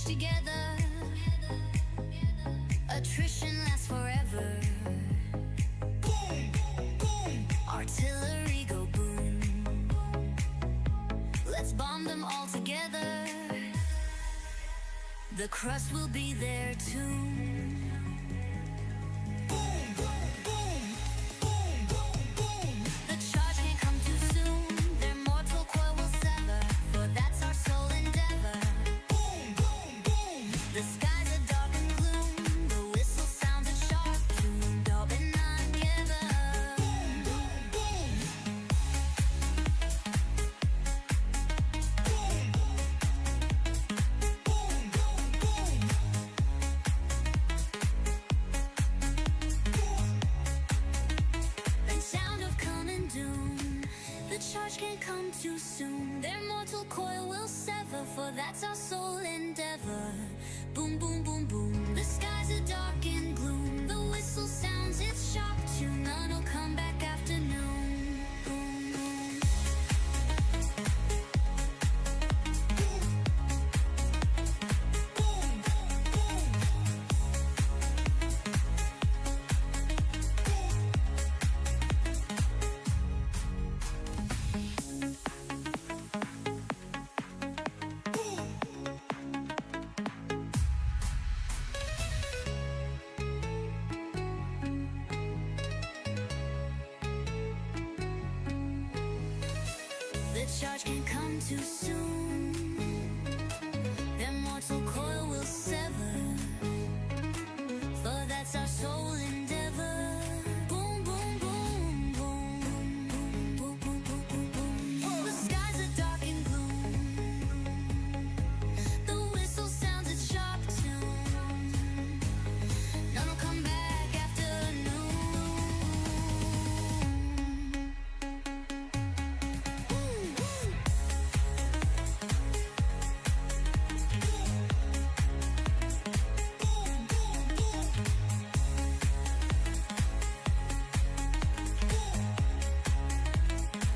together. Attrition lasts forever. Boom, boom. Artillery go boom. Let's bomb them all together. The crust will be there too. The skies are dark and gloom. The whistle sounds a sharp tune. Dolben together. Boom, boom, boom. Boom, boom, boom. The sound of coming doom. The charge can't come too soon. Their mortal coil will sever, for that's our sole endeavor. Boom, boom, boom, boom. The skies are dark and gloom. The whistle sounds its sharp tune. None will come back after noon. Boom, boom. Boom, boom. The charge can't come too soon. Their mortal coil will sever, for that's our sole endeavor. Boom, boom, boom, boom. Boom, boom, boom, boom, boom. The skies are dark and gloom. The whistle sounds its sharp tune. None will come back after noon.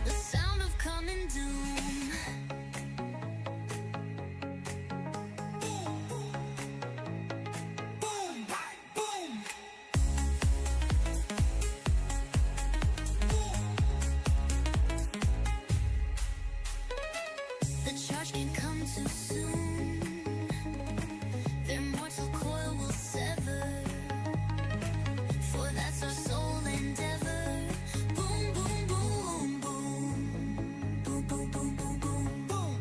The sound of coming doom. Boom, boom, boom. The charge can't come too soon. Their mortal coil will sever, for that's our sole endeavor. Boom, boom, boom, boom. Boom, boom, boom, boom, boom, boom.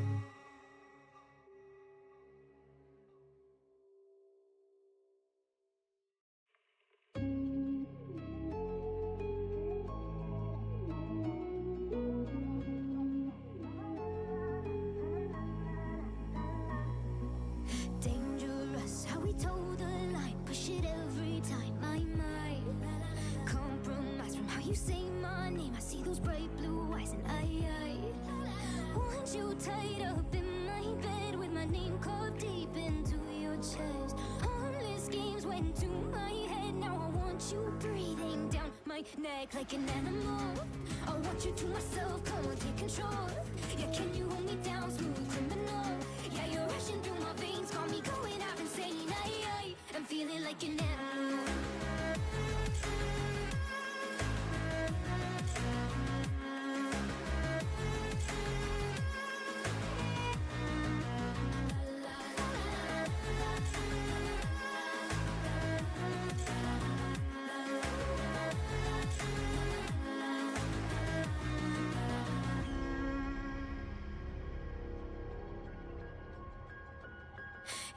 Dangerous how we toe the line, push it every time. My mind compromise from how you say my name. I see those bright blue eyes and I want you tied up in my bed with my name carved deep into your chest. Harmless games went to my head. Now I want you breathing down my neck like an animal. I want you to myself, come on, take control. Yeah, can you hold me down, smooth criminal? Yeah, you're rushing through my veins, got me going out insane. I'm feeling like an animal.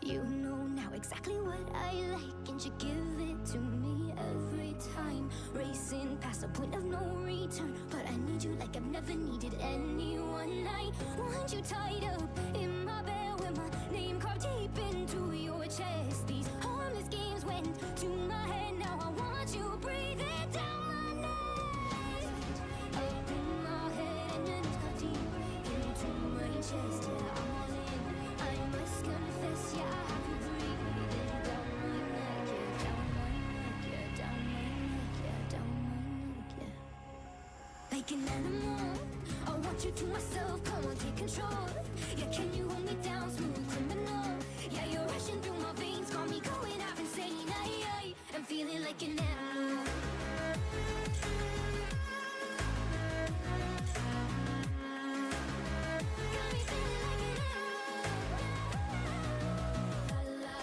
You know now exactly what I like, and you give it to me every time. Racing past the point of no return, but I need you like I've never needed anyone. I want you tied up in my bed with my name carved deep into your chest. These harmless games went to my head. Now I want you breathing down my neck, up in my head, and then it's got deep into my chest. Yeah, I'm all in. I must confess, yeah, I have you breathing down my neck, yeah, down my neck, yeah, down my neck, yeah, down my neck, yeah. Like an animal, I want you to myself, come on, take control. Yeah, can you hold me down, smooth criminal? Yeah, you're rushing through my veins, got me going half insane. I'm feeling like an animal. Got me feeling like an animal. La,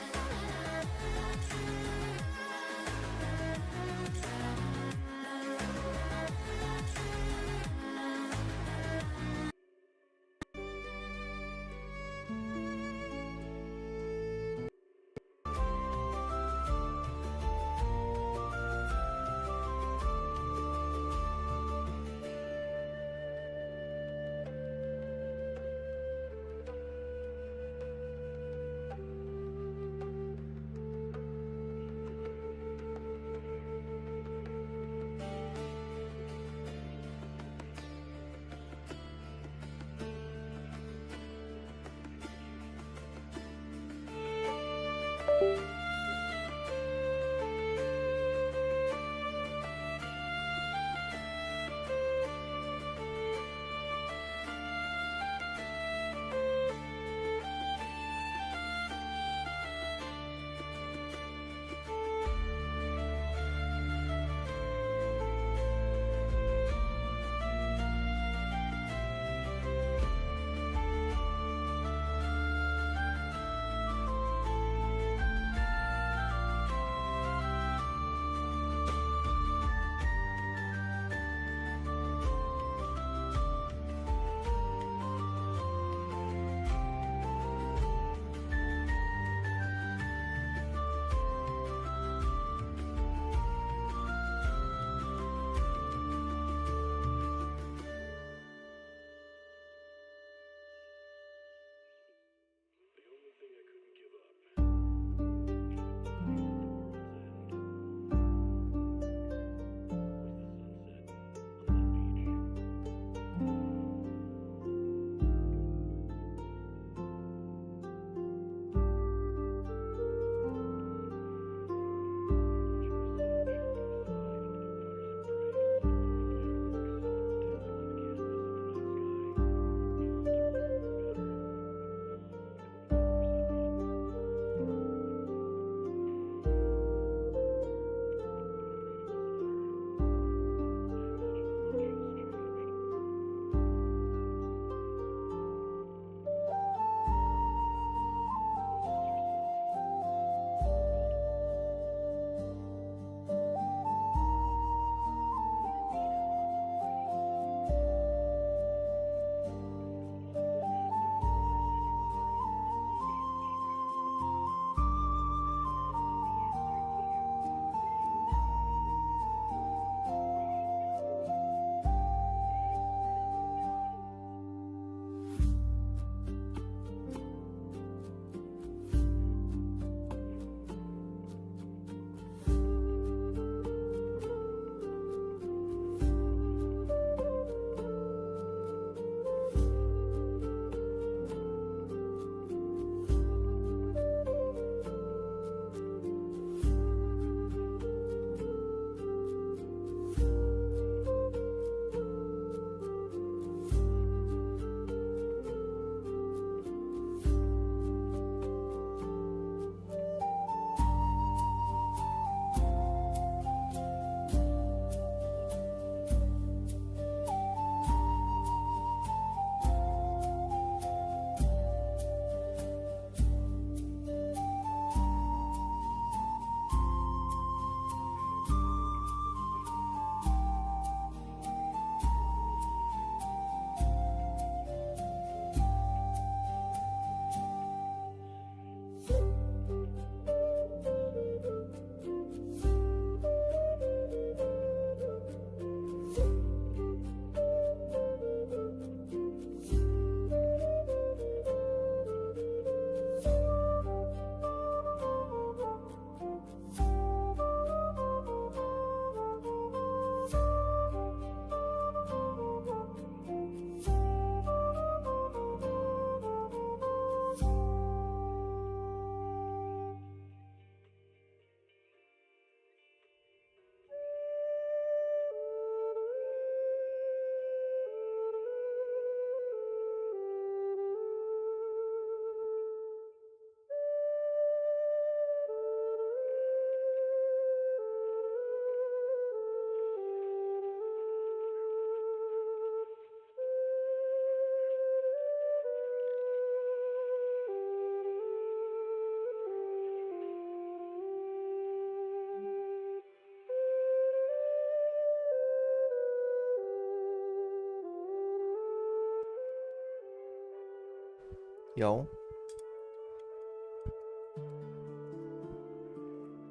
Ją.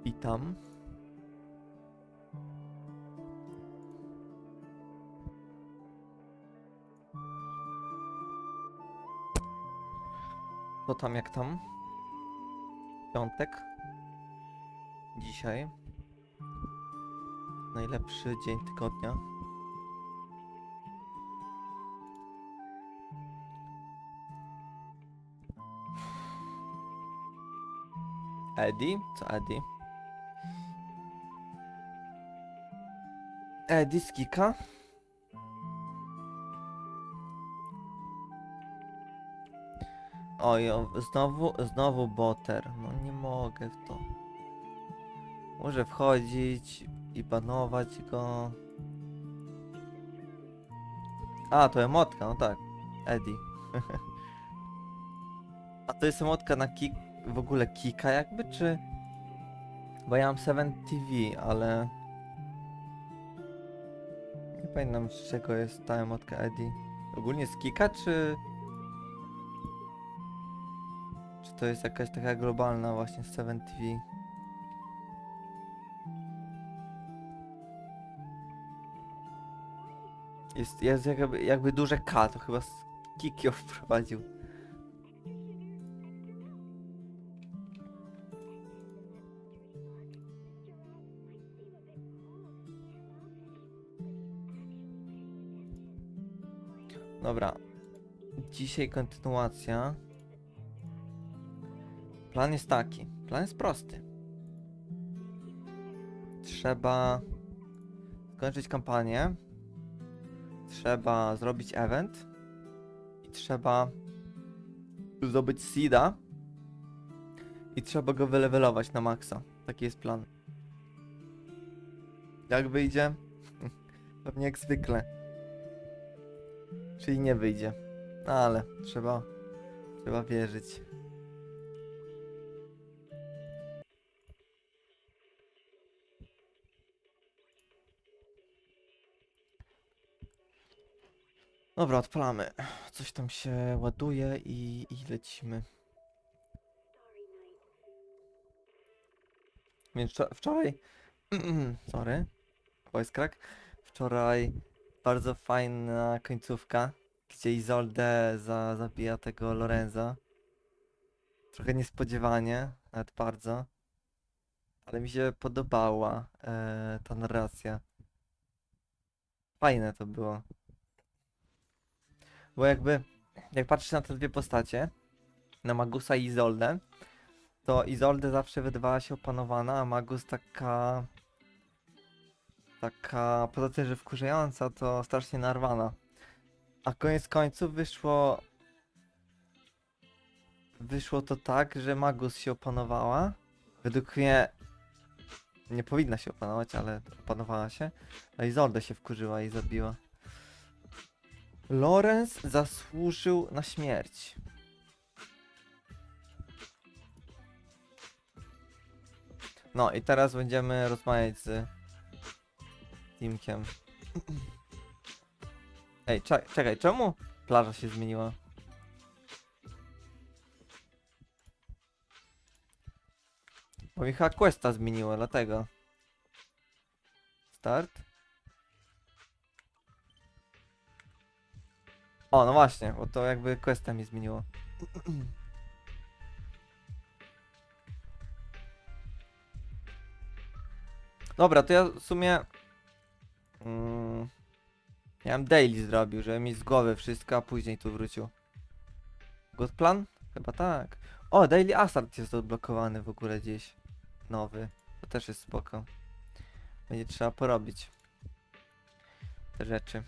Witam. Co tam, jak tam? Piątek. Dzisiaj. Najlepszy dzień tygodnia. Eddie? Co Eddie? Eddie z Kika? Oj, znowu boter. No nie mogę w to. Muszę wchodzić i banować go. A, to emotka, no tak. Eddie. A to jest emotka na kick, w ogóle Kika jakby, czy... Bo ja mam 7TV, ale... Nie pamiętam z czego jest ta emotka Eddie. Ogólnie z Kika, czy... Czy to jest jakaś taka globalna właśnie z 7TV? Jest jakby duże K, to chyba z Kiki ją wprowadził. Dobra. Dzisiaj kontynuacja. Plan jest taki. Plan jest prosty. Trzeba skończyć kampanię. Trzeba zrobić event. I trzeba zdobyć seeda. I trzeba go wylevelować na maksa. Taki jest plan. Jak wyjdzie? Pewnie jak zwykle. Czyli nie wyjdzie. No ale trzeba wierzyć. Dobra, odpalamy. Coś tam się ładuje i lecimy. Więc wczoraj... Sorry. Voice crack. Wczoraj bardzo fajna końcówka, gdzie Isolde zabija tego Lorenza. Trochę niespodziewanie, nawet bardzo. Ale mi się podobała ta narracja. Fajne to było. Bo jakby, jak patrzysz na te dwie postacie, na Magusa i Isoldę, to Isolde zawsze wydawała się opanowana, a Magus taka, poza tym, że wkurzająca, to strasznie narwana. A koniec końców wyszło to tak, że Magus się opanowała. Według mnie nie powinna się opanować, ale opanowała się. A Isolde się wkurzyła i zabiła. Lorenz zasłużył na śmierć. No i teraz będziemy rozmawiać z Timkiem. Ej, czekaj, czemu plaża się zmieniła? Bo mi chyba questa zmieniło, dlatego. Start. O, no właśnie, bo to jakby questa mi zmieniło. Dobra, to ja w sumie... ja bym daily zrobił, żeby mi z głowy wszystko, a później tu wrócił. God plan? Chyba tak. O, daily assault jest odblokowany w ogóle gdzieś. Nowy. To też jest spoko. Będzie trzeba porobić te rzeczy.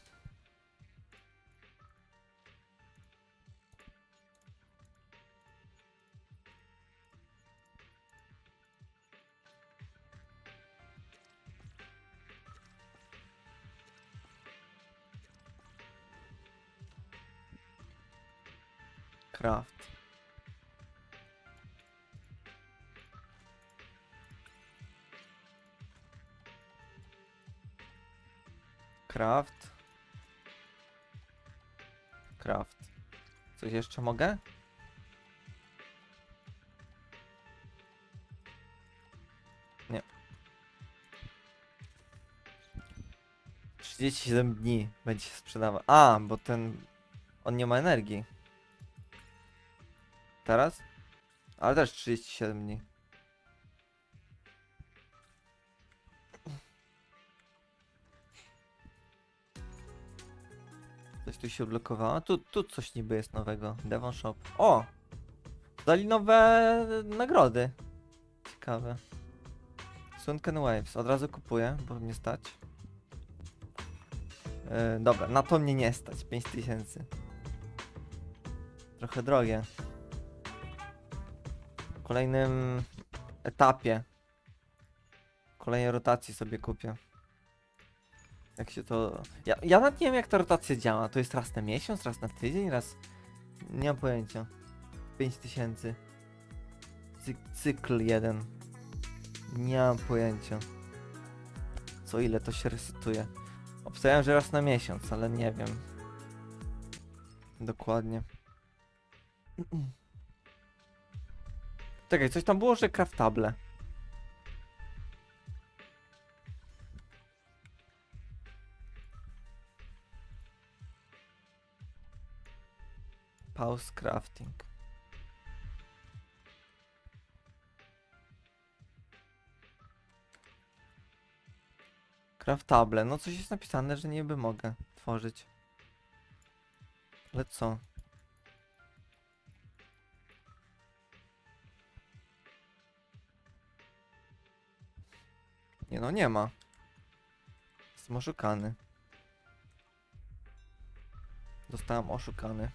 Craft. Craft. Coś jeszcze mogę? 37 dni będzie się sprzedawał. A, bo on nie ma energii. Teraz? Ale też 37 dni. Coś tu się odblokowało. Tu coś niby jest nowego. Devon Shop. O! Dali nowe nagrody. Ciekawe. Sunken Waves. Od razu kupuję, bo mnie stać. Dobra, na to mnie nie stać. 5000. Trochę drogie. W kolejnym etapie. Kolejnej rotacji sobie kupię. Jak się to... Ja nawet nie wiem, jak ta rotacja działa. To jest raz na miesiąc, raz na tydzień, raz... Nie mam pojęcia. 5000. Cykl jeden. Nie mam pojęcia. Co ile to się resetuje. Obstawiam, że raz na miesiąc, ale nie wiem. Dokładnie. Czekaj, coś tam było, że craftable. Pause crafting. Craftable. No coś jest napisane, że niby mogę tworzyć. Ale co? Nie no, nie ma. Jestem oszukany. Zostałem oszukany.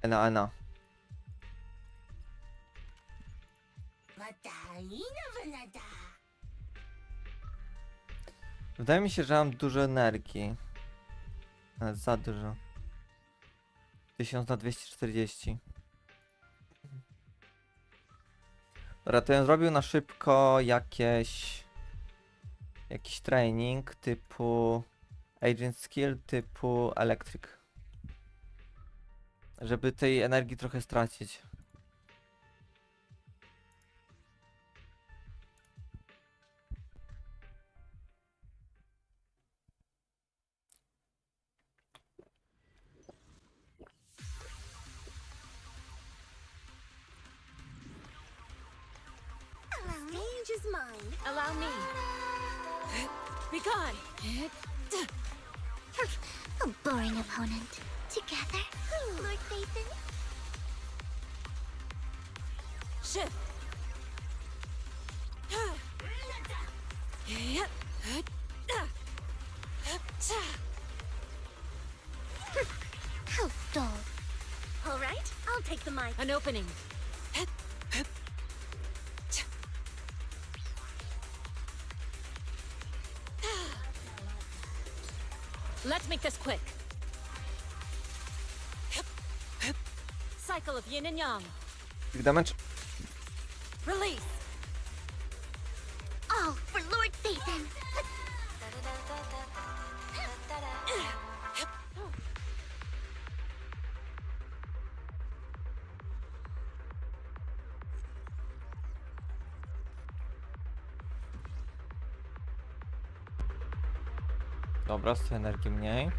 Ena. Wydaje mi się, że mam dużo energii. Ale za dużo. 1000 na 240. Dobra, to ja zrobił na szybko jakiś training typu Agent Skill, typu Electric. Żeby tej energii trochę stracić. Stage is mine. Allow me. Be gone. A boring opponent. Together, Lord Nathan. Shift. How dull. All right, I'll take the mic. An opening. Let's make this quick. Cycle of yin and yang. Big damage. Release. All for Lord Nathan. Dobra, 100 energii mniej.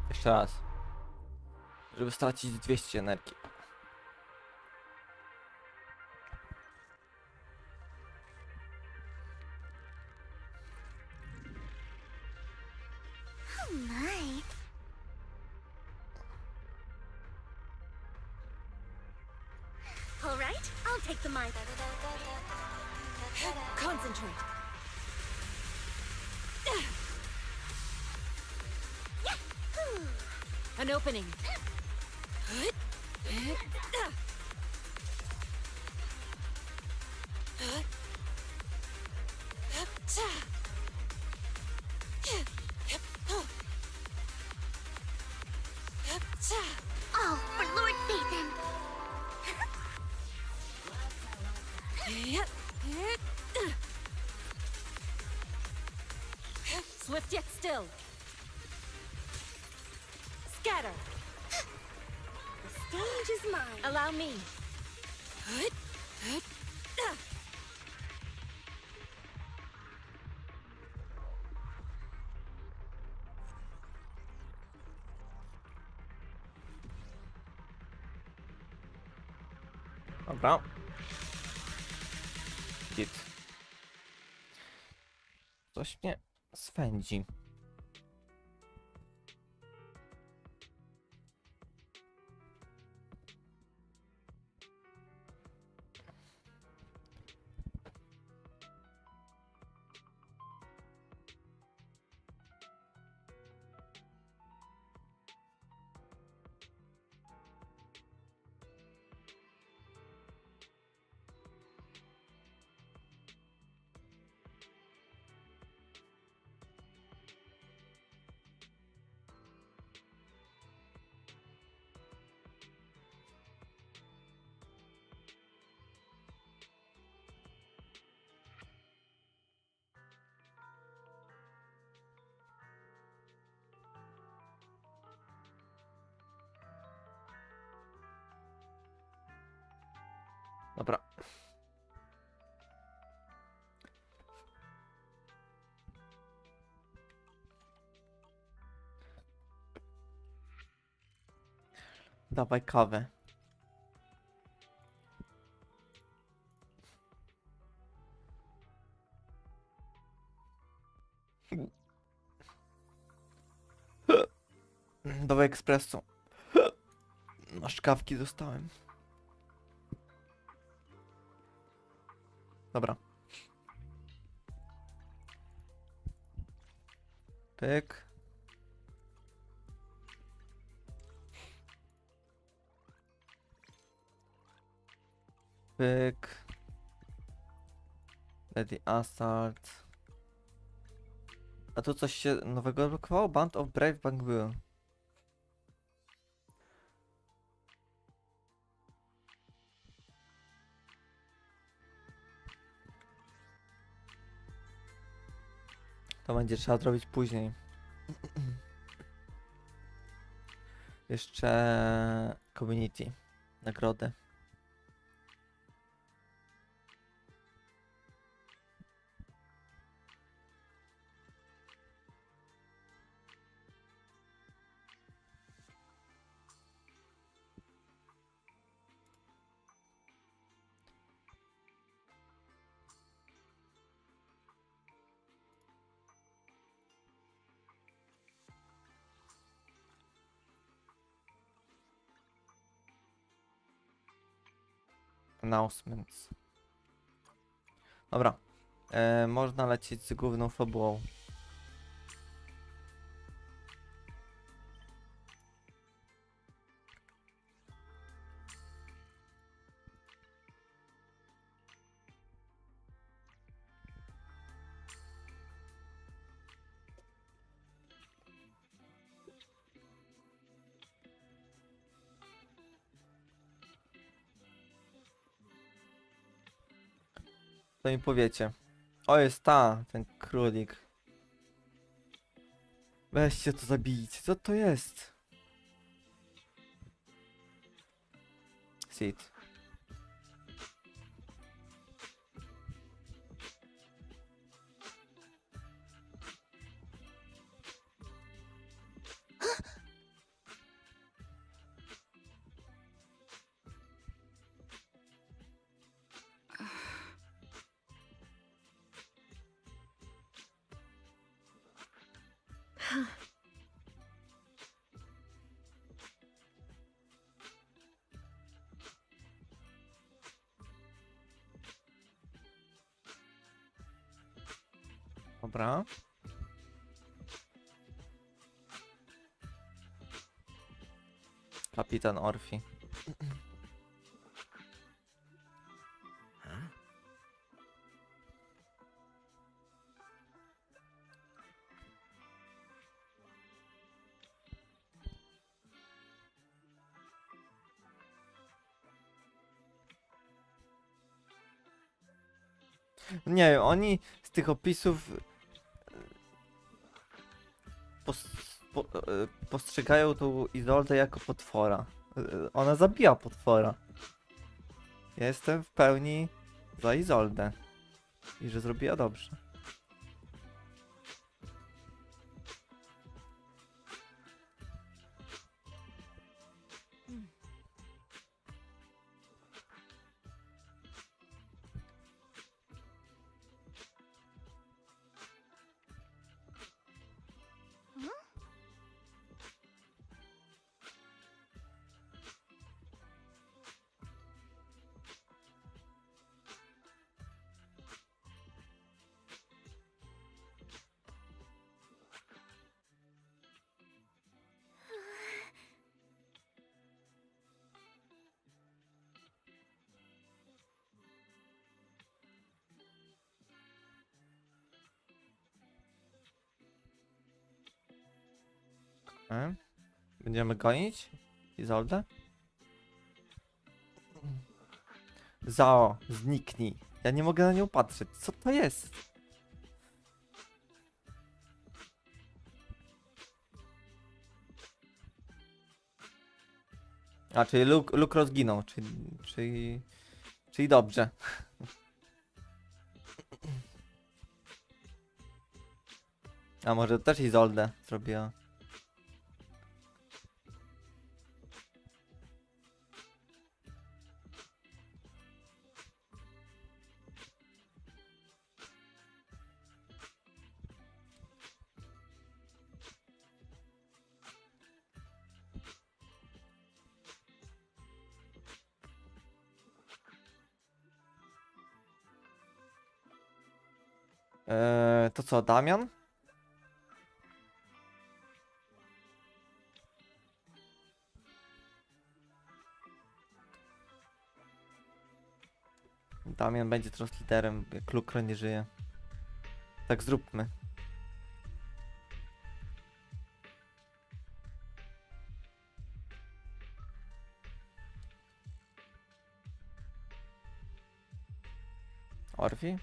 Jeszcze raz. Żeby stracić 200 energii. Oh my. All right, I'll take the mic. Concentrate. An opening. Kill. Scatter. The stage is mine. Allow me. Dobra. Git. Coś mnie swędzi. Dobra. Dawaj kawę. Dawaj ekspreso. Aż kawki dostałem. Dobra. Pyk. Pyk. Lady Assault. A tu coś się nowego blokowało? Band of Brave Bank był. To będzie trzeba zrobić później. Jeszcze community. Nagrodę. Announcements. Dobra. Można lecieć z główną fabułą. To mi powiecie. O, jest ten królik. Weźcie to zabijcie. Co to jest? Sit. Dobra. Kapitan Orfi. Nie wiem, oni z tych opisów postrzegają tą Izoldę jako potwora. Ona zabija potwora. Ja jestem w pełni za Izoldę. I że zrobiła dobrze. Będziemy gonić Izoldę? Zao, zniknij. Ja nie mogę na nią patrzeć. Co to jest? A, czyli Luke rozginął, czyli dobrze. A może też Izoldę zrobiła? To co, Damian? Damian będzie teraz liderem, jak Lukro nie żyje. Tak zróbmy. Orfi?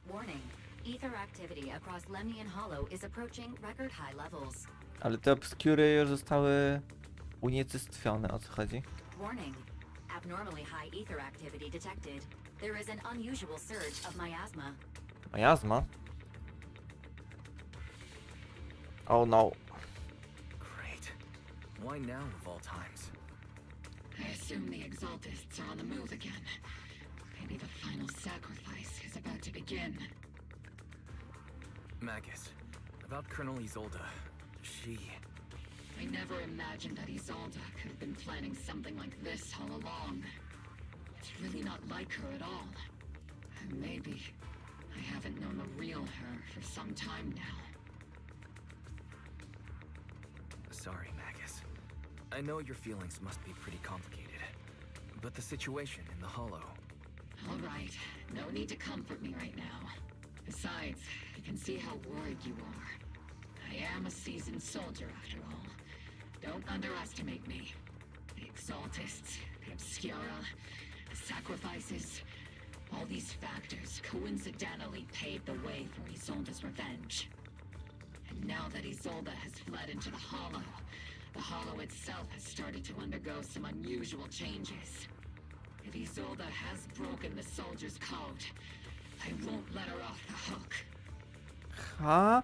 Warning. Ether activity across Lemnian Hollow is approaching record high levels. Ale te obskury już zostały unicestwione, o co chodzi? Warning. Abnormally high ether activity detected. There is an unusual surge of miasma. Miasma? Oh no. Great. Why now of all times? I assume the Exaltists are on the move again. Maybe the final sacrifice is about to begin. Magus, about Colonel Isolde. She... I never imagined that Isolde could have been planning something like this all along. It's really not like her at all. And maybe I haven't known the real her for some time now. Sorry, Magus. I know your feelings must be pretty complicated. But the situation in the Hollow... All right, no need to comfort me right now. Besides, I can see how worried you are. I am a seasoned soldier after all. Don't underestimate me. The Exaltists, the Obscura, the sacrifices, all these factors coincidentally paved the way for Isolde's revenge. And now that Isolde has fled into the Hollow itself has started to undergo some unusual changes. If Isolde has broken the soldier's code, I won't let her off the hook. Ha?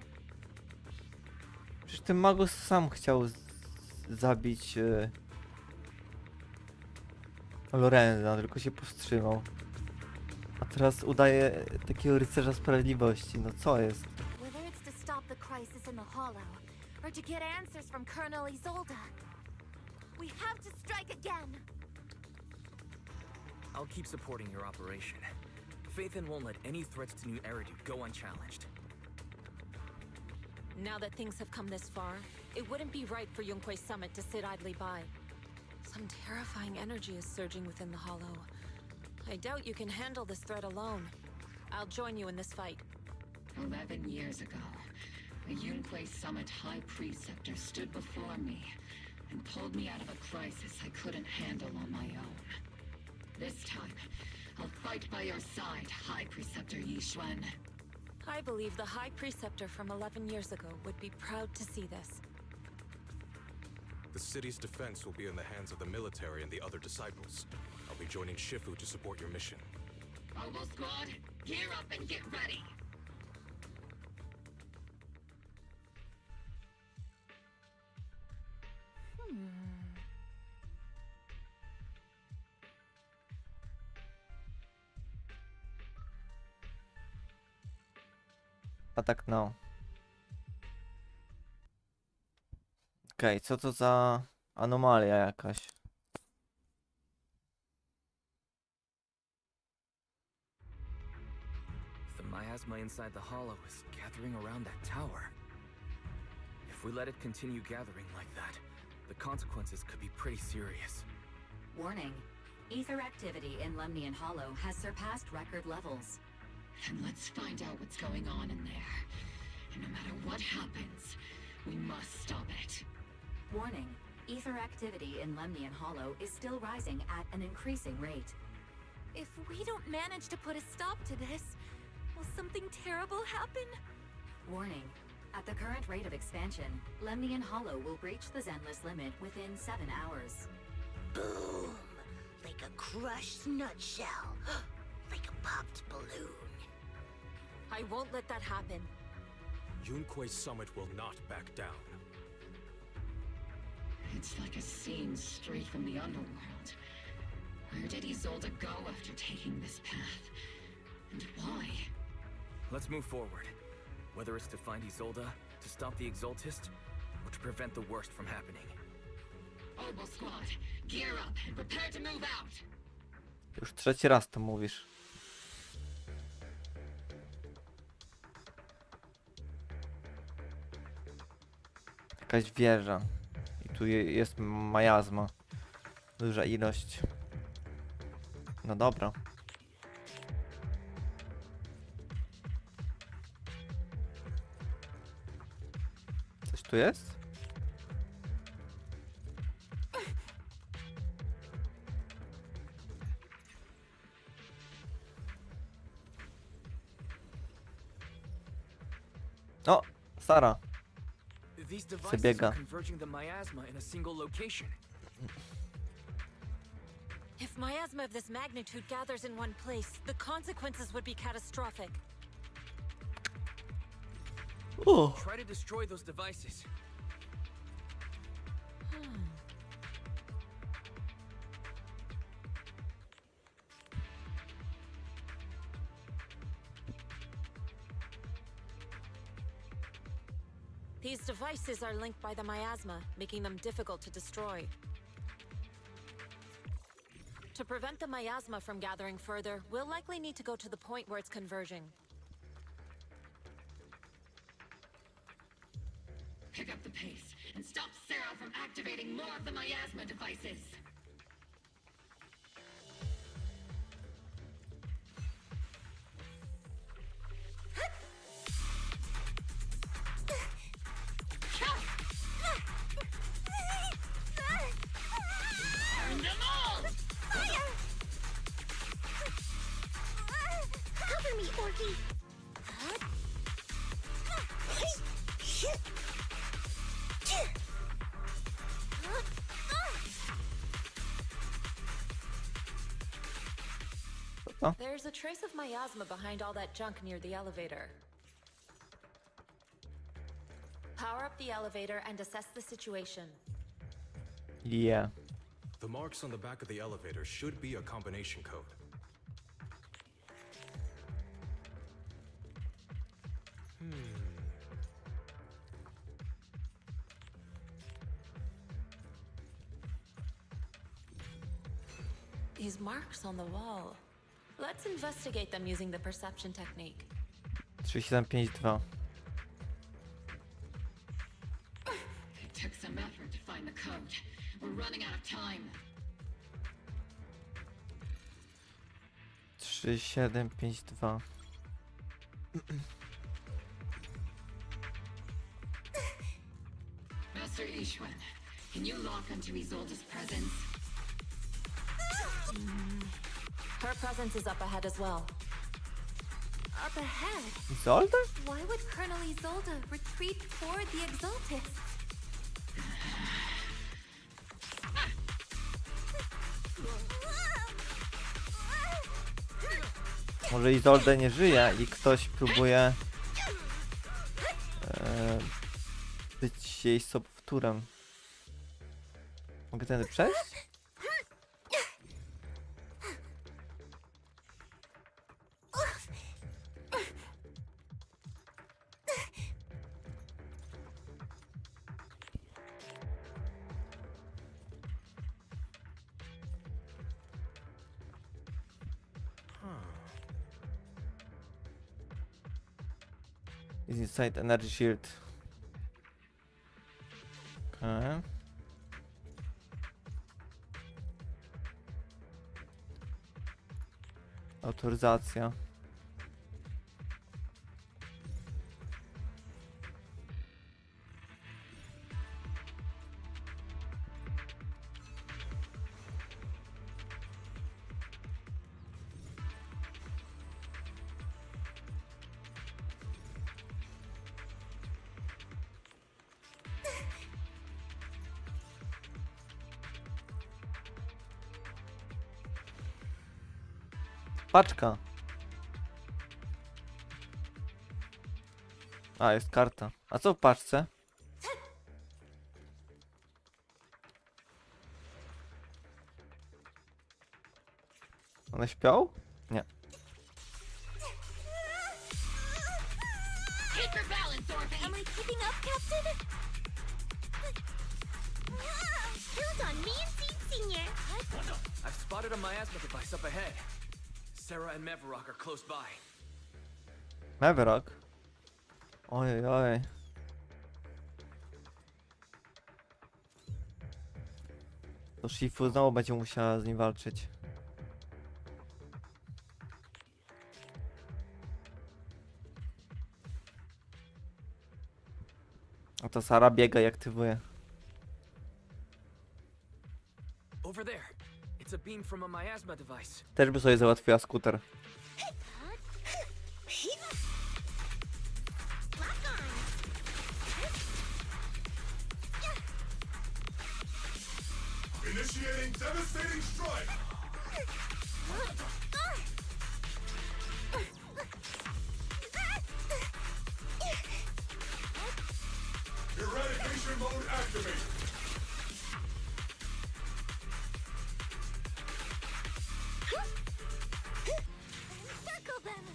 Przecież ten Magus sam chciał zabić Lorenza, tylko się powstrzymał. A teraz udaje takiego rycerza sprawiedliwości. No co jest? Whether it's to stop the crisis in the Hollow, or to get answers from Colonel Isolde, we have to strike again! I'll keep supporting your operation. Phaethon won't let any threats to New Eridu go unchallenged. Now that things have come this far, it wouldn't be right for Yunque's summit to sit idly by. Some terrifying energy is surging within the Hollow. I doubt you can handle this threat alone. I'll join you in this fight. 11 years ago, the Yunque Summit High Preceptor stood before me and pulled me out of a crisis I couldn't handle on my own. This time, I'll right by your side, High Preceptor Yixuan. I believe the High Preceptor from 11 years ago would be proud to see this. The city's defense will be in the hands of the military and the other disciples. I'll be joining Shifu to support your mission. Oboe Squad, gear up and get ready! A tak no. Okej, co to za anomalia jakaś? The miasma inside the hollow is gathering around that tower. If we let it continue gathering like that, the consequences could be pretty serious. Warning. Ether activity in Lemnian Hollow has surpassed record levels. Then let's find out what's going on in there. And no matter what happens, we must stop it. Warning. Ether activity in Lemnian Hollow is still rising at an increasing rate. If we don't manage to put a stop to this, will something terrible happen? Warning. At the current rate of expansion, Lemnian Hollow will breach the Zenless limit within 7 hours. Boom! Like a crushed nutshell. Like a popped balloon. I won't let that happen. Yunque's summit will not back down. It's like a scene straight from the underworld. Where did Isolde go after taking this path? And why? Let's move forward. Whether it's to find Isolde, to stop the Exaltist, or to prevent the worst from happening. Oboe Squad, gear up and prepare to move out! Już trzeci raz to mówisz. Jakaś wieża. I tu jest miasma. Duża ilość. No dobra. Coś tu jest? O! Sara. These devices Przebiega. are converging the miasma in a single location. If miasma of this magnitude gathers in one place, the consequences would be catastrophic. O! Try to destroy those devices. These devices are linked by the miasma, making them difficult to destroy. To prevent the miasma from gathering further, we'll likely need to go to the point where it's converging. Pick up the pace and stop Sarah from activating more of the miasma devices! Burn them all! Cover me, Orky! There's a trace of miasma behind all that junk near the elevator. Power up the elevator and assess the situation. Yeah. The marks on the back of the elevator should be a combination code. These marks on the wall. Let's investigate them using the perception technique. 3752. It took some effort to find the code. We're running out of time. 3752. Master Yixuan, can you lock onto Isolde's presence? Her presence is up ahead as well. Up ahead? Isolde? Why would Colonel Isolde retreat toward the Exaltists? Może Isolde nie żyje i ktoś próbuje być jej sobowtórem. Mogę tędy przejść? Is inside energy shield. Okay. Autoryzacja. Paczka. A, jest karta. A co w paczce? One śpią? Nie. Keep your balance, Orphan! Am I keeping up, Captain? Build on me and Seed Senior. I've spotted a miasma device up ahead. Sarah and Mevarok are close by. Maverick? Ojej, ojej. To Shifu znowu będzie musiała z nim walczyć. A to Sara biega i aktywuje. Over there. It's a beam from a miasma device. Też by sobie załatwiła skuter. Initiating devastating strike! Eradication mode activated! Circle them!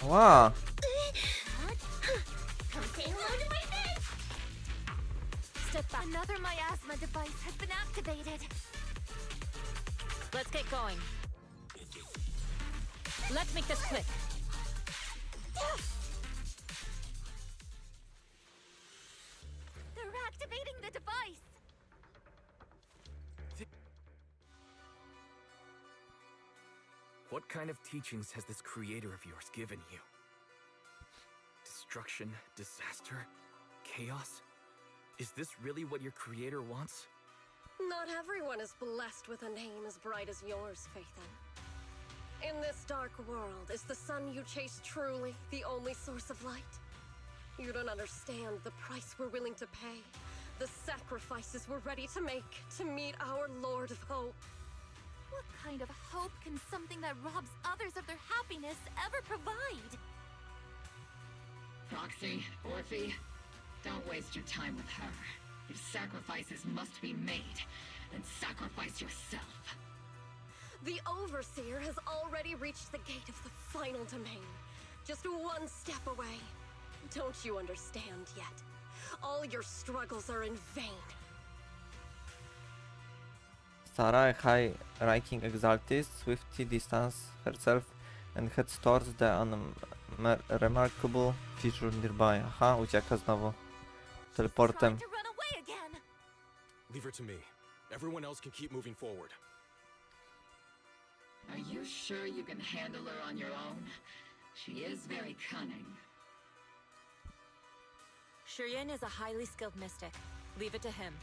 Wow. Come say hello to my friends. Step back. Another miasma device has been activated. Let's get going. Let's make this quick. They're activating the device. What kind of teachings has this creator of yours given you? Destruction, disaster, chaos? Is this really what your creator wants? Not everyone is blessed with a name as bright as yours, Phaethon. In this dark world, is the sun you chase truly the only source of light? You don't understand the price we're willing to pay, the sacrifices we're ready to make to meet our Lord of Hope. What kind of hope can something that robs others of their happiness ever provide? Foxy, Orphe, don't waste your time with her. If sacrifices must be made, then sacrifice yourself. The Overseer has already reached the gate of the final domain. Just one step away. Don't you understand yet? All your struggles are in vain. Sara, a high-ranking exaltist, swiftly distanced herself and heads towards the unremarkable feature nearby. Aha, ucieka znowu. Teleportem. Trying to run away again. Leave her to me. Everyone else can keep moving forward. Are you sure you can handle her on your own? She is very cunning. Shiryen is a highly skilled mystic. Leave it to him.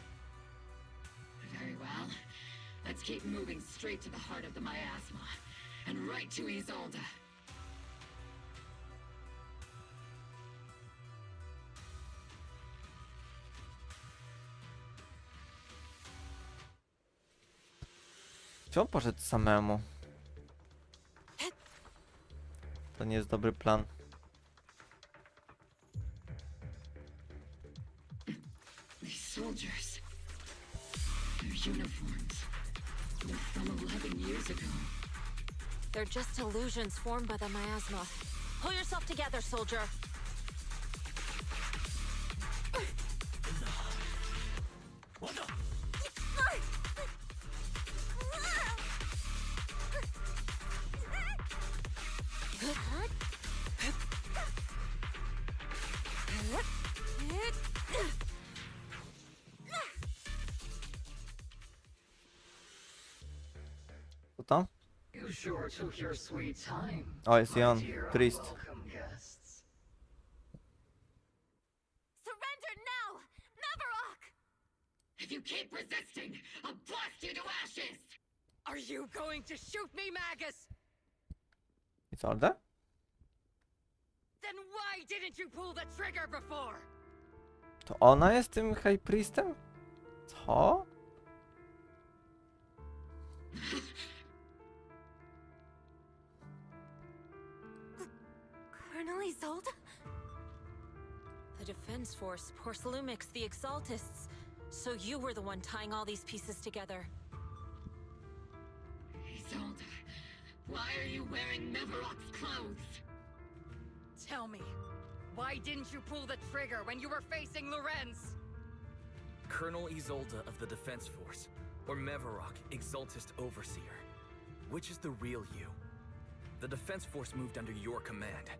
Very well. Let's keep moving straight to the heart of the miasma, and right to Isolde. Czy on poszedł samemu? To nie jest dobry plan. These soldiers. Their uniforms. They're from 11 years ago. They're just illusions formed by the miasma. Pull yourself together, soldier. Co to? You sure took your sweet time. O, jest i my on. dear Priest. unwelcome guests. Surrender now! Mavarok! If you keep resisting, I'll blast you to ashes! Are you going to shoot me, Magus? Isolde? Then why didn't you pull the trigger before? To ona jest tym High Priestem? Co? Colonel Isolde? The Defense Force, Porcelumix, the Exaltists. So you were the one tying all these pieces together. Isolde, why are you wearing Mavarok's clothes? Tell me, why didn't you pull the trigger when you were facing Lorenz? Colonel Isolde of the Defense Force, or Mavarok, Exaltist Overseer. Which is the real you? The Defense Force moved under your command,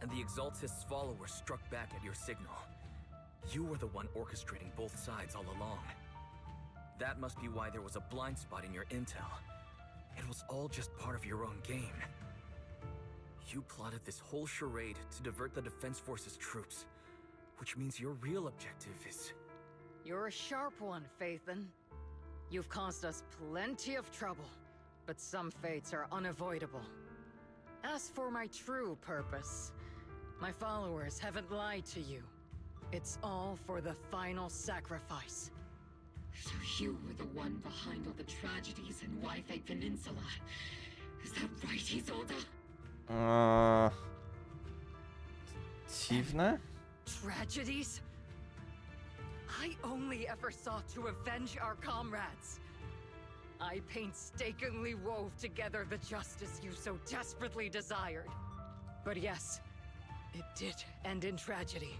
and the Exaltist's followers struck back at your signal. You were the one orchestrating both sides all along. That must be why there was a blind spot in your intel. It was all just part of your own game. You plotted this whole charade to divert the Defense Force's troops, which means your real objective is... You're a sharp one, Phaethon. You've caused us plenty of trouble, but some fates are unavoidable. As for my true purpose, my followers haven't lied to you. It's all for the final sacrifice. So you were the one behind all the tragedies in Wi-Fi Peninsula. Is that right, Isolde? Dziwne? Tragedies? I only ever sought to avenge our comrades. I painstakingly wove together the justice you so desperately desired. But yes, it did end in tragedy.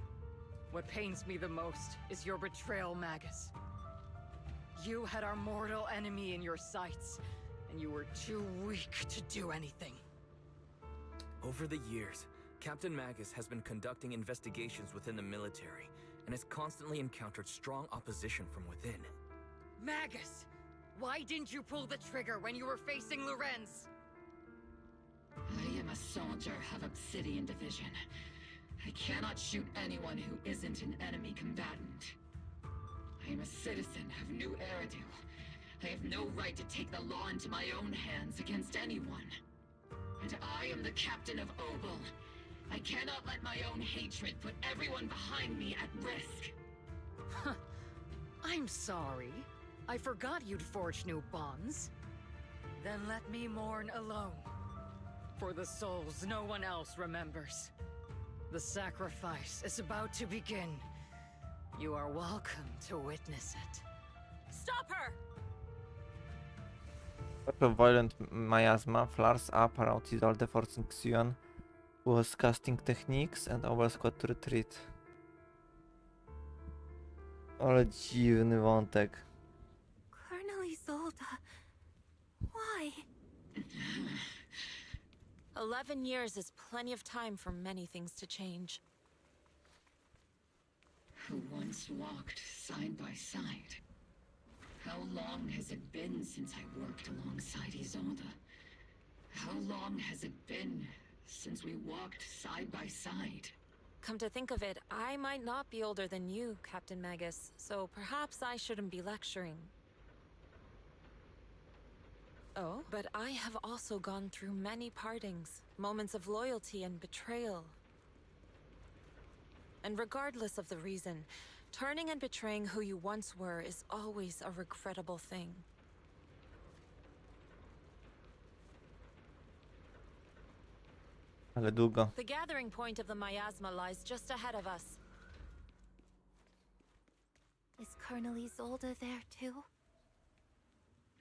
What pains me the most is your betrayal, Magus. You had our mortal enemy in your sights, and you were too weak to do anything. Over the years, Captain Magus has been conducting investigations within the military, and has constantly encountered strong opposition from within. Magus! Why didn't you pull the trigger when you were facing Lorenz? I am a soldier of Obsidian Division. I cannot shoot anyone who isn't an enemy combatant. I am a citizen of New Eridu. I have no right to take the law into my own hands against anyone. And I am the captain of Obel. I cannot let my own hatred put everyone behind me at risk. I'm sorry. I forgot you'd forged new bonds. Then let me mourn alone. For the souls no one else remembers. The sacrifice is about to begin. You are welcome to witness it. Stop her! Violent miasma flares up around Isolde, forcing Xion was casting techniques and our squad to retreat. Ale dziwny wątek. Colonel Isolde. Why? 11 years is plenty of time for many things to change. Who once walked side by side. How long has it been since I worked alongside Isolde? How long has it been since we walked side by side? Come to think of it, I might not be older than you, Captain Magus, so perhaps I shouldn't be lecturing. Oh, but I have also gone through many partings, moments of loyalty and betrayal. And regardless of the reason, turning and betraying who you once were is always a regrettable thing. Ale długo. The gathering point of the miasma lies just ahead of us. Is Colonel Isolde there too?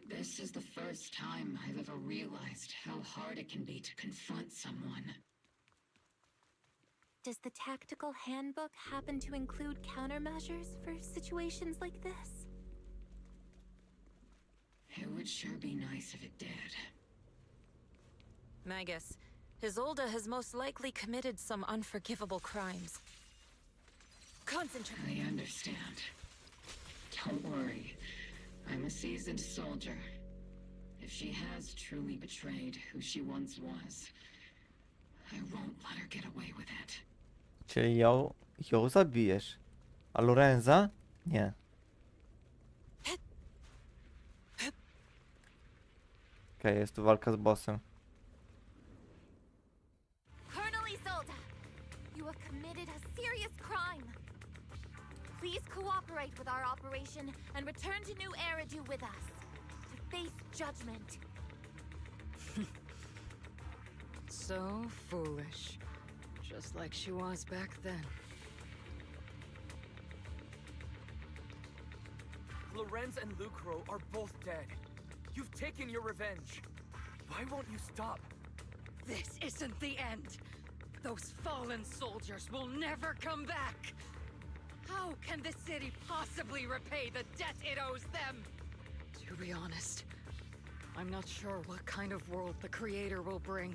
This is the first time I've ever realized how hard it can be to confront someone. Does the tactical handbook happen to include countermeasures for situations like this? It would sure be nice if it did. Magus, Isolde has most likely committed some unforgivable crimes. Concentrate. I understand. Don't worry. I'm a seasoned soldier. If she has truly betrayed who she once was, I won't let her get away with it. Czyli ją zabijesz. A Lorenza? Nie. Okej, jest tu walka z bossem. Colonel Isolde, you have committed a serious crime. Please cooperate with our operation and return to New Eridu with us to face judgment. So foolish. Just like she was back then. Lorenz and Lucro are both dead. You've taken your revenge. Why won't you stop? This isn't the end. Those fallen soldiers will never come back. How can the city possibly repay the debt it owes them? To be honest, I'm not sure what kind of world the Creator will bring.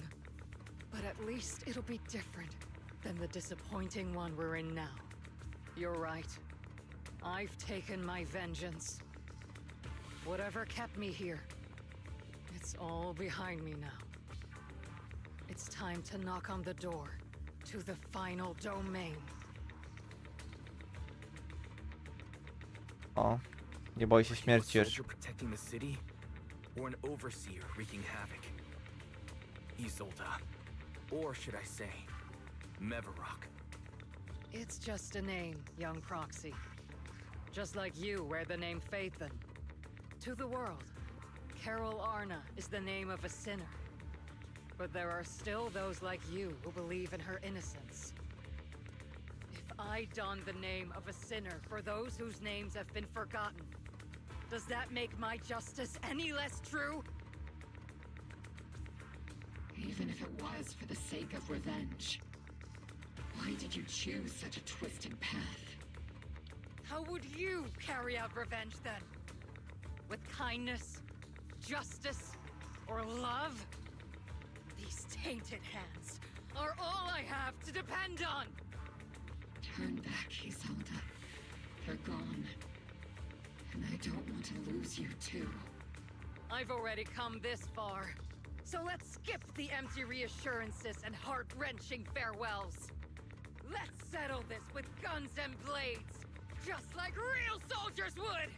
But at least it'll be different than the disappointing one we're in now. You're right. I've taken my vengeance. Whatever kept me here, it's all behind me now. It's time to knock on the door to the final domain. O, nie boi się śmierci A już. soldier protecting the city, or an overseer wreaking havoc? Isolde. Or should I say, Mevarok. It's just a name, young proxy. Just like you wear the name Phaethon. To the world, Carol Arna is the name of a sinner. But there are still those like you who believe in her innocence. If I don the name of a sinner for those whose names have been forgotten, does that make my justice any less true? Even if it was for the sake of revenge. Why did you choose such a twisted path? How would you carry out revenge then? With kindness, justice, or love? These tainted hands are all I have to depend on! Turn back, Isolde. They're gone. And I don't want to lose you too. I've already come this far. So let's skip the empty reassurances and heart-wrenching farewells. Let's settle this with guns and blades, just like real soldiers would!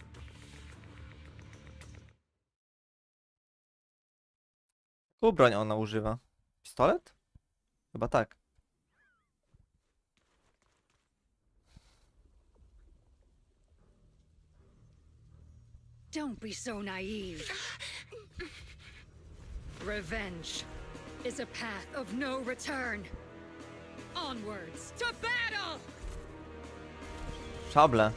Jaką broń ona używa? Pistolet? Chyba tak. Don't be so naive. Revenge is a path of no return. Onwards to battle! Szable.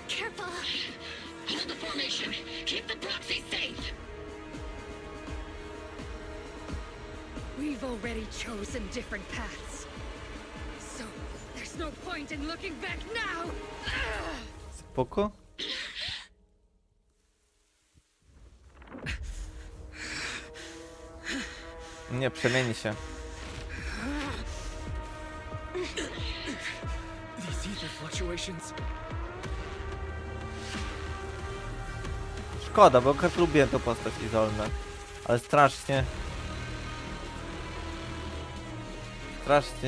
Careful! Hold the formation! Keep the proxy safe! We've already chosen different paths. So, there's no point in looking back now! Spoko. Nie, przemieni się. These ether fluctuations. Szkoda, bo akurat lubiłem tę postać Izoldę. Ale strasznie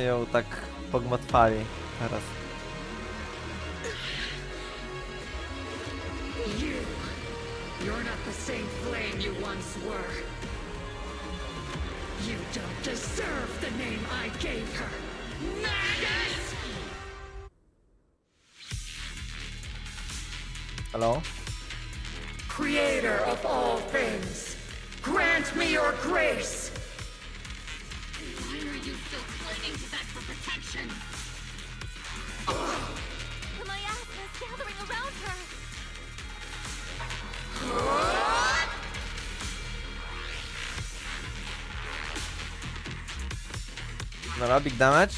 ją tak pogmatwali teraz. You're not the same flame you once were. You don't deserve the name I gave her. Magus! Hello? Creator of all things, grant me your grace! Why are you still clinging to that for protection? The miasma is gathering around her. Dobra, big damage.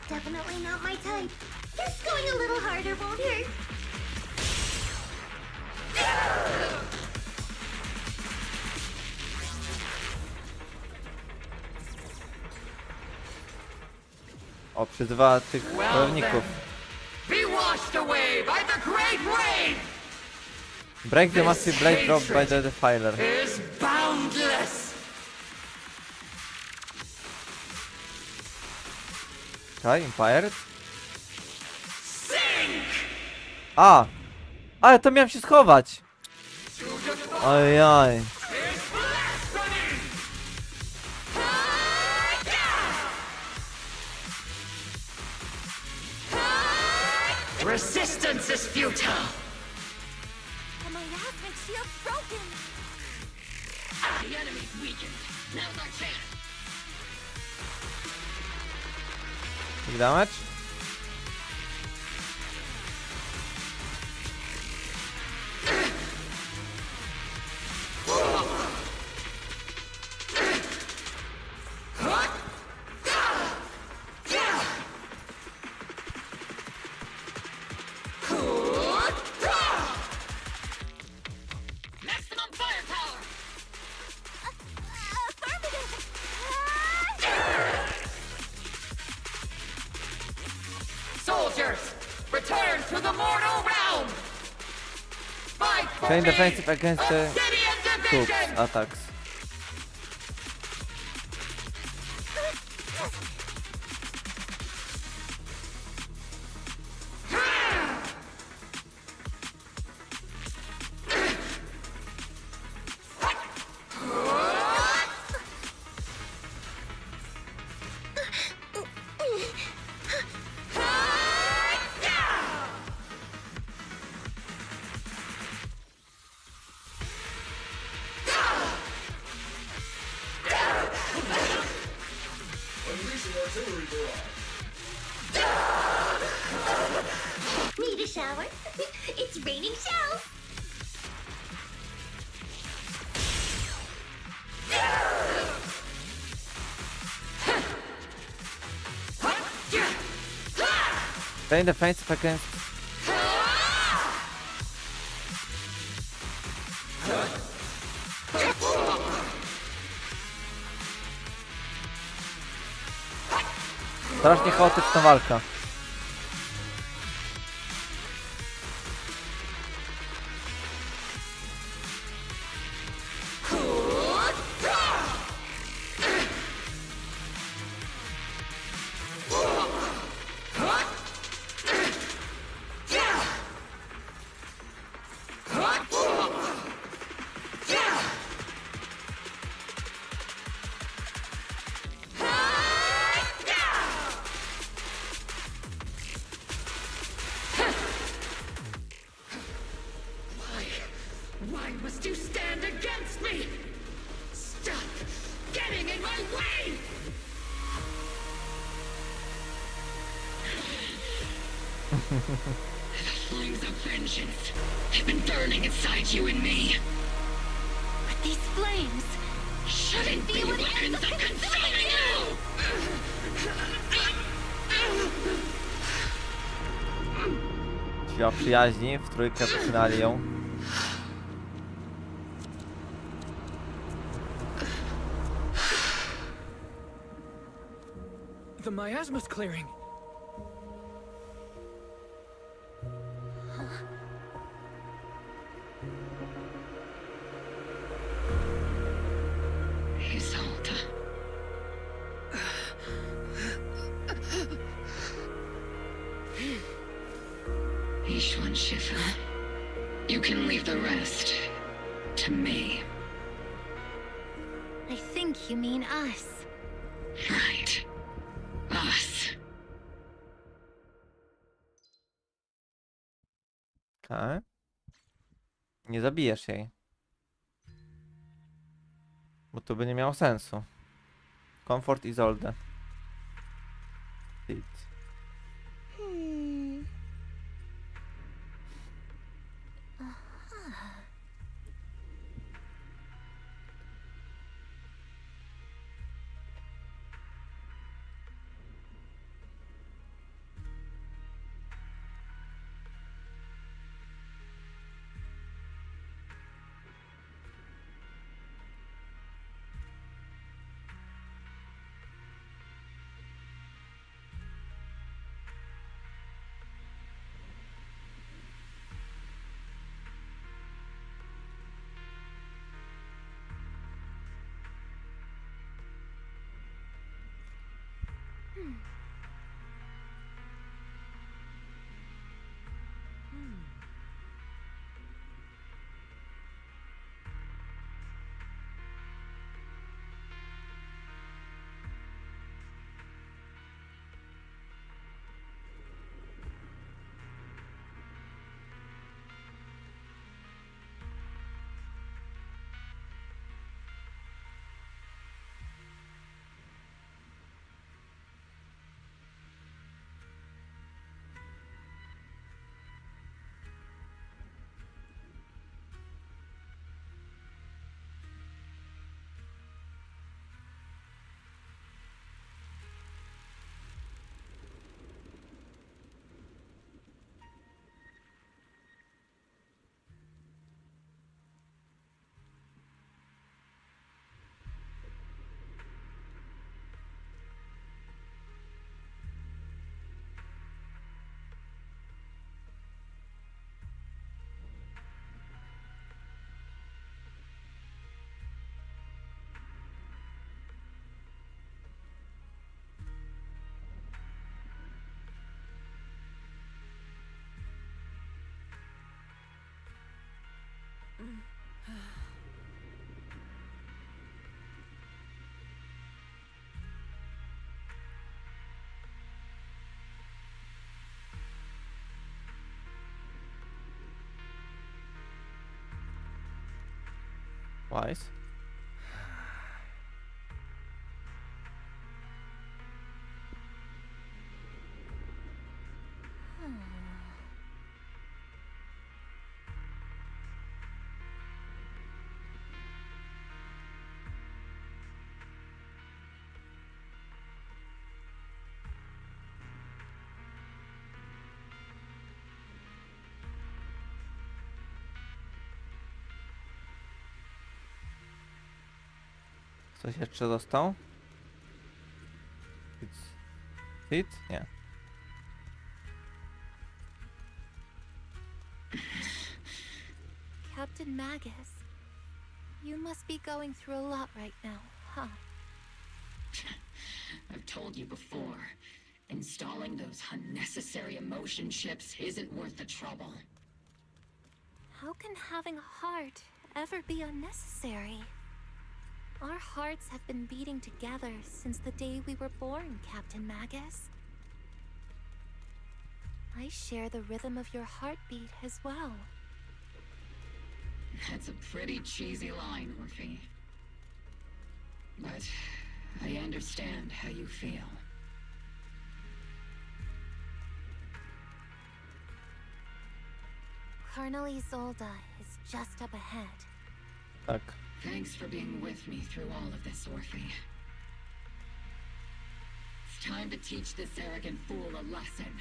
Definitely not my type. Just going a little harder won't hurt. O, przyzywa tych wojowników. Be washed away by the great rain! Break the massive blade drop by the defiler. Is boundless! Czekaj, Empire? Sink! A! Ale to miałem się schować! Ojoj. Resistance is futile! The miasmic shield's broken. The enemy's weakened. Now's our chance. Big damage. Maximum firepower! Affirmative! Soldiers, return to the mortal realm! Fight for Train me! defensive against the Obsidian troops division! attacks. Need a shower? It's raining shells. Train defensive against... Strasznie chaotyczna walka. Why must you stand against me? Stop getting in my way! The flames of vengeance have been burning inside you and me. But these flames Shouldn't be weapons of consuming you! Siła przyjaźni, w trójkę poczynali ją. The miasma's clearing. Isolde. Nice one, Shifu. You can leave the rest to me. I think you mean us. Right. Us. Okej. Nie zabijesz jej. Bo to by nie miało sensu. Comfort Isolde. Sit. Wise. Coś jeszcze został? Sit? Nie. Captain Magus, you must be going through a lot right now, huh? I've told you before, installing those unnecessary emotion chips isn't worth the trouble. How can having a heart ever be unnecessary? Our hearts have been beating together since the day we were born, Captain Magus. I share the rhythm of your heartbeat as well. That's a pretty cheesy line, Orphe. But I understand how you feel. Colonel Isolde is just up ahead. Tak. Thanks for being with me through all of this, Orphe. It's time to teach this arrogant fool a lesson.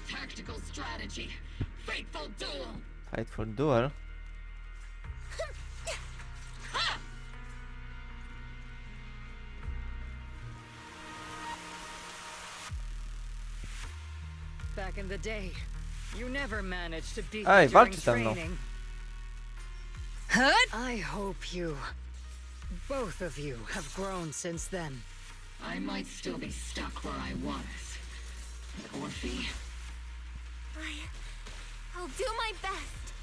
Tactical strategy. Fateful duel. Fightful duel? Back in the day, you never managed to beat Ej, me during walczy ze mną. training. I hope you, both of you, have grown since then. I might still be stuck where I was. But Orphe, I'll do my best.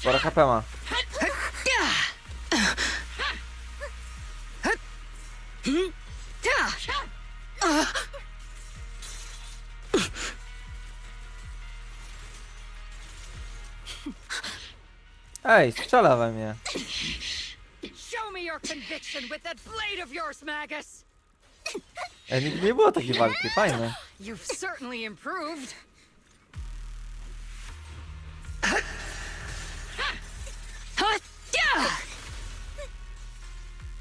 Sporo HP ma. Ej, strzela we mnie. Show me your conviction with that blade of yours, Magus! Ej, nigdy nie było takiej walki, fajne. You've certainly improved.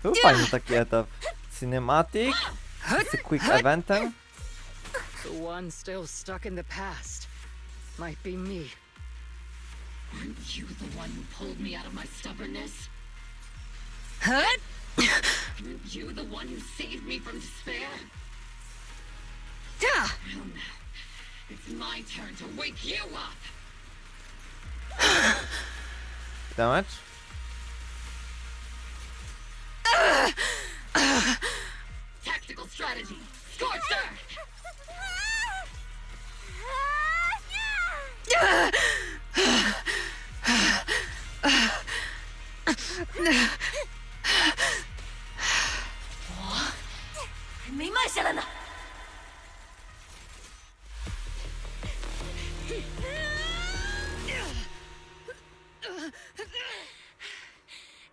Był fajny taki etap. Cinematic, z quick eventem. The one still stuck in the past might be me. Weren't you the one who pulled me out of my stubbornness? Weren't you the one who saved me from despair? Well, now, it's my turn to wake you up! Damage. Tactical strategy! Scorched Earth!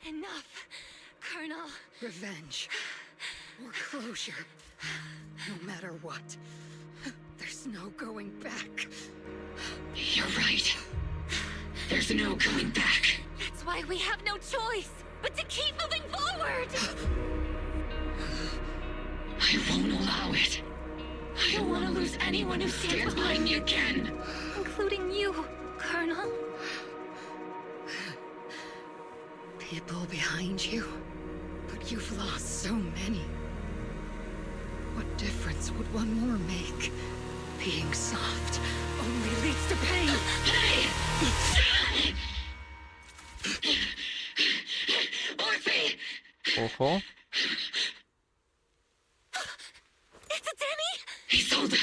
Enough, Colonel. Revenge. Or closure. No matter what. There's no going back. You're right. There's no going back. That's why we have no choice but to keep moving forward. I won't allow it. I don't want to lose anyone who stands behind me again. Including you, Colonel. People behind you, but you've lost so many. What difference would one more make? Being soft only leads to pain. Orphe! Oho. It's a Denny! Isolde!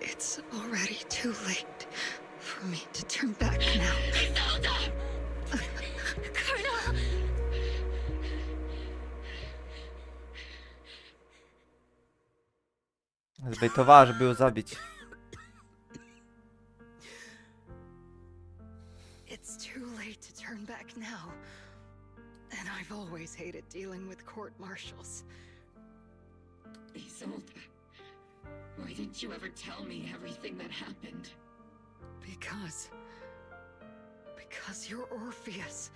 It's already too late for me to turn back now. Isolde! Colonel! Zbejtowała, żeby ją zabić. It's too late to turn back now. And I've always hated dealing with court martials. Isolde, why didn't you ever tell me everything that happened? Because you're Orpheus.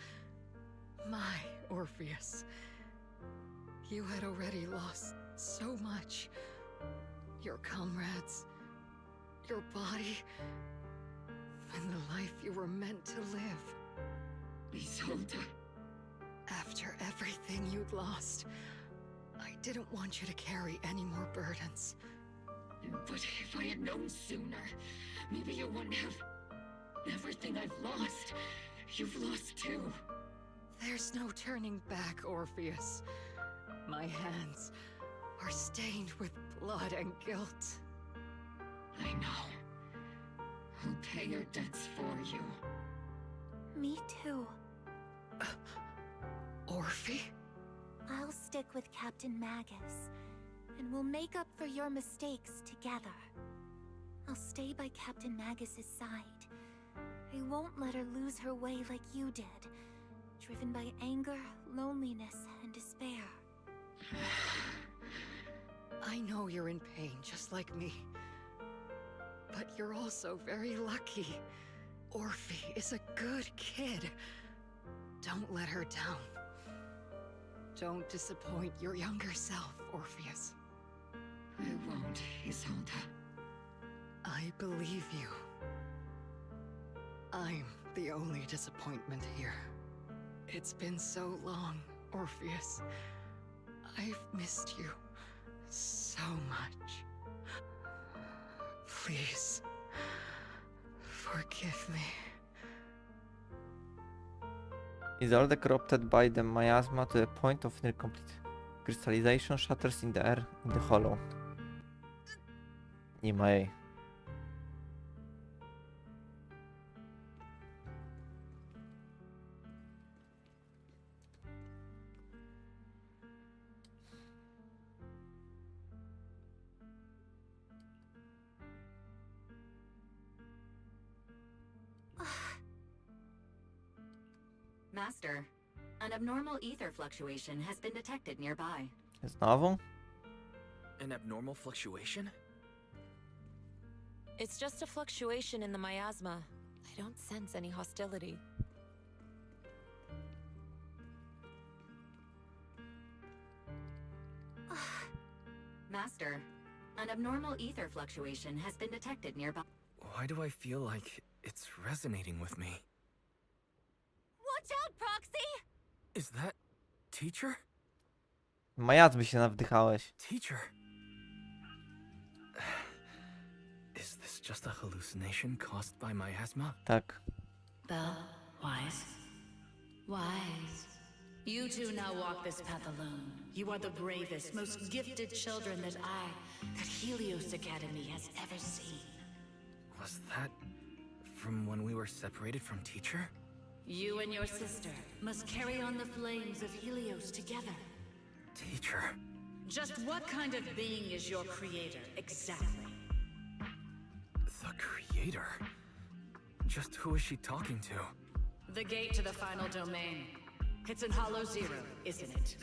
My Orpheus. You had already lost so much. Your comrades, your body, and the life you were meant to live. Isolde. After everything you'd lost, I didn't want you to carry any more burdens. But if I had known sooner, maybe you wouldn't have... Everything I've lost, you've lost too. There's no turning back, Orpheus. My hands are stained with blood and guilt. I know. I'll pay your debts for you. Me too. Orphe? I'll stick with Captain Magus, and we'll make up for your mistakes together. I'll stay by Captain Magus's side. I won't let her lose her way like you did, driven by anger, loneliness, and despair. I know you're in pain, just like me. But you're also very lucky. Orphe is a good kid. Don't let her down. Don't disappoint your younger self, Orpheus. I won't, Isolde. I believe you. I'm the only disappointment here. It's been so long, Orpheus. I've missed you so much. Please, Isolde corrupted by the miasma to the point of near complete crystallization shatters in the air in the hollow. Nie ma jej. Master, an abnormal ether fluctuation has been detected nearby. Znowu? An abnormal fluctuation? It's just a fluctuation in the miasma. I don't sense any hostility. Master, an abnormal ether fluctuation has been detected nearby. Why do I feel like it's resonating with me? Watch out, Proxy! Is that... Teacher? Majazmy się nawdychałeś. Teacher? Is this just a hallucination caused by miasma? Tak. Belle, Wise. Wise. You two now walk this path alone. You are the bravest, most gifted children that Helios Academy has ever seen. Was that from when we were separated from teacher? You and your sister must carry on the flames of Helios together. Teacher? Just what kind of being is your creator, exactly? The creator? Just who is she talking to? The gate to the final domain. It's in Hollow Zero, isn't it?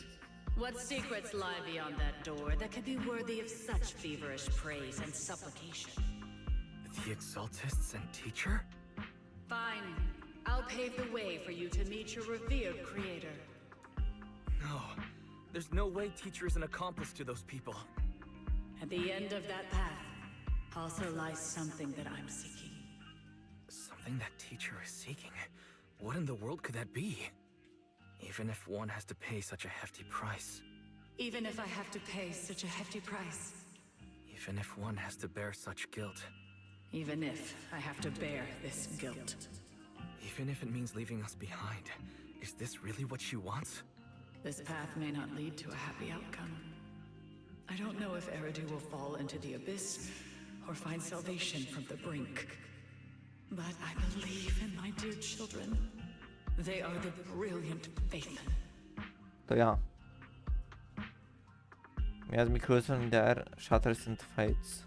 What secrets lie beyond that door that could be worthy of such feverish praise and supplication? The Exaltists and teacher? Fine. I'll pave the way for you to meet your revered creator. No. There's no way teacher is an accomplice to those people. At the end of that path also lies something that I'm seeking. Something that teacher is seeking? What in the world could that be? Even if one has to pay such a hefty price. Even if I have to pay such a hefty price. Even if one has to bear such guilt. Even if I have to bear this guilt. Even if it means leaving us behind. Is this really what she wants? This path may not lead to a happy outcome. I don't know if Eridu will fall into the abyss or find salvation from the brink. But I believe in my dear children. They are the brilliant Phaethon. To ja. Miasmy crucial in the air shatters into fates.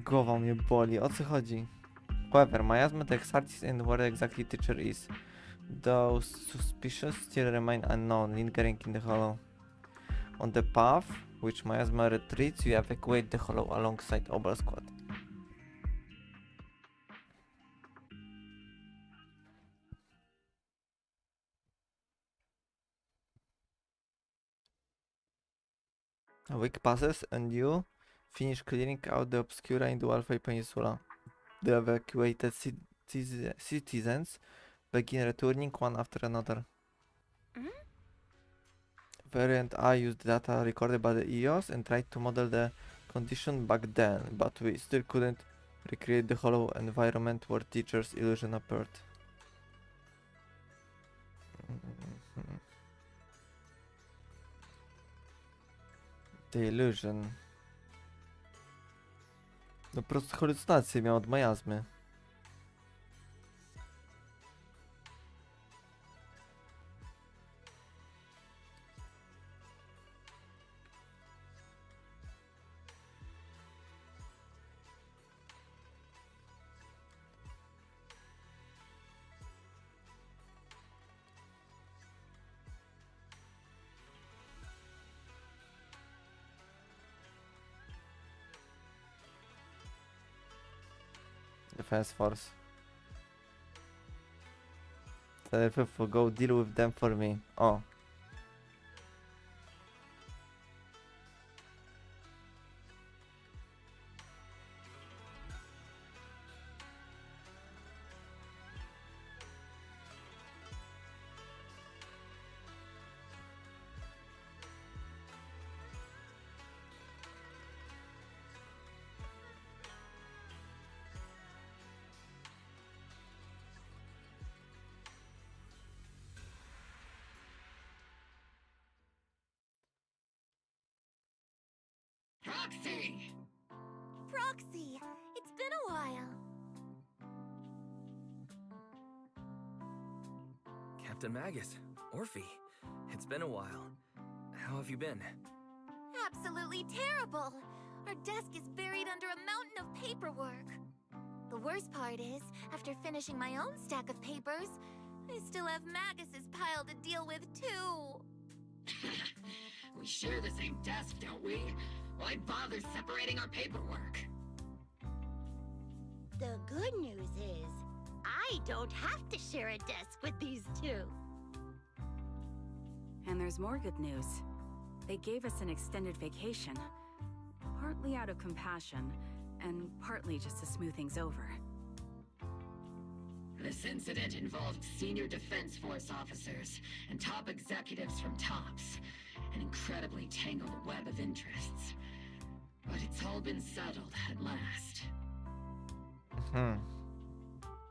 Głowa mnie boli. O co chodzi? However, miasma the exartis and where exactly teacher is. Those suspicious still remain unknown, lingering in the hollow. On the path which miasma retreats, you evacuate the hollow alongside Obel squad. A week passes and you finish clearing out the obscura in the Alpha Peninsula. The evacuated citizens begin returning one after another. Variant I used data recorded by the EOS and tried to model the condition back then, but we still couldn't recreate the hollow environment where teacher's illusion appeared. The illusion. No po prostu halucynacje miał od miasmy. Defense Force. Therefore, go deal with them for me. O. Proxy! Proxy, it's been a while. Captain Magus, Orphe, it's been a while. How have you been? Absolutely terrible. Our desk is buried under a mountain of paperwork. The worst part is, after finishing my own stack of papers, I still have Magus's pile to deal with too. We share the same desk, don't we? Why bother separating our paperwork? The good news is, I don't have to share a desk with these two. And there's more good news. They gave us an extended vacation. Partly out of compassion, and partly just to smooth things over. This incident involved senior Defense Force officers and top executives from TOPS. An incredibly tangled web of interests. But it's all been settled at last.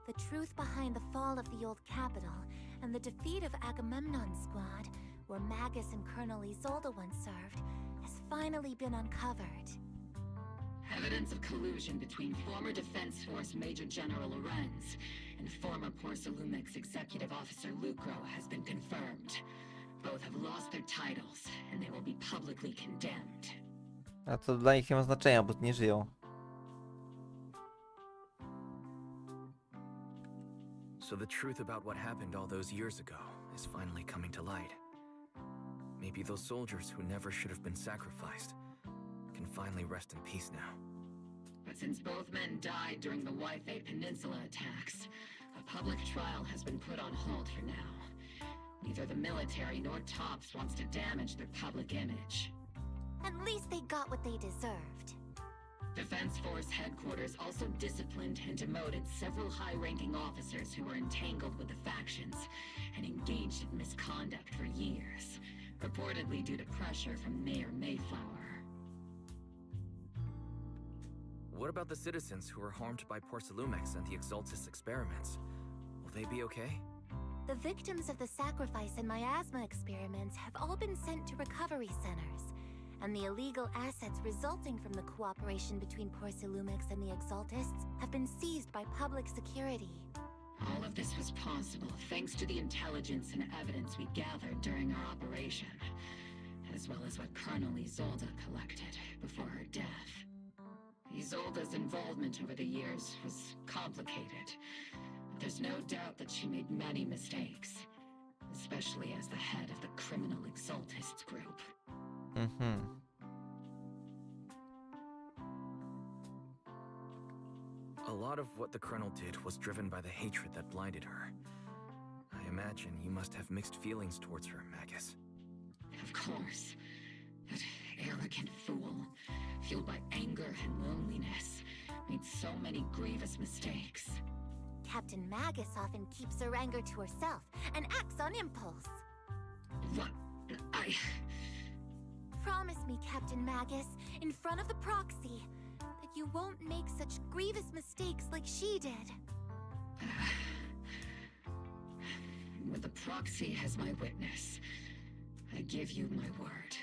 The truth behind the fall of the old capital and the defeat of Agamemnon's squad, where Magus and Colonel Isolde once served, has finally been uncovered. Evidence of collusion between former Defense Force Major General Lorenz and former Porcelumix Executive Officer Lucro has been confirmed. Both have lost their titles, and they will be publicly condemned. A to dla nich nie ma znaczenia, bo nie żyją. So the truth about what happened all those years ago is finally coming to light. Maybe those soldiers who never should have been sacrificed can finally rest in peace now. But since both men died during the Waifei Peninsula attacks, a public trial has been put on hold for now. Neither the military nor TOPS wants to damage their public image. At least they got what they deserved. Defense Force headquarters also disciplined and demoted several high-ranking officers who were entangled with the factions and engaged in misconduct for years, reportedly due to pressure from Mayor Mayflower. What about the citizens who were harmed by Porcelumix and the Exaltis experiments? Will they be okay? The victims of the sacrifice and miasma experiments have all been sent to recovery centers, and the illegal assets resulting from the cooperation between Porcelumix and the Exaltists have been seized by public security. All of this was possible thanks to the intelligence and evidence we gathered during our operation, as well as what Colonel Isolde collected before her death. Isolde's involvement over the years was complicated, but there's no doubt that she made many mistakes, especially as the head of the criminal Exaltists group. A lot of what the Colonel did was driven by the hatred that blinded her. I imagine you must have mixed feelings towards her, Magus. Of course. That arrogant fool, fueled by anger and loneliness, made so many grievous mistakes. Captain Magus often keeps her anger to herself and acts on impulse. What? Promise me, Captain Magus, in front of the proxy, that you won't make such grievous mistakes like she did. With the proxy as my witness, I give you my word.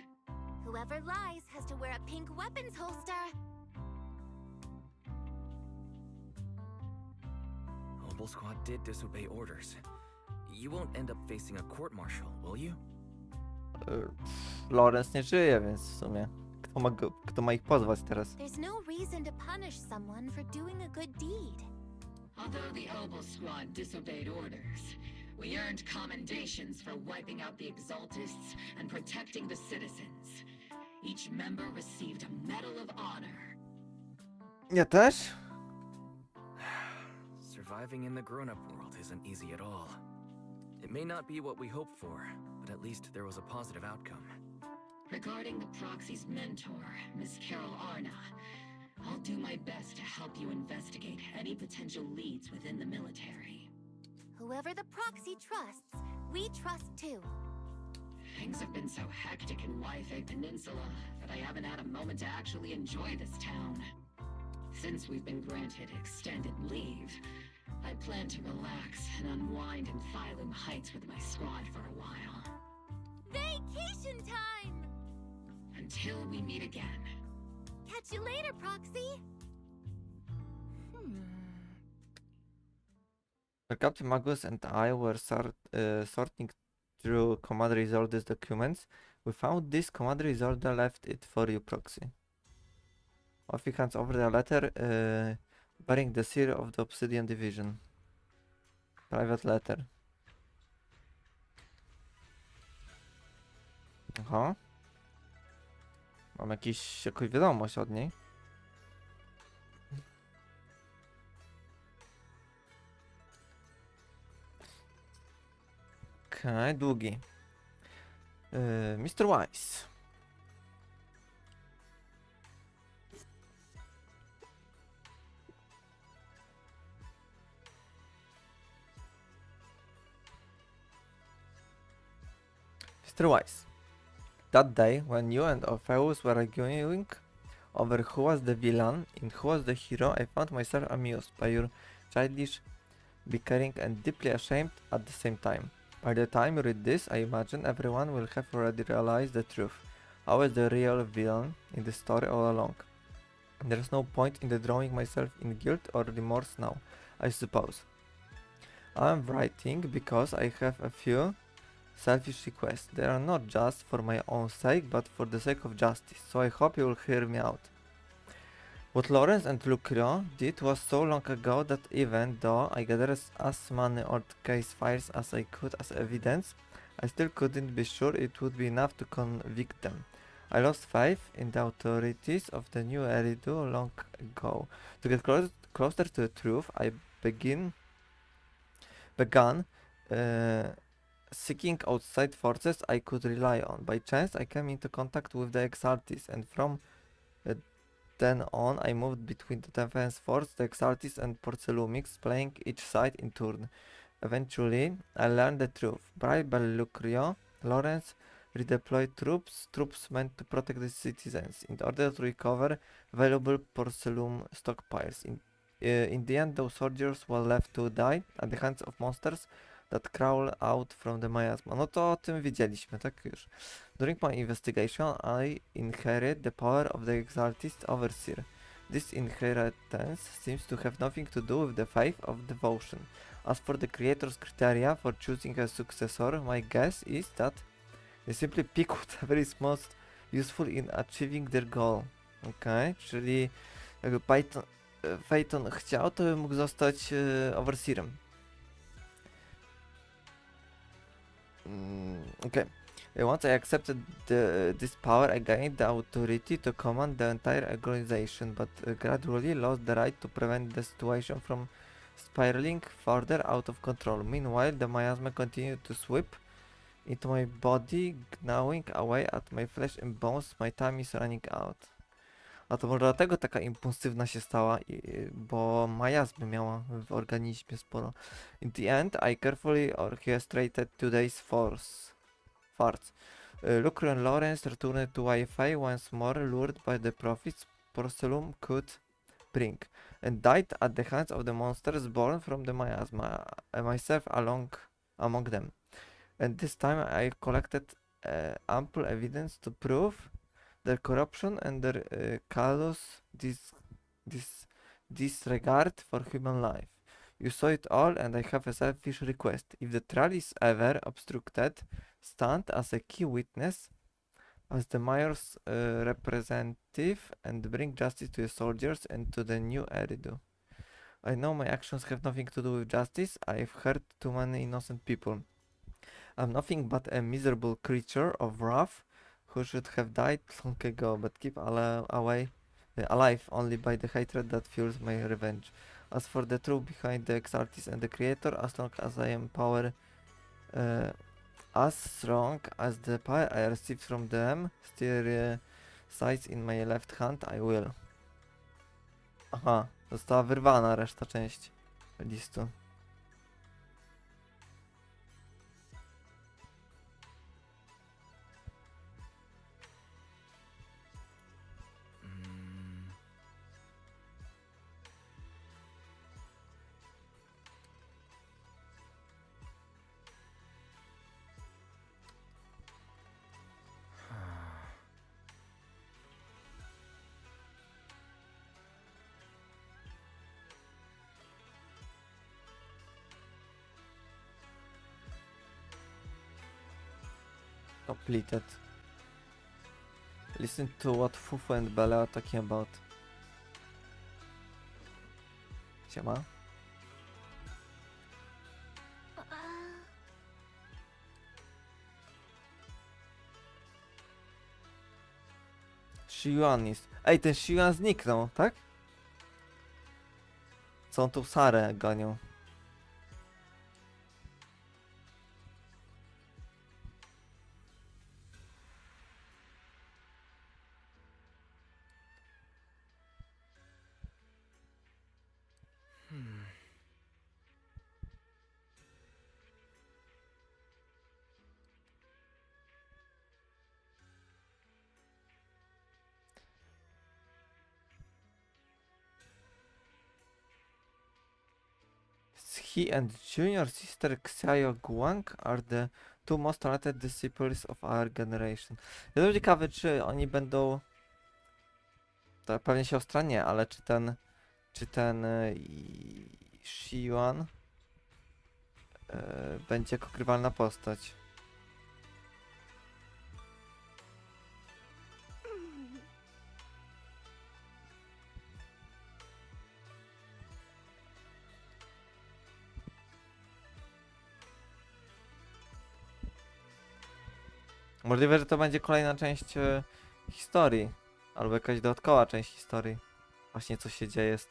Whoever lies has to wear a pink weapons holster. Obel Squad did disobey orders. You won't end up facing a court-martial, will you? Lorenz nie żyje, więc w sumie kto ma ich pozwać teraz? There's no reason to punish someone for doing a good deed. Although the Obel Squad disobeyed orders, we earned commendations for wiping out the Exaltists and protecting the citizens. Each member received a Medal of Honor. Ja też? Surviving in the grown-up world isn't easy at all. It may not be what we hoped for, but at least there was a positive outcome. Regarding the proxy's mentor, Miss Carol Arna, I'll do my best to help you investigate any potential leads within the military. Whoever the proxy trusts, we trust too. Things have been so hectic in Waifei Peninsula that I haven't had a moment to actually enjoy this town. Since we've been granted extended leave, I plan to relax and unwind in Phylum Heights with my squad for a while. Vacation time! Until we meet again. Catch you later, Proxy. Captain Magus and I were sorting through Command Resort's documents. We found this. Command Resort left it for you, Proxy. Off he hands over the letter bearing the seal of the Obsidian Division. Private letter. Aha. Mam jakąś wiadomość od niej. Okej, długi. Mr. Wise. Mr. Wise. That day, when you and Orpheus were arguing over who was the villain and who was the hero, I found myself amused by your childish bickering and deeply ashamed at the same time. By the time you read this, I imagine everyone will have already realized the truth. I was the real villain in the story all along. There's no point in drawing myself in guilt or remorse now, I suppose. I'm writing because I have a few selfish requests. They are not just for my own sake, but for the sake of justice, so I hope you will hear me out. What Lawrence and Lucrio did was so long ago that even though I gathered as many old case files as I could as evidence, I still couldn't be sure it would be enough to convict them. I lost faith in the authorities of the new Eridu long ago. To get closer to the truth, I began seeking outside forces I could rely on. By chance, I came into contact with the Exaltis, and from then on, I moved between the Defense Force, the Exaltis, and Porcelumix, playing each side in turn. Eventually, I learned the truth. Bribed by Lucrio, Lawrence redeployed troops meant to protect the citizens, in order to recover valuable porcelain stockpiles. In the end, those soldiers were left to die at the hands of monsters that crawl out from the miasma. No to o tym wiedzieliśmy, tak już. During my investigation, I inherit the power of the Exaltist Overseer. This inheritance seems to have nothing to do with the faith of devotion. As for the creator's criteria for choosing a successor, my guess is that they simply pick whatever is most useful in achieving their goal. Okej, czyli jakby Phaeton chciał, to by mógł zostać Overseerem. Okay. Once I accepted this power, I gained the authority to command the entire organization, but gradually lost the right to prevent the situation from spiraling further out of control. Meanwhile, the miasma continued to sweep into my body, gnawing away at my flesh and bones. My time is running out. A to może dlatego taka impulsywna się stała, bo miasmy miała w organizmie sporo. In the end, I carefully orchestrated today's farce. Lucre and Lawrence returned to Wi-Fi once more, lured by the profits Porcelain could bring, and died at the hands of the monsters born from the miasma, myself among them. And this time I collected ample evidence to prove their corruption and their callous disregard for human life. You saw it all, and I have a selfish request. If the trial is ever obstructed, stand as a key witness, as the mayor's representative, and bring justice to the soldiers and to the new Eridu. I know my actions have nothing to do with justice. I've hurt too many innocent people. I'm nothing but a miserable creature of wrath who should have died long ago, but keep alive only by the hatred that fuels my revenge. As for the truth behind the Exaltis and the Creator, as long as I am power, as strong as the power I received from them still resides in my left hand, I will. Aha, została wyrwana reszta części listu. Completed. Listen to what Fufu and Bella are talking about. Siema. Shiuan jest. Ej, ten Shiuan zniknął, tak? Co on tu Sarę gonią? He and junior sister Xiao Guang are the two most talented disciples of our generation. Jestem ciekawy, czy oni będą... To pewnie siostra nie, ale czy ten Shiuan będzie jako grywalna postać. Możliwe, że to będzie kolejna część historii. Albo jakaś dodatkowa część historii. Właśnie co się dzieje z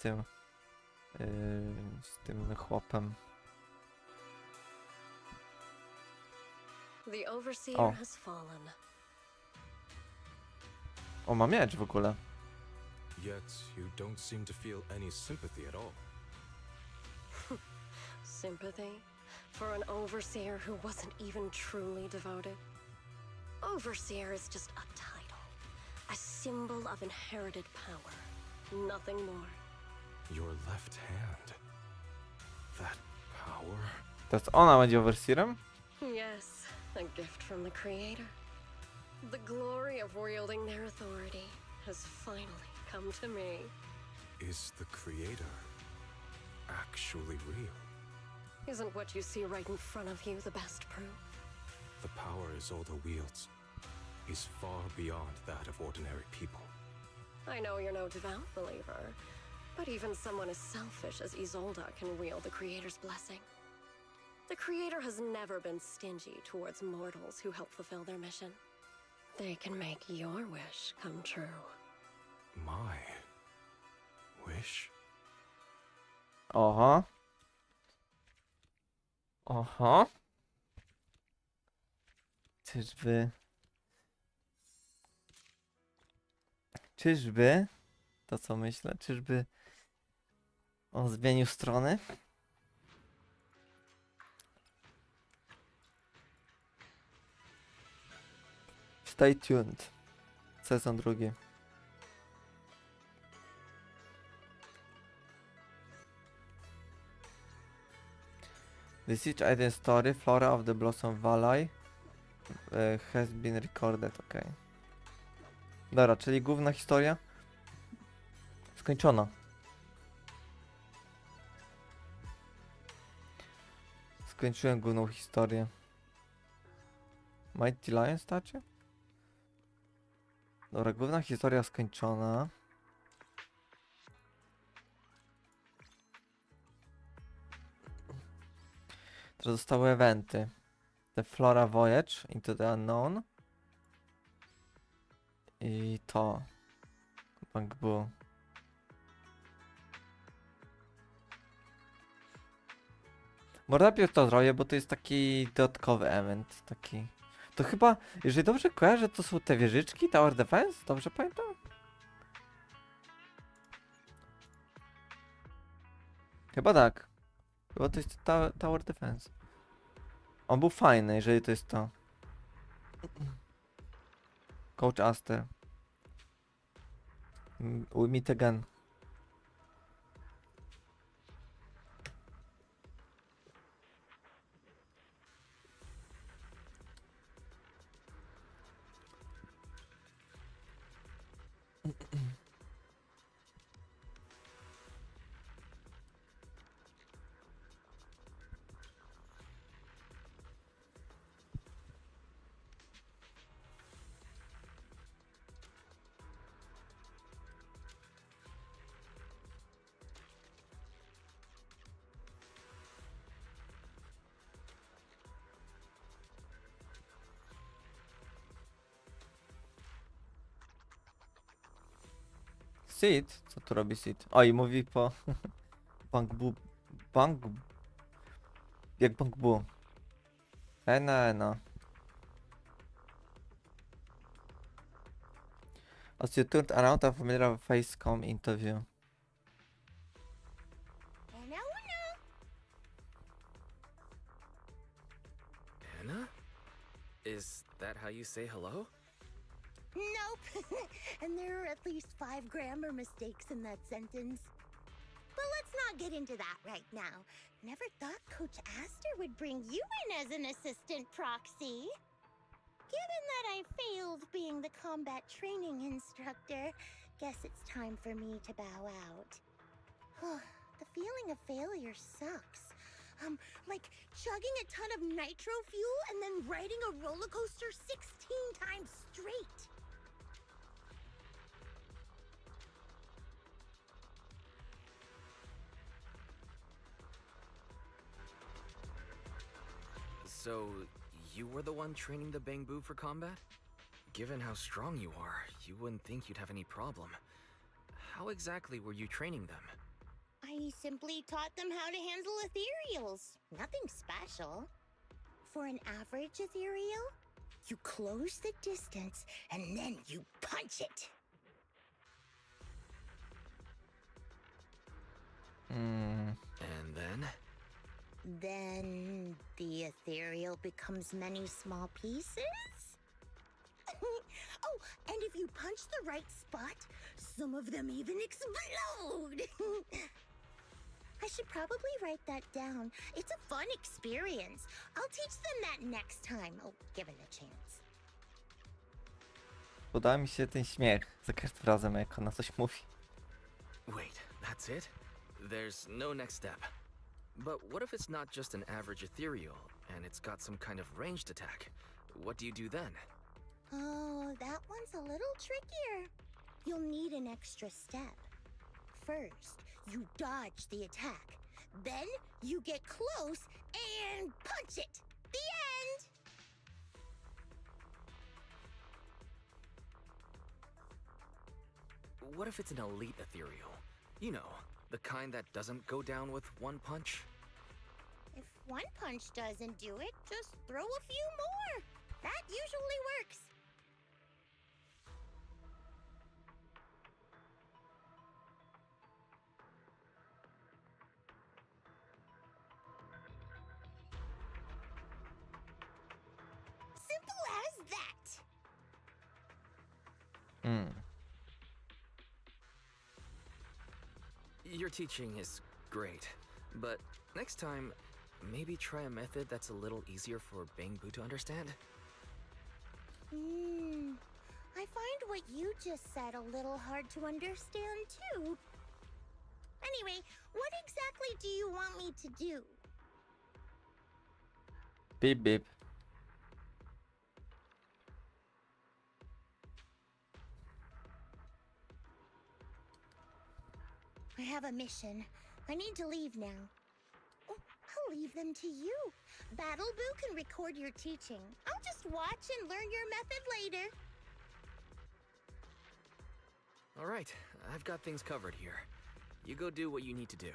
tym chłopem. The overseer has fallen. O, ma miecz w ogóle. Yet you don't seem to feel any sympathy at all. Sympathy? For an overseer who wasn't even truly devoted? Overseer is just a title. A symbol of inherited power. Nothing more. Your left hand. That power? To jest ona będzie overseerem? Yes, a gift from the Creator. The glory of wielding their authority has finally come to me. Is the Creator actually real? Isn't what you see right in front of you the best proof? The power Isolde wields is far beyond that of ordinary people. I know you're no devout believer, but even someone as selfish as Isolde can wield the Creator's blessing. The Creator has never been stingy towards mortals who help fulfill their mission. They can make your wish come true. My wish? Oho. Oho. Czyżby? To co myślę? Czyżby on zmienił strony? Stay tuned. Sezon 2. The Siege Idea Story, Flora of the Blossom Valley has been recorded, ok. Dobra, czyli główna historia skończona. Skończyłem główną historię. Mighty Lion starczy? Dobra, główna historia skończona. Teraz zostały eventy. The Flora Voyage into the Unknown. I to. Bank Boo. Może najpierw to zrobię, bo to jest taki dodatkowy event. Taki. To chyba, jeżeli dobrze kojarzę, to są te wieżyczki, Tower Defense? Dobrze pamiętam? Chyba tak. Chyba to jest Tower Defense. On był fajny, jeżeli to jest to. Coach Aster. We meet again. Sid? Co tu robi Sid? O, i mówi po... Bang bu... Bang... Jak bang bu. Ena. As you turned around, a familiar face come into view. Anna? Is that how you say hello? Nope. And there are at least 5 grammar mistakes in that sentence. But let's not get into that right now. Never thought Coach Aster would bring you in as an assistant proxy. Given that I failed being the combat training instructor, guess it's time for me to bow out. The feeling of failure sucks. Like chugging a ton of nitro fuel and then riding a roller coaster 16 times straight. So, you were the one training the Bangbu for combat? Given how strong you are, you wouldn't think you'd have any problem. How exactly were you training them? I simply taught them how to handle ethereals. Nothing special. For an average ethereal, you close the distance and then you punch it. And then? Then the ethereal becomes many small pieces? Oh, and if you punch the right spot, some of them even explode! I should probably write that down. It's a fun experience. I'll teach them that next time. Oh, given a chance. Podoba mi się ten śmiech za każdym razem, jak ona coś mówi. Wait, that's it? There's no next step. But what if it's not just an average ethereal, and it's got some kind of ranged attack? What do you do then? Oh, that one's a little trickier. You'll need an extra step. First, you dodge the attack. Then, you get close and punch it. The end! What if it's an elite ethereal? You know, the kind that doesn't go down with one punch? If one punch doesn't do it, just throw a few more. That usually works. Simple as that. Your teaching is great, but next time, maybe try a method that's a little easier for Bangbu to understand? I find what you just said a little hard to understand, too. Anyway, what exactly do you want me to do? Beep beep. I have a mission. I need to leave now. Oh, I'll leave them to you. Battleboo can record your teaching. I'll just watch and learn your method later. All right, I've got things covered here. You go do what you need to do.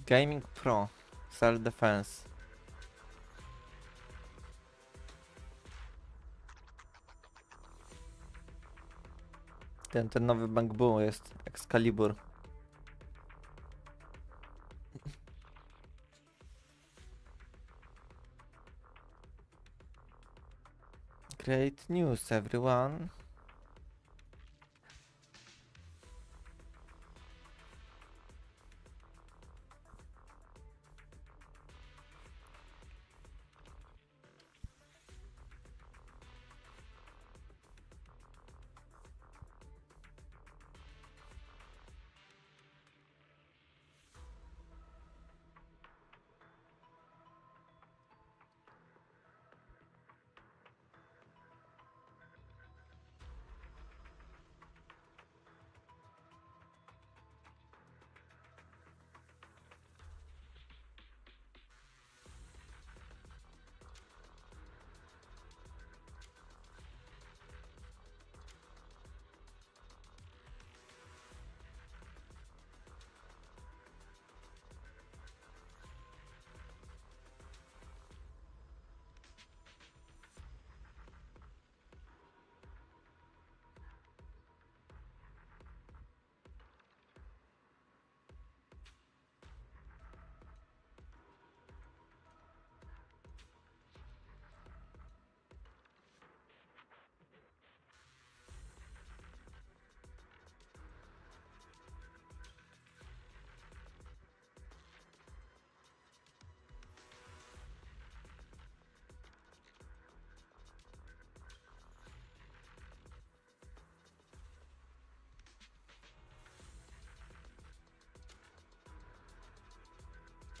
Gaming Pro. Self-defense. Ten nowy Bangbu jest Excalibur. Great news, everyone.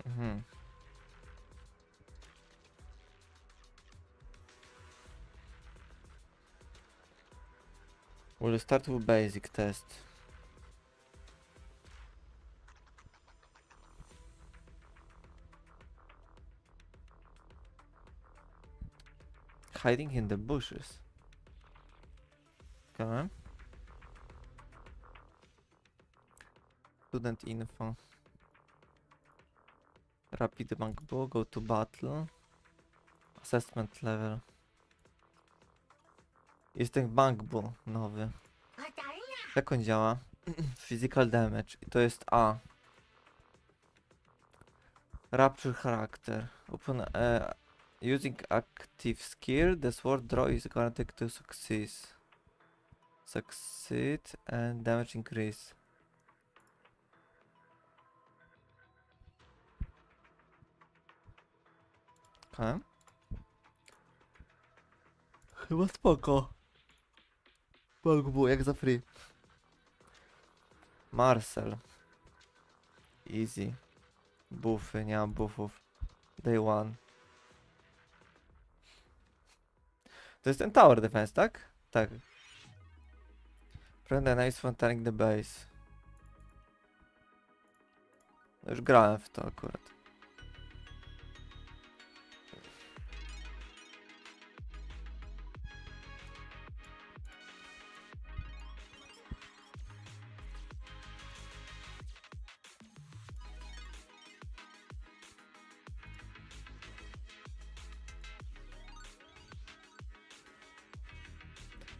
Mhm. We'll start with basic test. Hiding in the bushes. Okay. Student info. Rapid bank bull, go to battle. Assessment level. Jest ten bank bull nowy. Jak on działa? Physical damage. I to jest A. Rapture character. Upon using active skill, the sword draw is guaranteed to succeed and damage increase. Okay. Chyba spoko. Bugbu, jak za free. Marcel. Easy. Buffy, nie mam buffów. Day one. To jest ten tower defense, tak? Tak. Prevent enemies from entering the base. No już grałem w to akurat.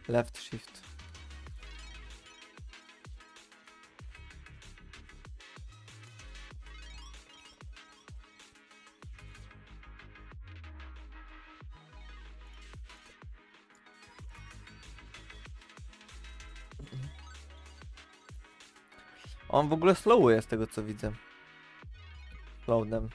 Left shift. On w ogóle slowuje z tego co widzę. Slowdem.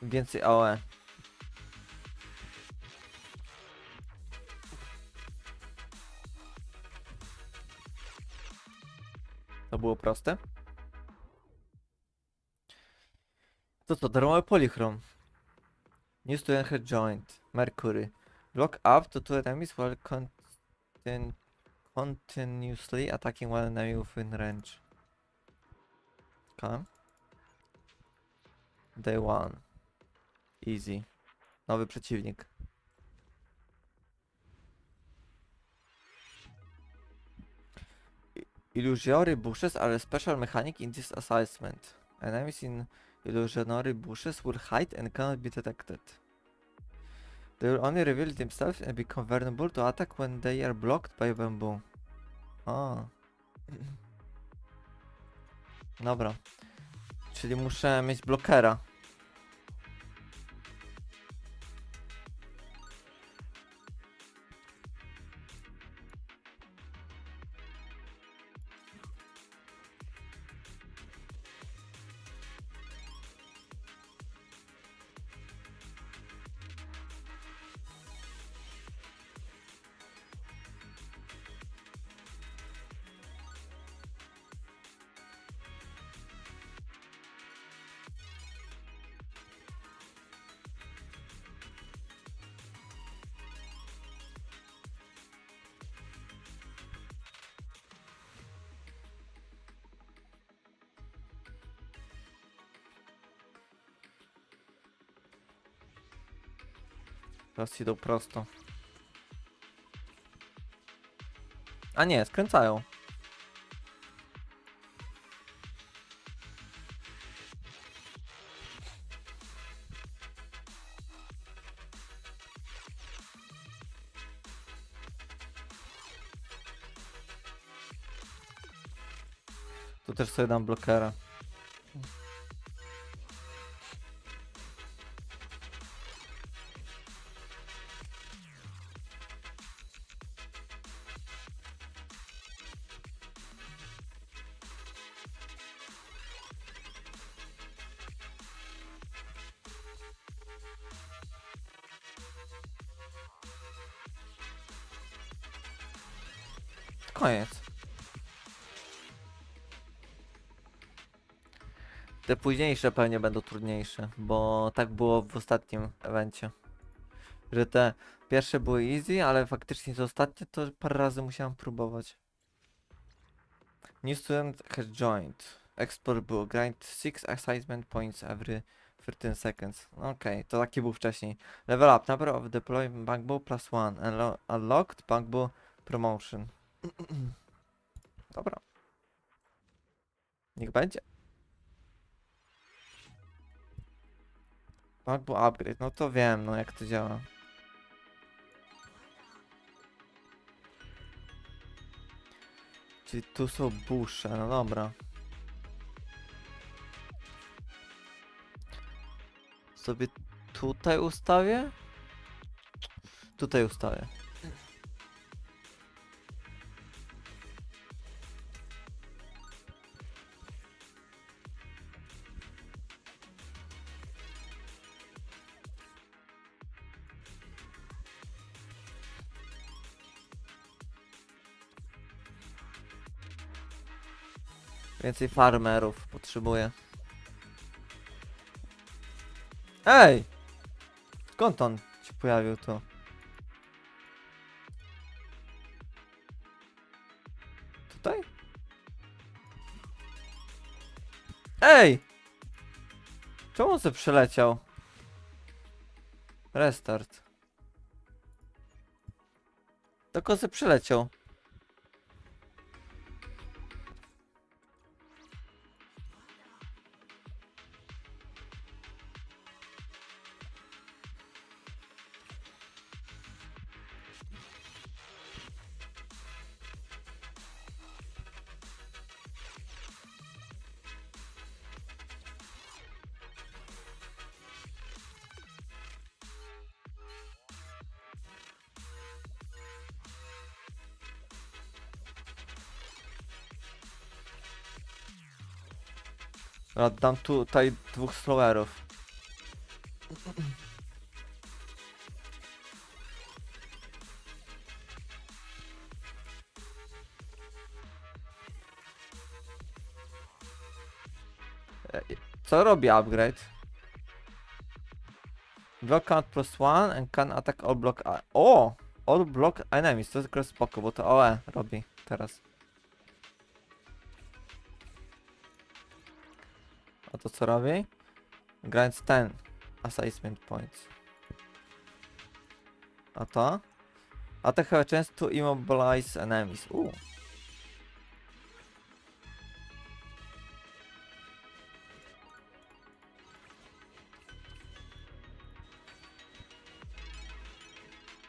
Więcej AOE. To było proste. To co, darmowy polychrom. New student head joint. Mercury. Block up to two enemies while continuously attacking one enemy within range. Okay. Day one. Easy. Nowy przeciwnik. Illusory bushes are a special mechanic in this assessment. Enemies in illusory bushes will hide and cannot be detected. They will only reveal themselves and become vulnerable to attack when they are blocked by bamboo. A. Dobra. Czyli muszę mieć blokera. Teraz idą prosto. A nie, skręcają. Tu też sobie dam blokera. koniec. Te późniejsze pewnie będą trudniejsze, bo tak było w ostatnim evencie. Że te pierwsze były easy, ale faktycznie te ostatnie to parę razy musiałem próbować. New student has joined. Export było grind 6 excitement points every 13 seconds. Okej, to taki był wcześniej. Level up, number of deploy bankbow plus 1. Unlocked bankbow promotion. Dobra. Niech będzie. Bankbow upgrade, no to wiem, no jak to działa. Czyli tu są busze, no dobra. Sobie tutaj ustawię? Tutaj ustawię. Więcej farmerów potrzebuję. Ej! Skąd on się pojawił tu? Tutaj? Ej! Czemu on sobie przyleciał? Restart. Tylko sobie przyleciał. Dam tutaj 2 slowerów. Co robi upgrade? Block count +1 and can attack all block... O! All block enemies, to jest tylko spoko, bo to OE robi teraz. A to co robi? Grants 10 assessment points. A to? Attack have a chance to immobilize enemies.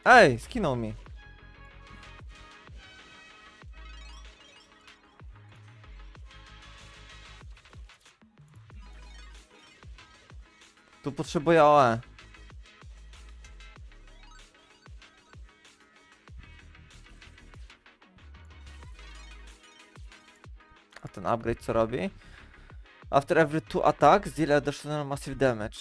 Ej, skinął mi. Tu potrzebuję OE. A ten upgrade co robi? After every 2 attacks, deal additional massive damage.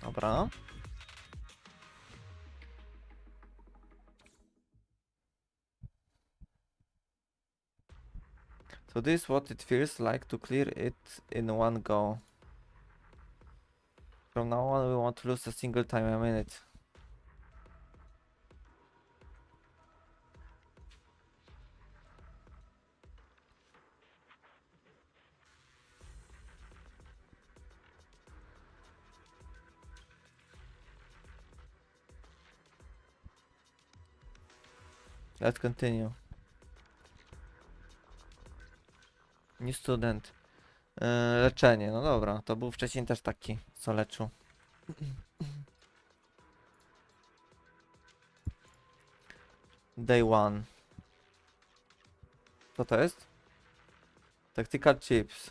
Dobra. So this is what it feels like to clear it in one go. From now on we won't lose a single time a minute. Let's continue. New student. Leczenie, no dobra, to był wcześniej też taki, co leczył. Day one. Co to jest? Tactical chips.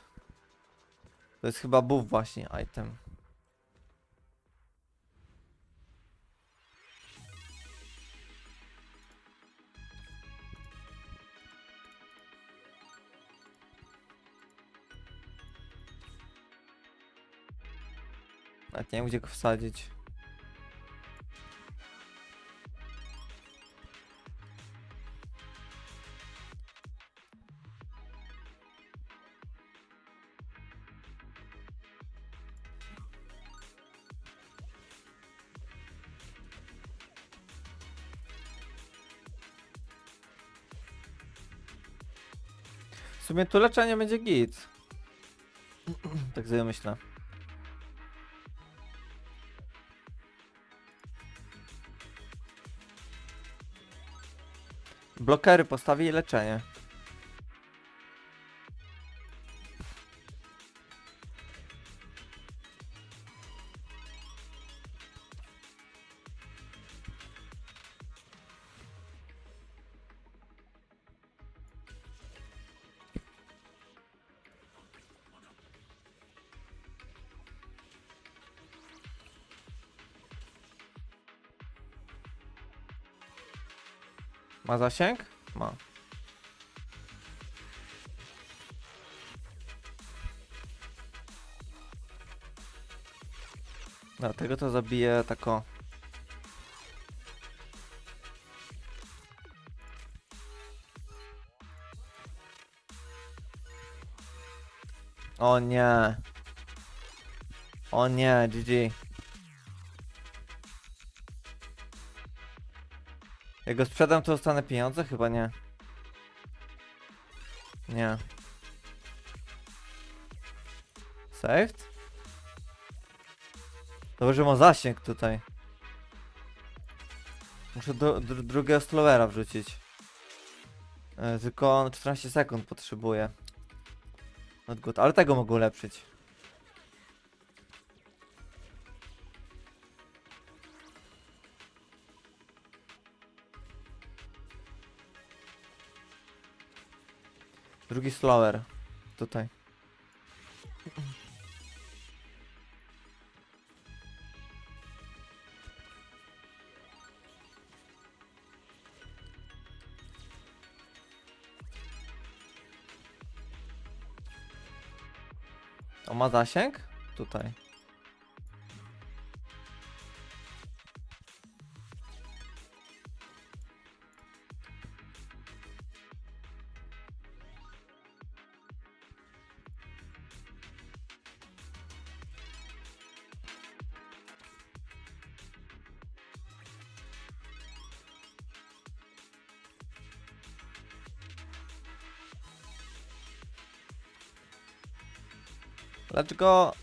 To jest chyba buff właśnie, item. Nawet nie wiem, gdzie go wsadzić. W sumie tu leczenie będzie git. Tak sobie myślę. Blokery postawię i leczenie. Ma zasięg? Ma. Dlatego to zabiję tako. O nie. O nie, GG. Jak go sprzedam, to dostanę pieniądze? Chyba nie. Nie. Saved? Dobrze, że ma zasięg tutaj. Muszę drugiego slowera wrzucić. Tylko on 14 sekund potrzebuje. Not good, ale tego mogę ulepszyć. Drugi slower. Tutaj. O, ma zasięg? Tutaj. Let's go.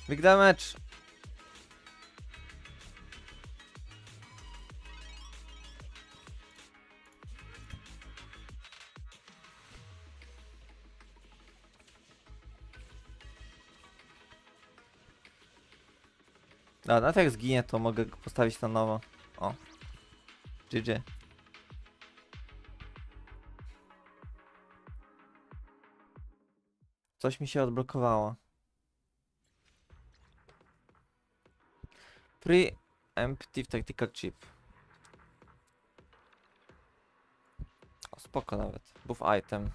Big damage. No, nawet jak zginie, to mogę go postawić na nowo. O. GG. Coś mi się odblokowało. Pre-emptive tactical chip. O, spoko nawet. Buff item.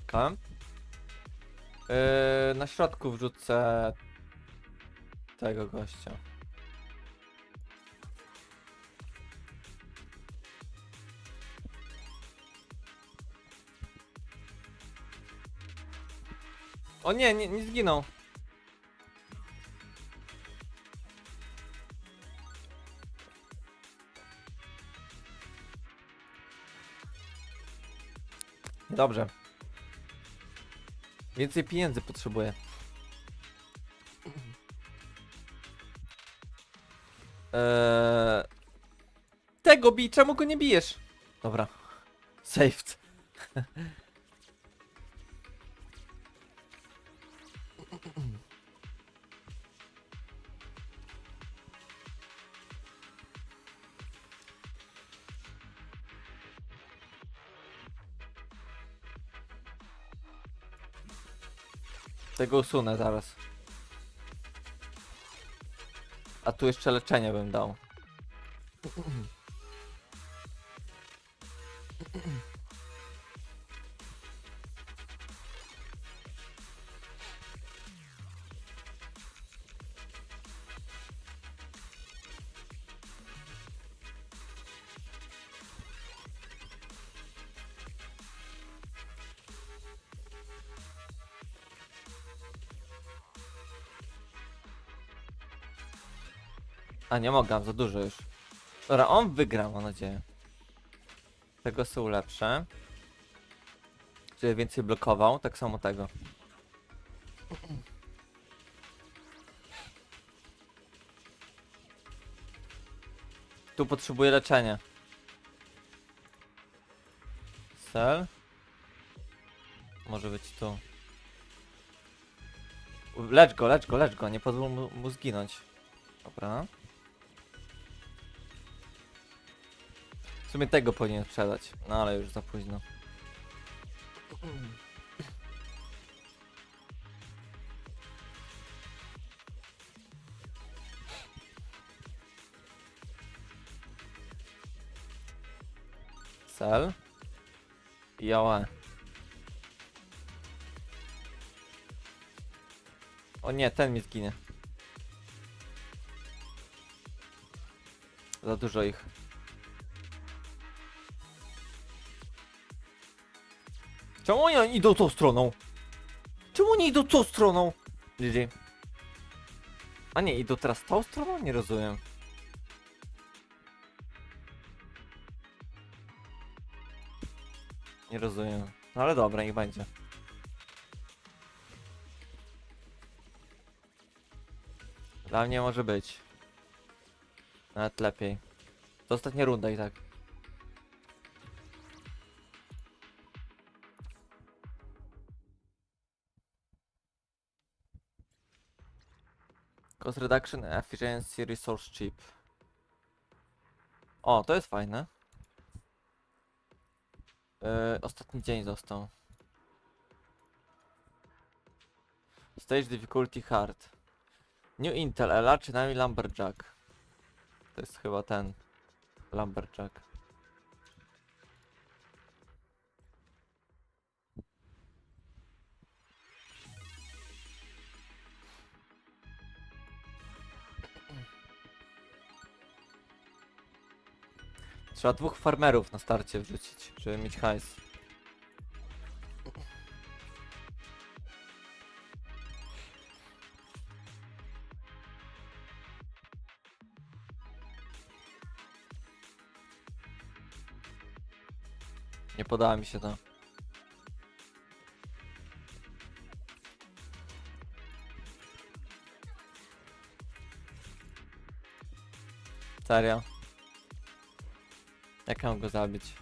Kamp. Na środku wrzucę tego gościa. O nie, nie zginął. Dobrze. Więcej pieniędzy potrzebuję. Tego bij, czemu go nie bijesz? Dobra. Saved. Tego usunę zaraz. A tu jeszcze leczenie bym dał. A nie mogę, za dużo już. Dobra, on wygra, mam nadzieję. Tego sobie ulepszę. Żeby więcej blokował, tak samo tego. Tu potrzebuję leczenia. Cel. Może być tu. Lecz go, lecz go, lecz go. Nie pozwól mu zginąć. Dobra. W sumie tego powinien sprzedać. No ale już za późno. Cel. Joe. O nie, ten mi zginie. Za dużo ich. Czemu oni idą tą stroną? Czemu oni idą tą stroną? GG. A nie, idą teraz tą stroną? Nie rozumiem. Nie rozumiem. No ale dobra, niech będzie. Dla mnie może być. Nawet lepiej. To ostatnia runda i tak. Cost reduction, efficiency, resource cheap. O, to jest fajne. Ostatni dzień został. Stage difficulty hard. New Intel, Ela, czy nami Lumberjack? To jest chyba ten. Lumberjack. Trzeba 2 farmerów na starcie wrzucić, żeby mieć hajs. Nie podoba mi się to. Serio? Jak mam go zabić?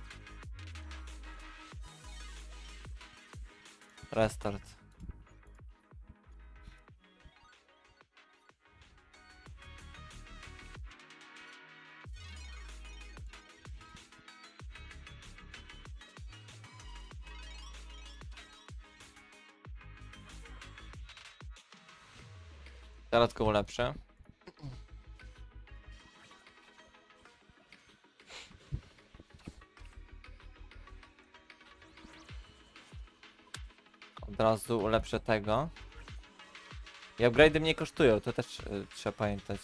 Restart. Teraz go ulepszę. Od razu ulepszę tego. I upgrade'y mniej kosztują, to też trzeba pamiętać.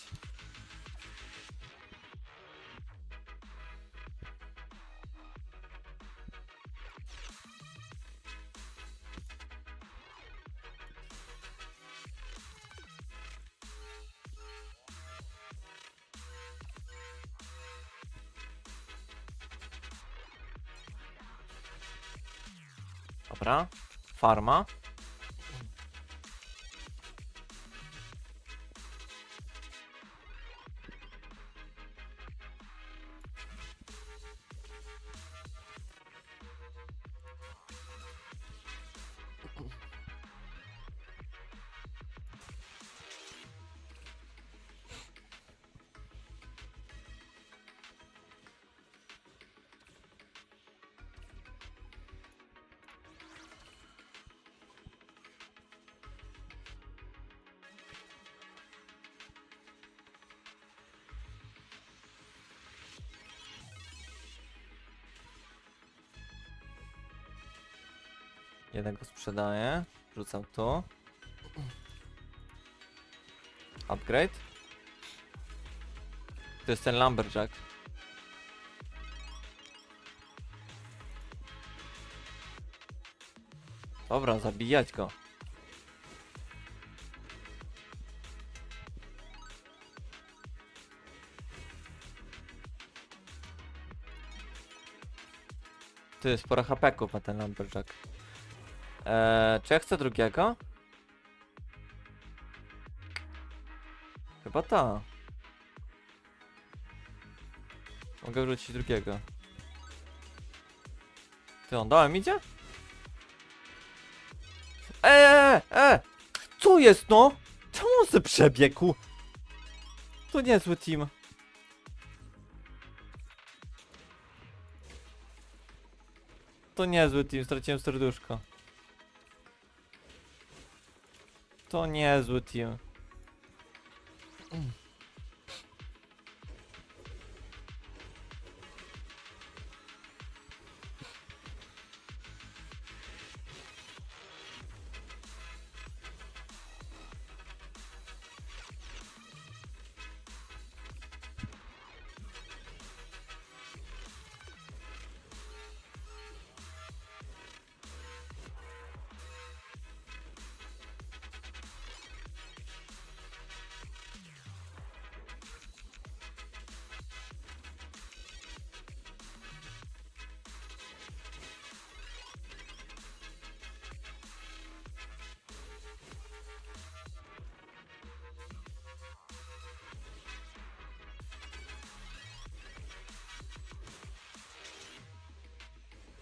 Dobra, farma. Jednego sprzedaję. Rzucam tu. Upgrade. To jest ten lumberjack. Dobra, zabijać go. Tu jest sporo hapeków ma ten lumberjack. Czy ja chcę drugiego? Chyba ta. Mogę wrzucić drugiego. Ty, on dołem idzie? Co jest no? Czemu on se przebiegł? To niezły team. To niezły team, straciłem serduszko. To niezły team.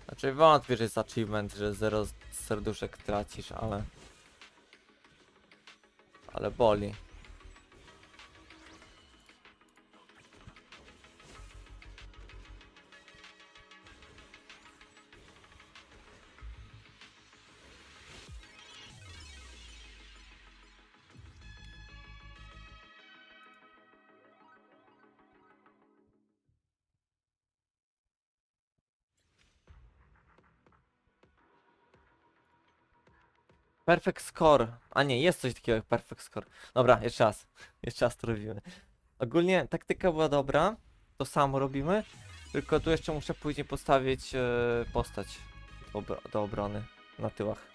Znaczy wątpię, że jest achievement, że 0 serduszek tracisz, ale... Ale boli. Perfect score. A nie, jest coś takiego jak perfect score. Dobra, jeszcze raz. Jeszcze raz to robimy. Ogólnie taktyka była dobra. To samo robimy. Tylko tu jeszcze muszę później postawić postać do obrony na tyłach.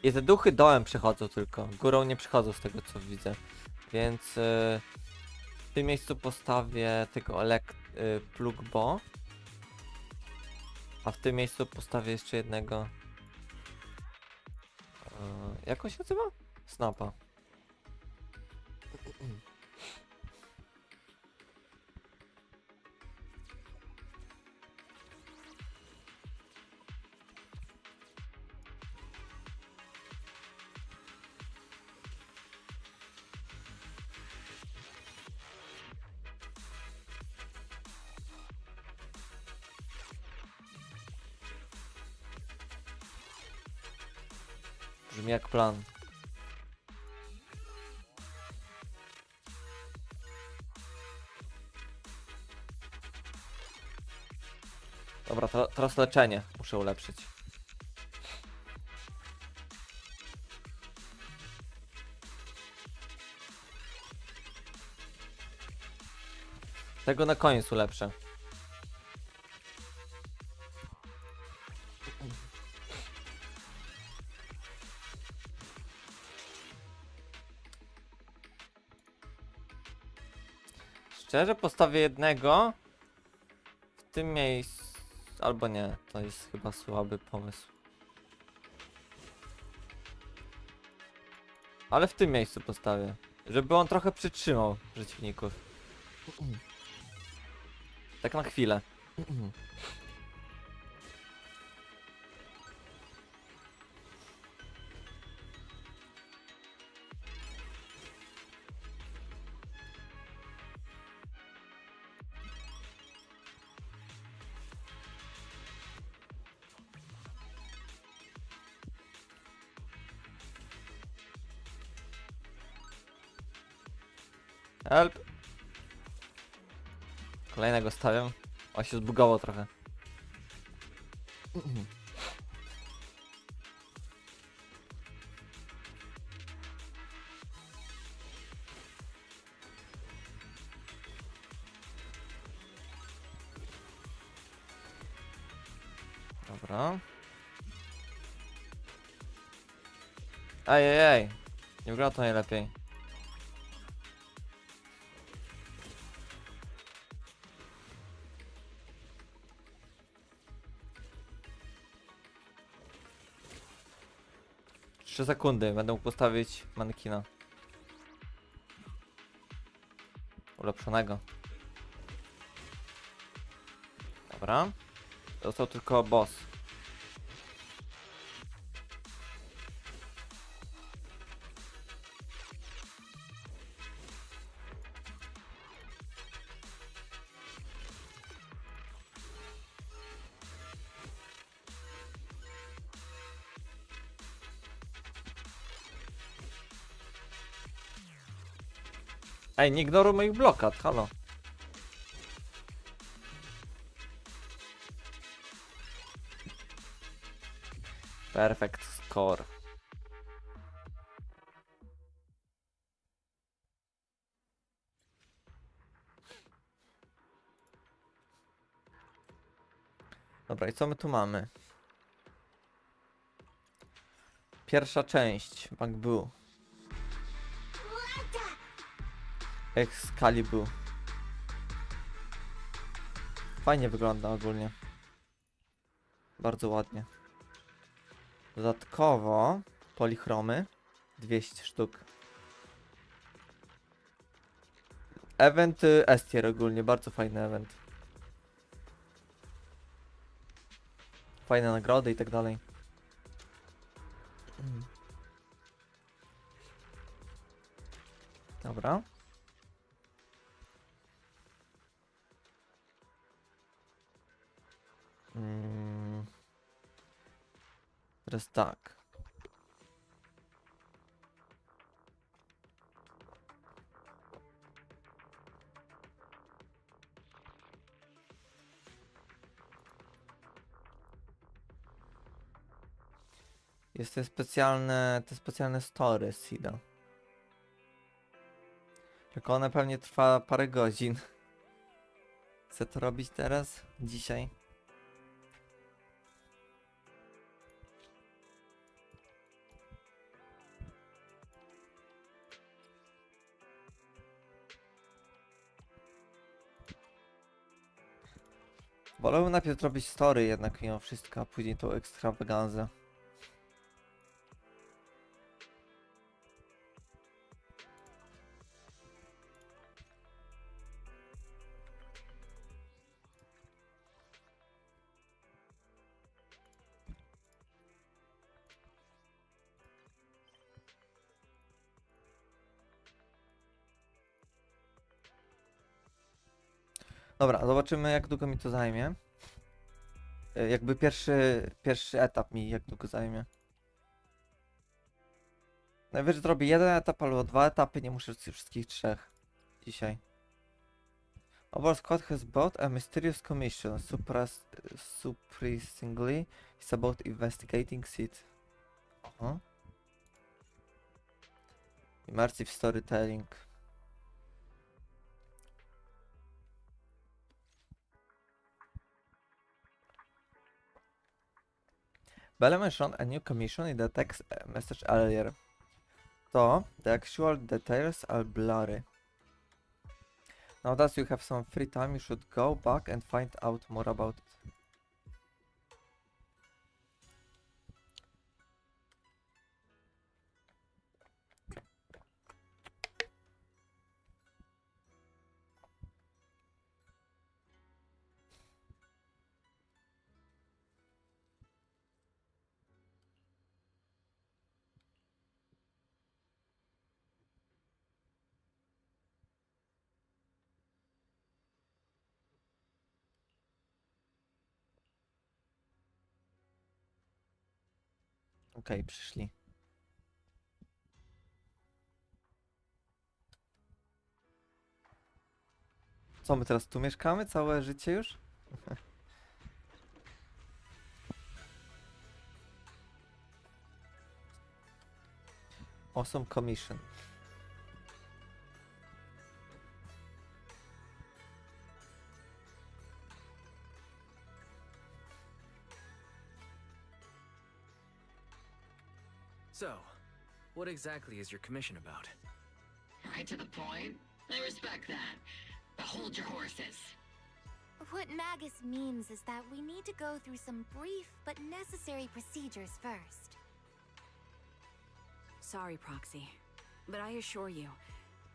I te duchy dołem przychodzą tylko, górą nie przychodzą z tego co widzę. Więc w tym miejscu postawię tego plugbo. A w tym miejscu postawię jeszcze jednego. Jak on się nazywa? Snapa. Brzmi jak plan. Dobra, teraz leczenie muszę ulepszyć. Tego na koniec ulepszę. Szczerze postawię jednego w tym miejscu, albo nie, to jest chyba słaby pomysł. Ale w tym miejscu postawię. Żeby on trochę przytrzymał przeciwników. Tak na chwilę. Help! Kolejnego stawiam. On się zbugował trochę. Dobra. Ej. Nie wygląda to najlepiej. Trzy sekundy, będę mógł postawić manekina. Ulepszonego. Dobra. Został tylko boss. Ej, nie ignoruj moich blokad, halo. Perfect score. Dobra, i co my tu mamy? Pierwsza część, Bangbu. Excalibur. Fajnie wygląda ogólnie. Bardzo ładnie. Dodatkowo polichromy 200 sztuk. Event S-tier ogólnie, bardzo fajny event. Fajne nagrody i tak dalej. Dobra. Teraz tak. Jest te specjalne story Sida. Tylko one pewnie trwa parę godzin. Chcę to robić teraz? Dzisiaj? Wolałbym najpierw zrobić story jednak mimo wszystko, a później tą ekstrawaganzę. Dobra, zobaczymy jak długo mi to zajmie. Jakby pierwszy etap mi jak długo zajmie. Najwyżej zrobię jeden etap albo dwa etapy, nie muszę wszystkich trzech dzisiaj. Our squad has bought a mysterious commission. Surprisingly, it's about investigating it. Immersive storytelling. Bella mentioned a new commission in the text message earlier. So, the actual details are blurry. Now that you have some free time, you should go back and find out more about it. Okej, przyszli. Co, my teraz tu mieszkamy? Całe życie już? Awesome commission. So, what exactly is your commission about? Right to the point. I respect that. But hold your horses. What Magus means is that we need to go through some brief but necessary procedures first. Sorry, Proxy, but I assure you,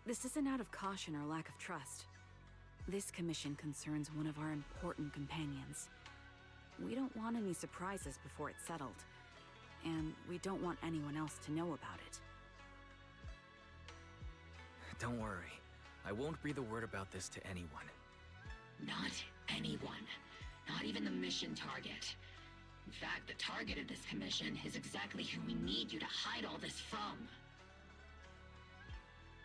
this isn't out of caution or lack of trust. This commission concerns one of our important companions. We don't want any surprises before it's settled, and we don't want anyone else to know about it. Don't worry. I won't breathe a word about this to anyone. Not anyone. Not even the mission target. In fact, the target of this commission is exactly who we need you to hide all this from.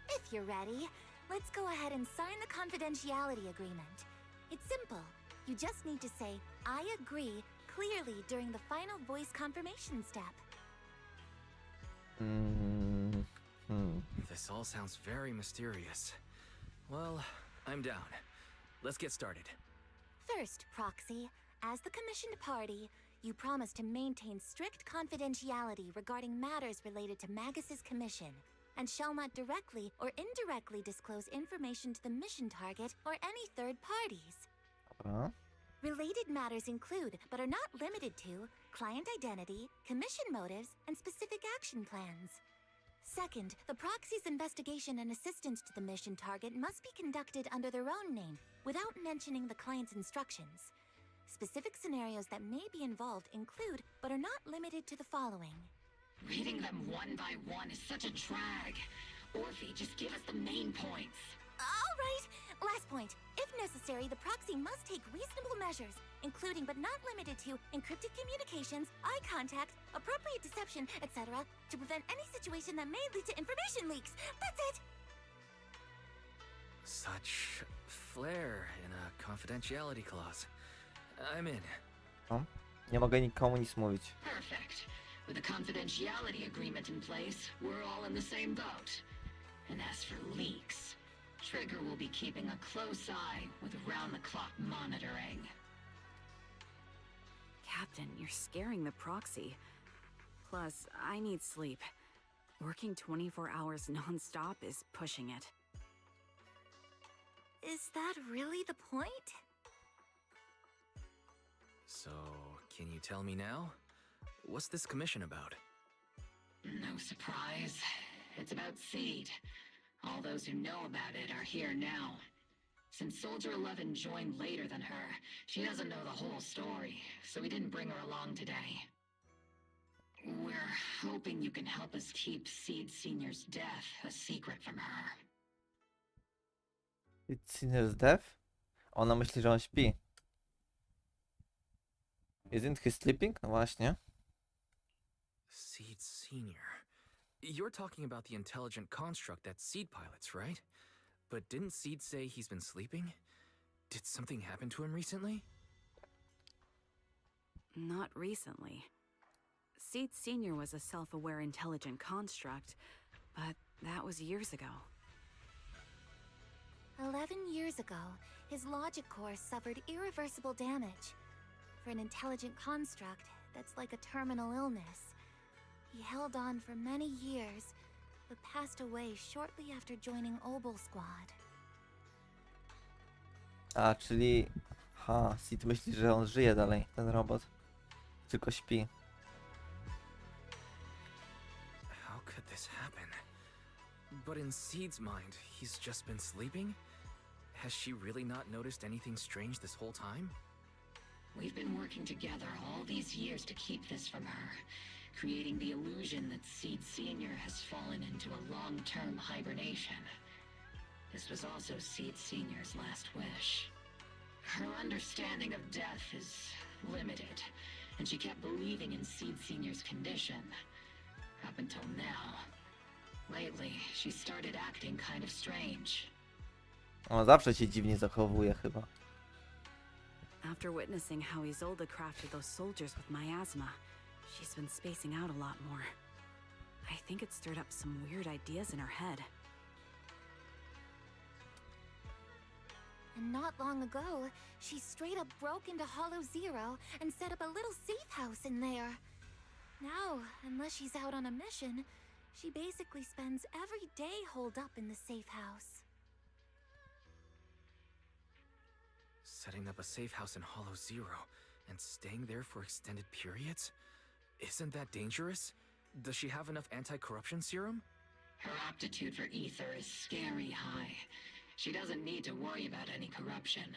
If you're ready, let's go ahead and sign the confidentiality agreement. It's simple. You just need to say, I agree, clearly during the final voice confirmation step. This all sounds very mysterious. Well, I'm down. Let's get started. First, Proxy, as the commissioned party, you promise to maintain strict confidentiality regarding matters related to Magus's commission, and shall not directly or indirectly disclose information to the mission target or any third parties. Related matters include, but are not limited to, client identity, commission motives, and specific action plans. Second, the proxy's investigation and assistance to the mission target must be conducted under their own name, without mentioning the client's instructions. Specific scenarios that may be involved include, but are not limited to the following. Reading them one by one is such a drag. Orphe, just give us the main points. All right, last point. If necessary, the proxy must take reasonable measures, including but not limited to encrypted communications, eye contact, appropriate deception, etc., to prevent any situation that may lead to information leaks. That's it! Such flair in a confidentiality clause. I'm in. Nie mogę nikomu nic mówić. Perfect. With a confidentiality agreement in place, we're all in the same boat. And as for leaks, Trigger will be keeping a close eye with round-the-clock monitoring. Captain, you're scaring the proxy. Plus, I need sleep. Working 24 hours non-stop is pushing it. Is that really the point? So, can you tell me now? What's this commission about? No surprise. It's about Seed. All those who know about it are here now. Since Soldier 11 joined later than her, she doesn't know the whole story, so we didn't bring her along today. We're hoping you can help us keep Seed Senior's death a secret from her. It's Sinner's death? Ona myśli, że on śpi. Isn't he sleeping? No właśnie. Seed Senior. You're talking about the intelligent construct that Seed pilots, right? But didn't Seed say he's been sleeping? Did something happen to him recently? Not recently. Seed Senior was a self-aware intelligent construct, but that was years ago. 11 years ago, his logic core suffered irreversible damage. For an intelligent construct, that's like a terminal illness. He held on for many years, but passed away shortly after joining Obel Squad. A, czyli... Sid myśli, że on żyje dalej, ten robot. Tylko śpi. How could this happen? But in Seed's mind, he's just been sleeping? Has she really not noticed anything strange this whole time? We've been working together all these years to keep this from her, creating the illusion that Seed Senior has fallen into a long-term hibernation. This was also Seed Senior's last wish. Her understanding of death is limited, and she kept believing in Seed Senior's condition, up until now. Lately, she started acting kind of strange. On zawsze się dziwnie zachowuje chyba. After witnessing how Isolde crafted those soldiers with miasma, she's been spacing out a lot more. I think it stirred up some weird ideas in her head. And not long ago, she straight up broke into Hollow Zero and set up a little safe house in there. Now, unless she's out on a mission, she basically spends every day holed up in the safe house. Setting up a safe house in Hollow Zero and staying there for extended periods? Isn't that dangerous? Does she have enough anti-corruption serum? Her aptitude for ether is scary high. She doesn't need to worry about any corruption.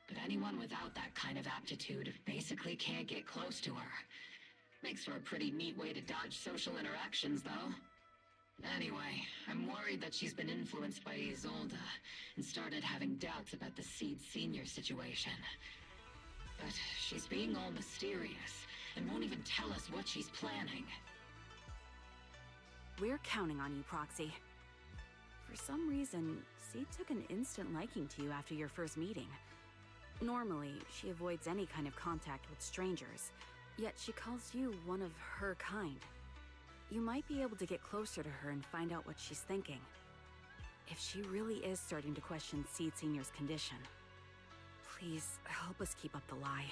But anyone without that kind of aptitude basically can't get close to her. Makes for a pretty neat way to dodge social interactions, though. Anyway, I'm worried that she's been influenced by Isolde and started having doubts about the Seed Senior situation. But she's being all mysterious and won't even tell us what she's planning. We're counting on you, Proxy. For some reason, Seed took an instant liking to you after your first meeting. Normally, she avoids any kind of contact with strangers, yet she calls you one of her kind. You might be able to get closer to her and find out what she's thinking. If she really is starting to question Seed Senior's condition, please help us keep up the lie.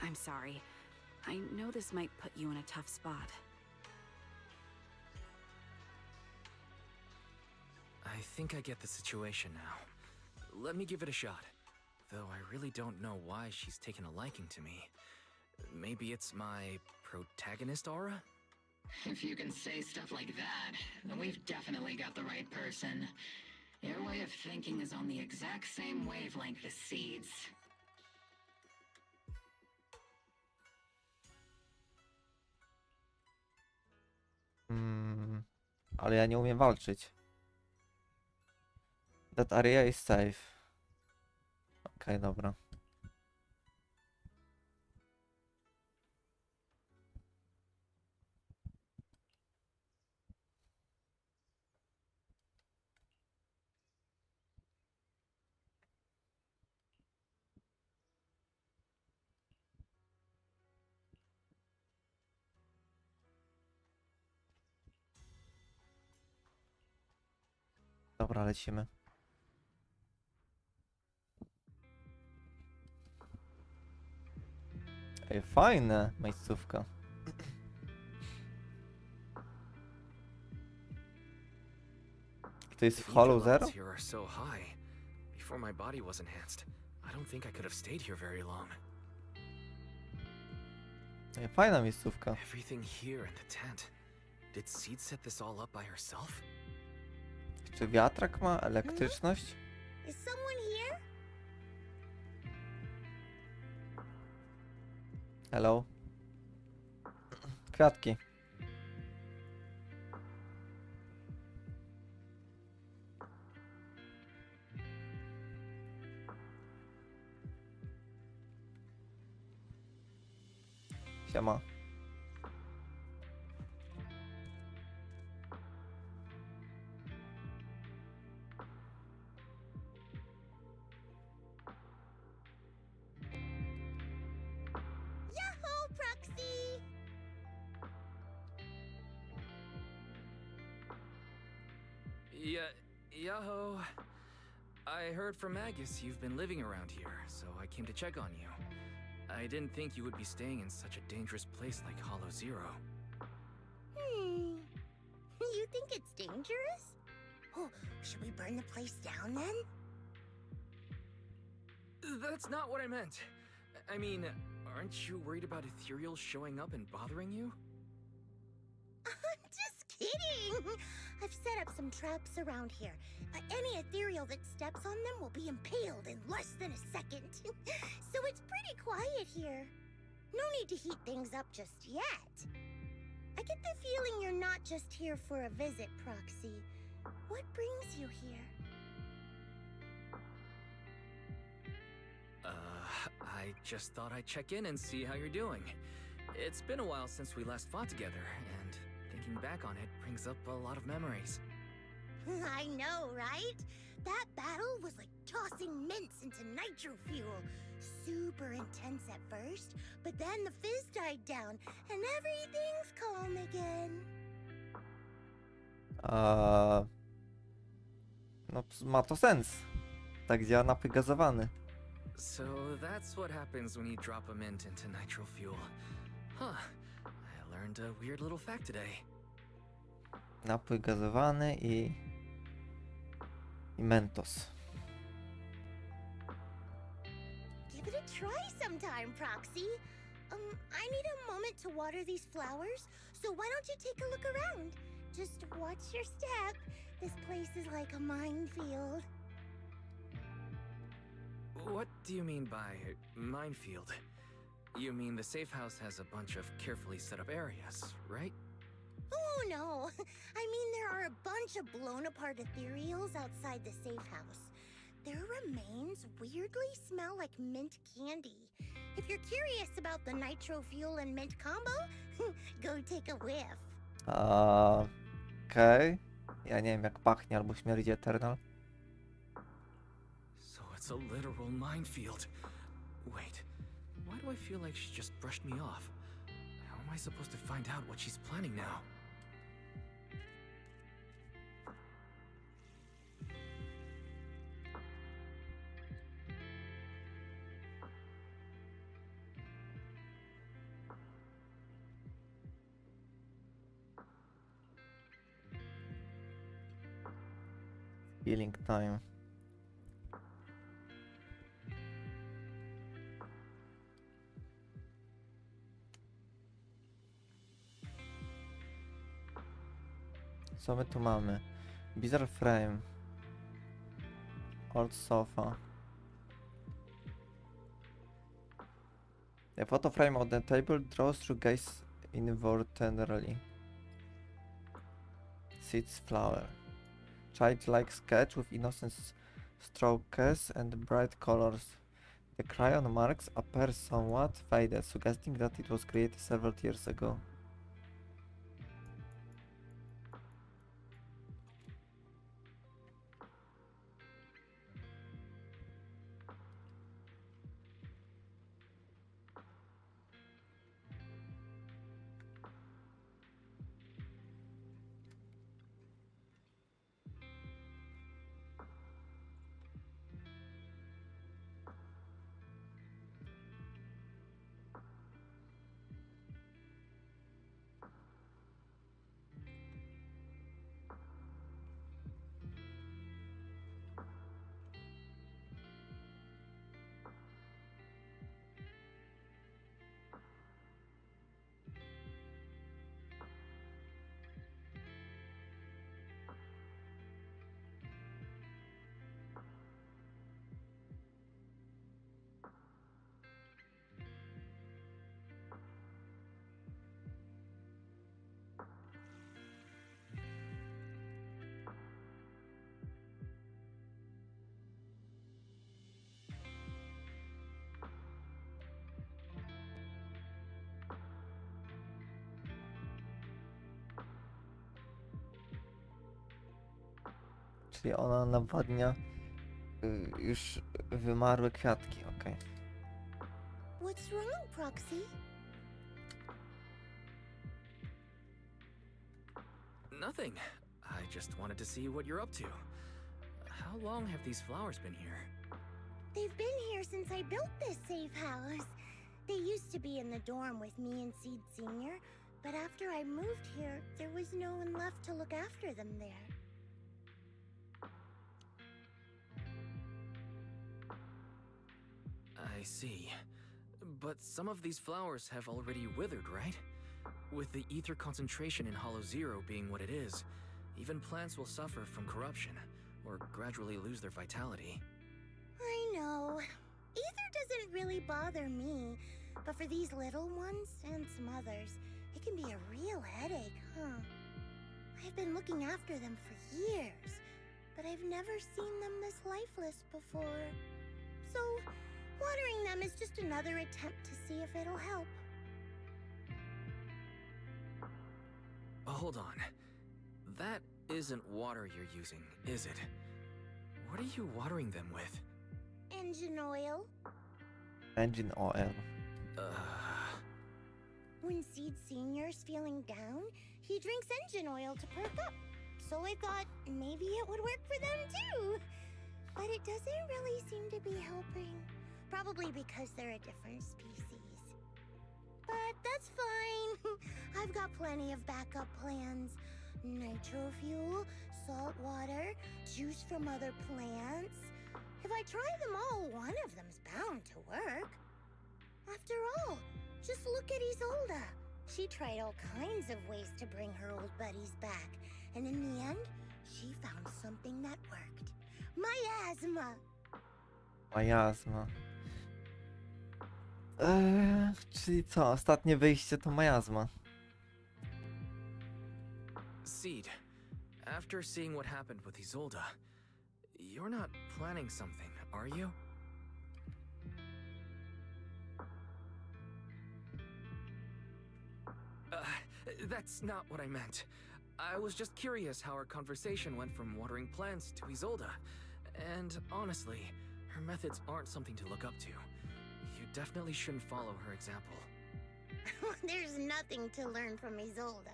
I'm sorry. I know this might put you in a tough spot. I think I get the situation now. Let me give it a shot. Though I really don't know why she's taken a liking to me. Maybe it's my protagonist aura? If you can say stuff like that, then we've definitely got the right person. Your way of thinking is on the exact same wavelength as Seed's. Ale ja nie umiem walczyć. That area is safe. Okej, dobra. Dobra, lecimy. Ej, fajne miejscówka. To jest w Hollow Zero? Here are so high. Before my body was enhanced, I don't think I could have stayed here very long. Ej, fajna miejscówka. Everything here in the tent. Did Seed set this all up by herself? Czy wiatrak ma elektryczność? Is someone here? Hello? Kwiatki. Siema. Yahoo, Proxy! Yaho. I heard from Magus you've been living around here, so I came to check on you. I didn't think you would be staying in such a dangerous place like Hollow Zero. You think it's dangerous? Oh, should we burn the place down then? That's not what I meant. I mean, aren't you worried about ethereals showing up and bothering you? Just kidding! I've set up some traps around here. Any ethereal that steps on them will be impaled in less than a second. So it's pretty quiet here. No need to heat things up just yet. I get the feeling you're not just here for a visit, Proxy. What brings you here? I just thought I'd check in and see how you're doing. It's been a while since we last fought together, and looking back on it brings up a lot of memories. I know, right? That battle was like tossing mints into nitro fuel. Super intense at first, but then the fizz died down and everything's calm again. No, ma to sens. Tak działa napój gazowany. So that's what happens when you drop a mint into nitro fuel. Huh. I learned a weird little fact today. Napój gazowany i Mentos. Give it a try sometime, Proxy. I need a moment to water these flowers, so why don't you take a look around? Just watch your step. This place is like a minefield. What do you mean by minefield? You mean the safe house has a bunch of carefully set up areas, right? Oh no, I mean there are a bunch of blown apart ethereals outside the safe house. Their remains weirdly smell like mint candy. If you're curious about the nitro fuel and mint combo, go take a whiff. Okej. Ja nie wiem jak pachnie albo śmierdzi Eternal. So it's a literal minefield. Wait, why do I feel like she just brushed me off? How am I supposed to find out what she's planning now? Healing time. Co my tu mamy? Bizarre frame. Old sofa. A photo frame on the table draws through gaze involuntarily. Seeds flower. Childlike sketch with innocent strokes and bright colors. The crayon marks appear somewhat faded, suggesting that it was created several years ago. Czyli ona nawadnia już wymarłe kwiatki, okej. What's wrong, Proxy? Nothing. I just wanted to see what you're up to. How long have these flowers been here? They've been here since I built this safe house. They used to be in the dorm with me and Seed Sr., but after I moved here, there was no one left to look after them there. I see. But some of these flowers have already withered, right? With the ether concentration in Hollow Zero being what it is, even plants will suffer from corruption, or gradually lose their vitality. I know. Ether doesn't really bother me, but for these little ones and some others, it can be a real headache, huh? I've been looking after them for years, but I've never seen them this lifeless before. So, watering them is just another attempt to see if it'll help. Hold on. That isn't water you're using, is it? What are you watering them with? Engine oil. Engine oil. When Seed Senior's feeling down, he drinks engine oil to perk up. So I thought maybe it would work for them too. But it doesn't really seem to be helping. Probably because they're a different species. But that's fine. I've got plenty of backup plans. Nitro fuel, salt water, juice from other plants. If I try them all, one of them's bound to work. After all, just look at Isolde. She tried all kinds of ways to bring her old buddies back. And in the end, she found something that worked. Miasma! Miasma. Czyli co? Ostatnie wyjście to miasma. Seed, after seeing what happened with Isolde, you're not planning something, are you? That's not what I meant. I was just curious how our conversation went from watering plants to Isolde. And honestly, her methods aren't something to look up to. You definitely shouldn't follow her example. There's nothing to learn from Isolde.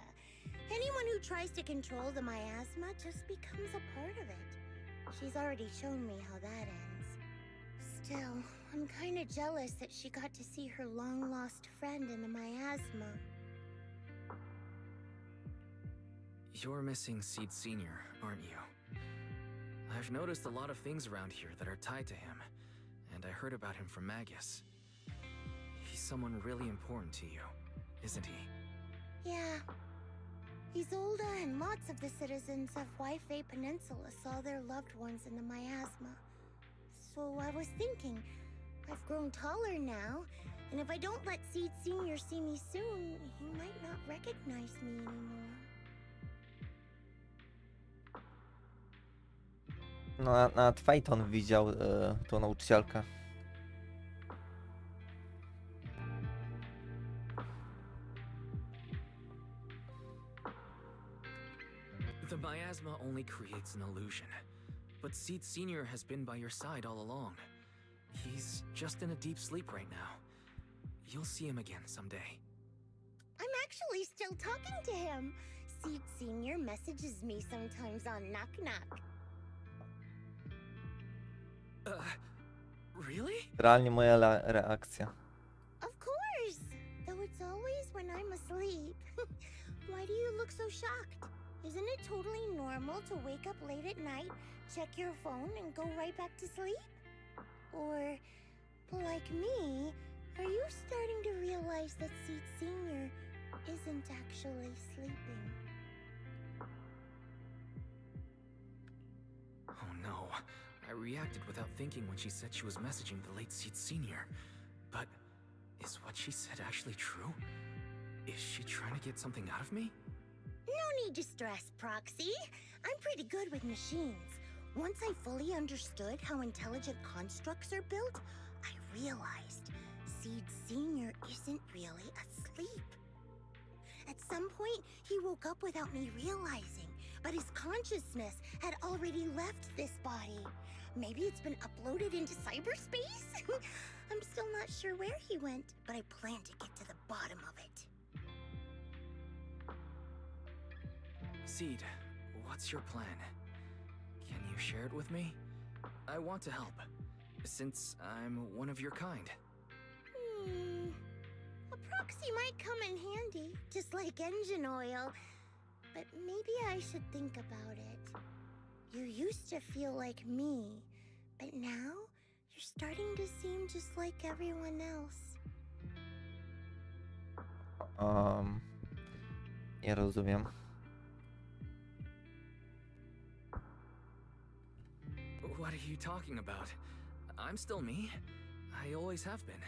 Anyone who tries to control the miasma just becomes a part of it. She's already shown me how that ends. Still, I'm kinda jealous that she got to see her long-lost friend in the miasma. You're missing Seed Senior, aren't you? I've noticed a lot of things around here that are tied to him, and I heard about him from Magus. He's someone really important to you, isn't he? Yeah. Isolde and lots of the citizens of Wi-Fi Peninsula saw their loved ones in the miasma. So I was thinking, I've grown taller now, and if I don't let Seed Senior see me soon, he might not recognize me anymore. No, nawet Phaeton widział tą nauczycielkę. The miasma only creates an illusion, but Seed Senior has been by your side all along. He's just in a deep sleep right now. You'll see him again someday. I'm actually still talking to him. Seed Senior messages me sometimes on Knock Knock. Really? Realnie moja reakcja. Of course! Though it's always when I'm asleep. Why do you look so shocked? Isn't it totally normal to wake up late at night, check your phone, and go right back to sleep? Or, like me, are you starting to realize that Seed Senior isn't actually sleeping? Oh no. I reacted without thinking when she said she was messaging the late Seed Senior. But is what she said actually true? Is she trying to get something out of me? No need to stress, Proxy. I'm pretty good with machines. Once I fully understood how intelligent constructs are built, I realized Seed Senior isn't really asleep. At some point, he woke up without me realizing, but his consciousness had already left this body. Maybe it's been uploaded into cyberspace? I'm still not sure where he went, but I plan to get to the bottom of it. Seed, what's your plan? Can you share it with me? I want to help, since I'm one of your kind. A proxy might come in handy, just like engine oil. But maybe I should think about it. You used to feel like me, but now you're starting to seem just like everyone else. Nie rozumiem. What are you talking about? I'm still me. I always have been.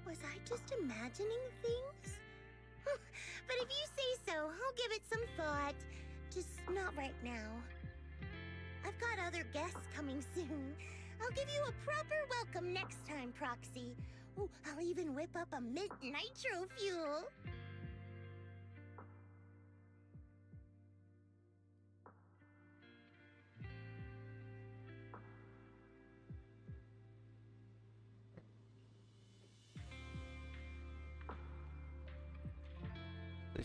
Was I just imagining things? But if you say so, I'll give it some thought. Just not right now. I've got other guests coming soon. I'll give you a proper welcome next time, Proxy. Oh, I'll even whip up a mint nitro fuel.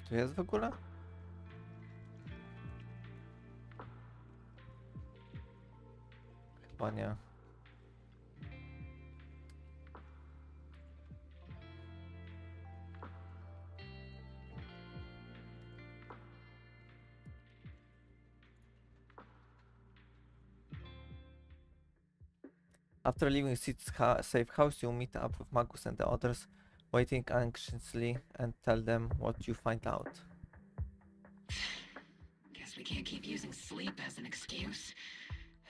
tu jest w ogóle? Chyba nie. After leaving Sid's safe house, you meet up with Magus and the others, waiting anxiously, and tell them what you find out. Guess we can't keep using sleep as an excuse.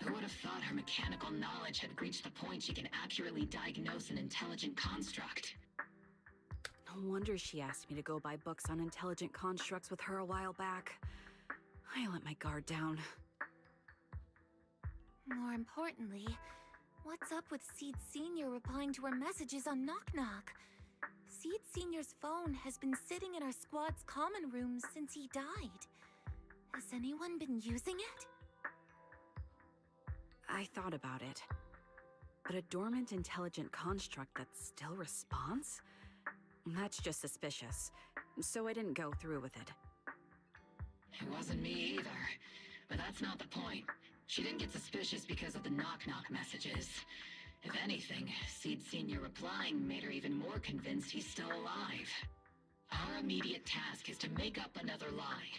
Who would have thought her mechanical knowledge had reached the point she can accurately diagnose an intelligent construct? No wonder she asked me to go buy books on intelligent constructs with her a while back. I let my guard down. More importantly, what's up with Seed Sr. replying to our messages on Knock Knock? Seed Sr.'s phone has been sitting in our squad's common room since he died. Has anyone been using it? I thought about it. But a dormant intelligent construct that still responds? That's just suspicious. So I didn't go through with it. It wasn't me either. But that's not the point. She didn't get suspicious because of the knock-knock messages. If anything, Seed Sr. replying made her even more convinced he's still alive. Our immediate task is to make up another lie.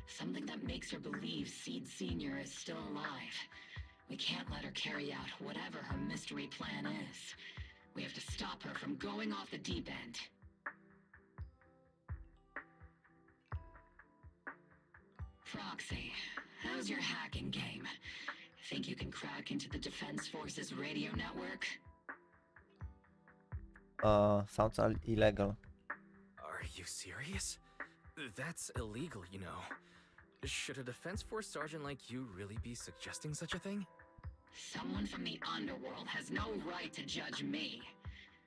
Something that makes her believe Seed Sr. is still alive. We can't let her carry out whatever her mystery plan is. We have to stop her from going off the deep end. Proxy, how's your hacking game? Think you can crack into the Defense Forces radio network? Sounds illegal. Are you serious? That's illegal, you know. Should a Defense Force sergeant like you really be suggesting such a thing? Someone from the underworld has no right to judge me.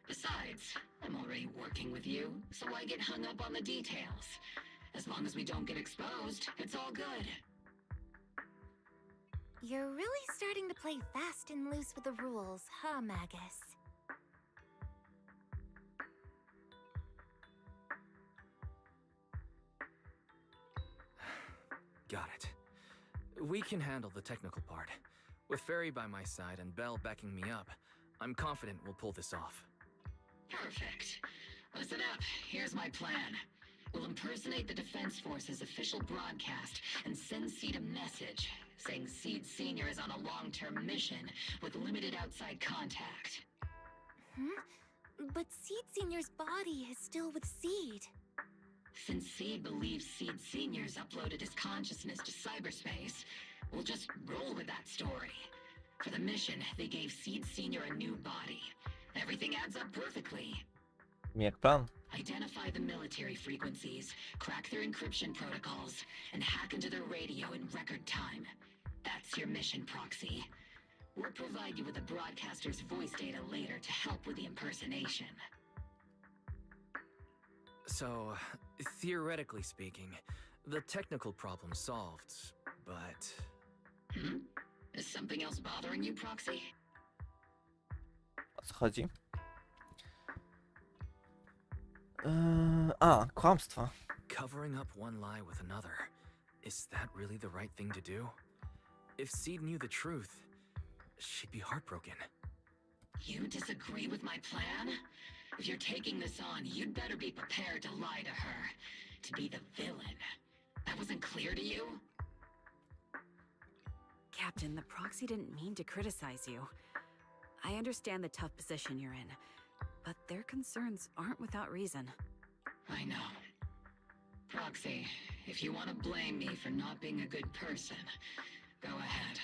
Besides, I'm already working with you, so why get hung up on the details? As long as we don't get exposed, it's all good. You're really starting to play fast and loose with the rules, huh, Magus? Got it. We can handle the technical part. With Fairy by my side and Belle backing me up, I'm confident we'll pull this off. Perfect. Listen up, here's my plan. We'll impersonate the Defense Force's official broadcast and send Seed a message saying Seed Sr. is on a long-term mission with limited outside contact. But Seed Sr.'s body is still with Seed. Since Seed believes Seed Sr.'s uploaded his consciousness to cyberspace, we'll just roll with that story. For the mission, they gave Seed Sr. a new body. Everything adds up perfectly. Jak plan? Identify the military frequencies, crack their encryption protocols, and hack into their radio in record time. That's your mission, Proxy. We'll provide you with the broadcaster's voice data later to help with the impersonation. So, theoretically speaking, the technical problem's solved, but... Is something else bothering you, Proxy? O co chodzi? Kłamstwa. Covering up one lie with another. Is that really the right thing to do? If Seed knew the truth, she'd be heartbroken. You disagree with my plan? If you're taking this on, you'd better be prepared to lie to her. To be the villain. That wasn't clear to you? Captain, the Proxy didn't mean to criticize you. I understand the tough position you're in, but their concerns aren't without reason. I know. Proxy, if you want to blame me for not being a good person, go ahead.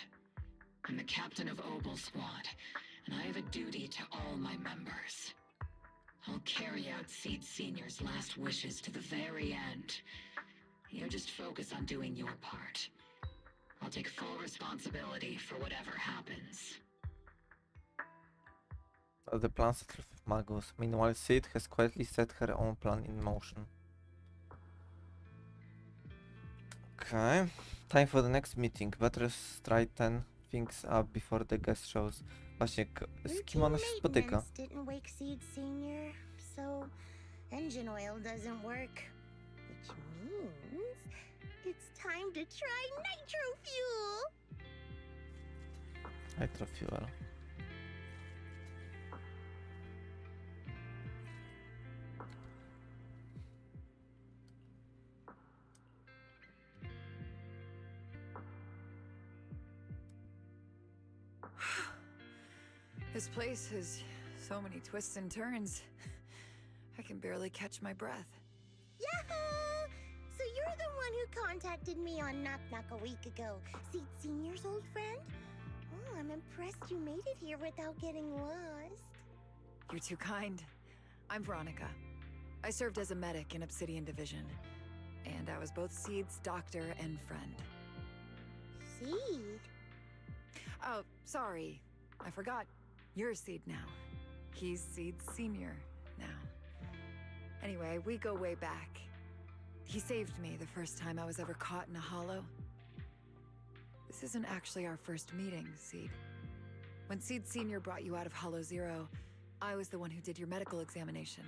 I'm the captain of Obel Squad, and I have a duty to all my members. I'll carry out Seed Sr.'s last wishes to the very end. You just focus on doing your part. I'll take full responsibility for whatever happens. The plan settled with Magus. Meanwhile, Sid has quietly set her own plan in motion. Okay. Time for the next meeting. Better straighten things up before the guest shows. Właśnie, z kim ona się spotyka? Maintenance didn't wake Seed Sr., so engine oil doesn't work. Which means it's time to try nitro fuel. Nitro fuel. This place has so many twists and turns. I can barely catch my breath. Yahoo! So you're the one who contacted me on Knock Knock a week ago. Seed Senior's old friend? Oh, I'm impressed you made it here without getting lost. You're too kind. I'm Veronica. I served as a medic in Obsidian Division. And I was both Seed's doctor and friend. Seed? Oh, sorry. I forgot. You're Seed now. He's Seed Senior now. Anyway, we go way back. He saved me the first time I was ever caught in a hollow. This isn't actually our first meeting, Seed. When Seed Senior brought you out of Hollow Zero, I was the one who did your medical examination.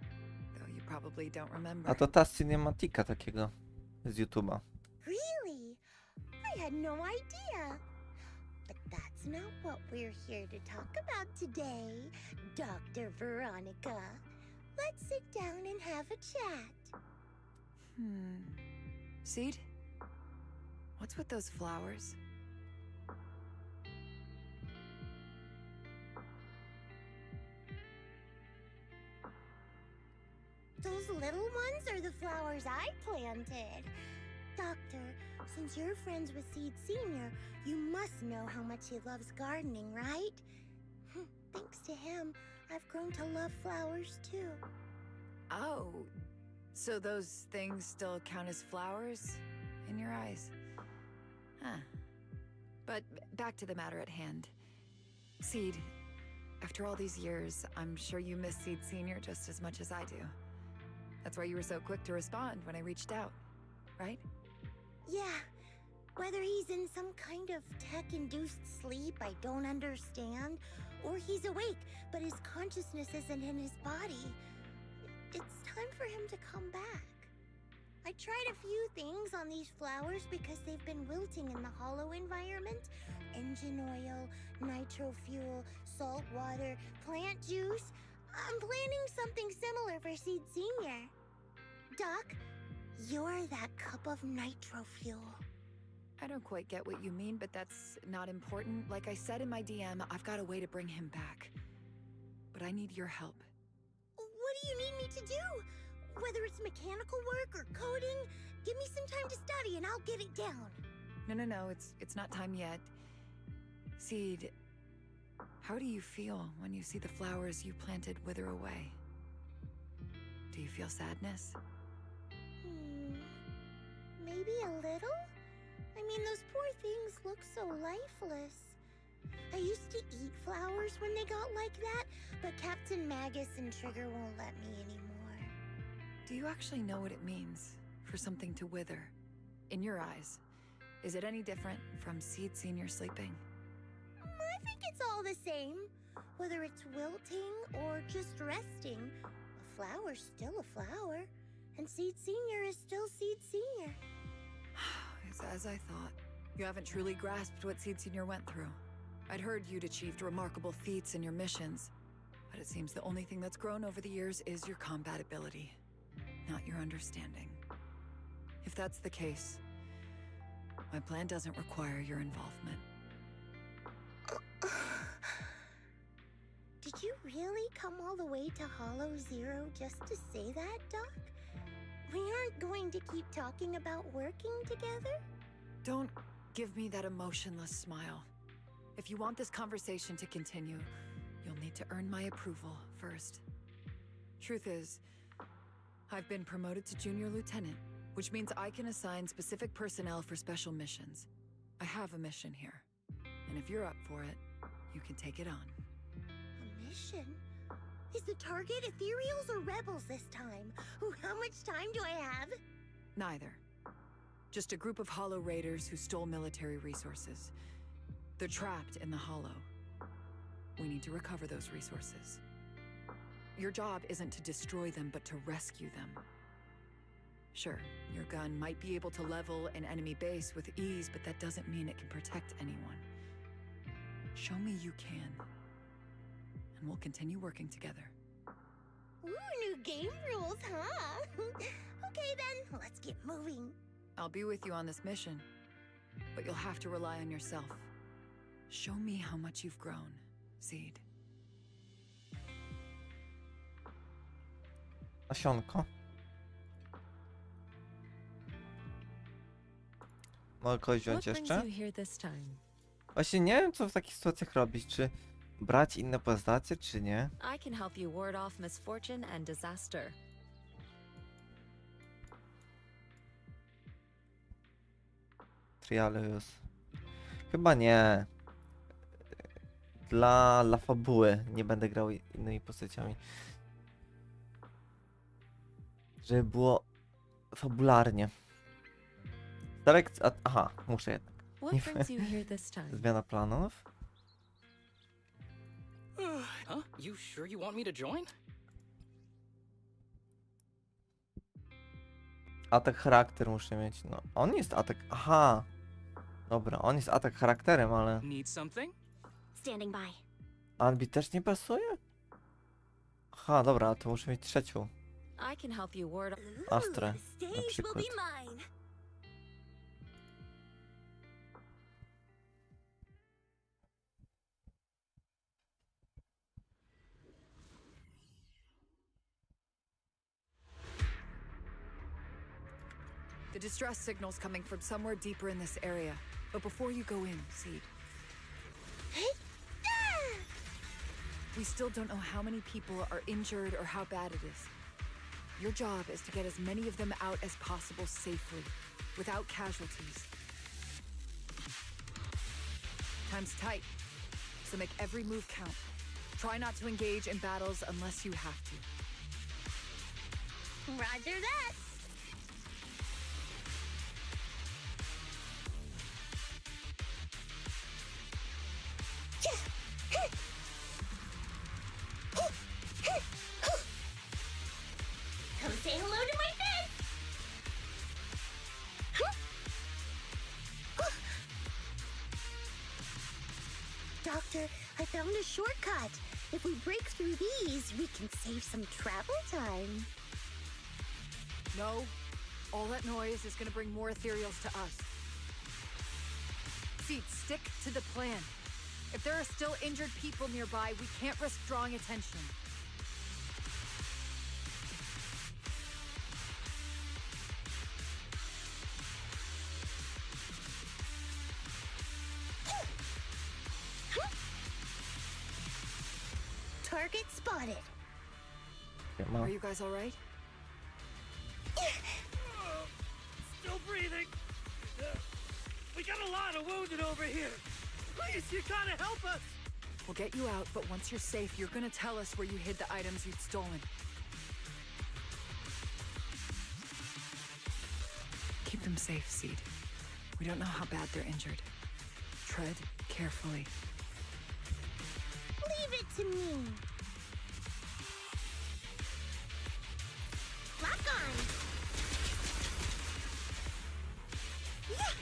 Though you probably don't remember. A to ta cinematika takiego z YouTube'a. Really? I had no idea. But that's not what we're here to talk about today, Dr. Veronica. Let's sit down and have a chat. Seed? What's with those flowers? Those little ones are the flowers I planted. Doctor, since you're friends with Seed Senior, you must know how much he loves gardening, right? Thanks to him, I've grown to love flowers too. Oh, so those things still count as flowers in your eyes? Huh. But back to the matter at hand. Seed, after all these years, I'm sure you miss Seed Senior just as much as I do. That's why you were so quick to respond when I reached out, right? Yeah. Whether he's in some kind of tech-induced sleep I don't understand, or he's awake, but his consciousness isn't in his body, it's time for him to come back. I tried a few things on these flowers because they've been wilting in the hollow environment. Engine oil, nitro fuel, salt water, plant juice. I'm planning something similar for Seed Senior. Doc, you're that cup of nitro fuel. I don't quite get what you mean, but that's not important. Like I said in my DM, I've got a way to bring him back. But I need your help. What do you need me to do? Whether it's mechanical work or coding, give me some time to study and I'll get it down. No, it's not time yet. Seed, how do you feel when you see the flowers you planted wither away? Do you feel sadness? Maybe a little? I mean, those poor things look so lifeless. I used to eat flowers when they got like that, but Captain Magus and Trigger won't let me anymore. Do you actually know what it means for something to wither? In your eyes, is it any different from Seed Senior sleeping? I think it's all the same. Whether it's wilting or just resting, a flower's still a flower, and Seed Senior is still Seed Senior. It's as I thought. You haven't truly grasped what Seed Senior went through. I'd heard you'd achieved remarkable feats in your missions, but it seems the only thing that's grown over the years is your combat ability, not your understanding. If that's the case, my plan doesn't require your involvement. Did you really come all the way to Hollow Zero just to say that, Doc? We aren't going to keep talking about working together? Don't give me that emotionless smile. If you want this conversation to continue, you'll need to earn my approval first. Truth is, I've been promoted to Junior Lieutenant, which means I can assign specific personnel for special missions. I have a mission here, and if you're up for it, you can take it on. A mission? Is the target Ethereals or Rebels this time? Ooh, how much time do I have? Neither. Just a group of Hollow Raiders who stole military resources. They're trapped in the Hollow. We need to recover those resources. Your job isn't to destroy them, but to rescue them. Sure, your gun might be able to level an enemy base with ease, but that doesn't mean it can protect anyone. Show me you can, and we'll continue working together. Ooh, new game rules, huh? Okay then, let's get moving. I'll be with you on this mission, but you'll have to rely on yourself. Show me how much you've grown, Seed. Nasionko. Mogę kogoś wziąć What brings jeszcze? you here this time? Właśnie nie wiem, co w takich sytuacjach robić. Czy brać inne postacie, czy nie? I can help you ward off misfortune and disaster. Trialius. Chyba nie. Dla fabuły nie będę grał innymi postaciami. Żeby było fabularnie. Starek... Aha, muszę jednak. What Nie brings you here this time? Zmiana planów. Huh? You sure you want me to join? Atak charakter muszę mieć. No, on jest atak... Aha. Dobra, on jest atak charakterem, ale... Need something? Standing by. Anbi też nie pasuje? Aha, dobra, to muszę mieć trzecią. I can help you ward Astrę, The na stage will przykład. be mine. The distress signal's coming from somewhere deeper in this area. But before you go in, Seed, we still don't know how many people are injured or how bad it is. Your job is to get as many of them out as possible safely, without casualties. Time's tight, so make every move count. Try not to engage in battles unless you have to. Roger that. Come say hello to my fist. Doctor, I found a shortcut. If we break through these, we can save some travel time. No, all that noise is gonna bring more ethereals to us. Seed, stick to the plan. If there are still injured people nearby, we can't risk drawing attention. Target spotted. Are you guys all right? Still breathing. We got a lot of wounded over here. Please, you gotta help us. We'll get you out, but once you're safe, you're gonna tell us where you hid the items you'd stolen. Keep them safe, Seed. We don't know how bad they're injured. Tread carefully. Leave it to me. Lock on. Yeah.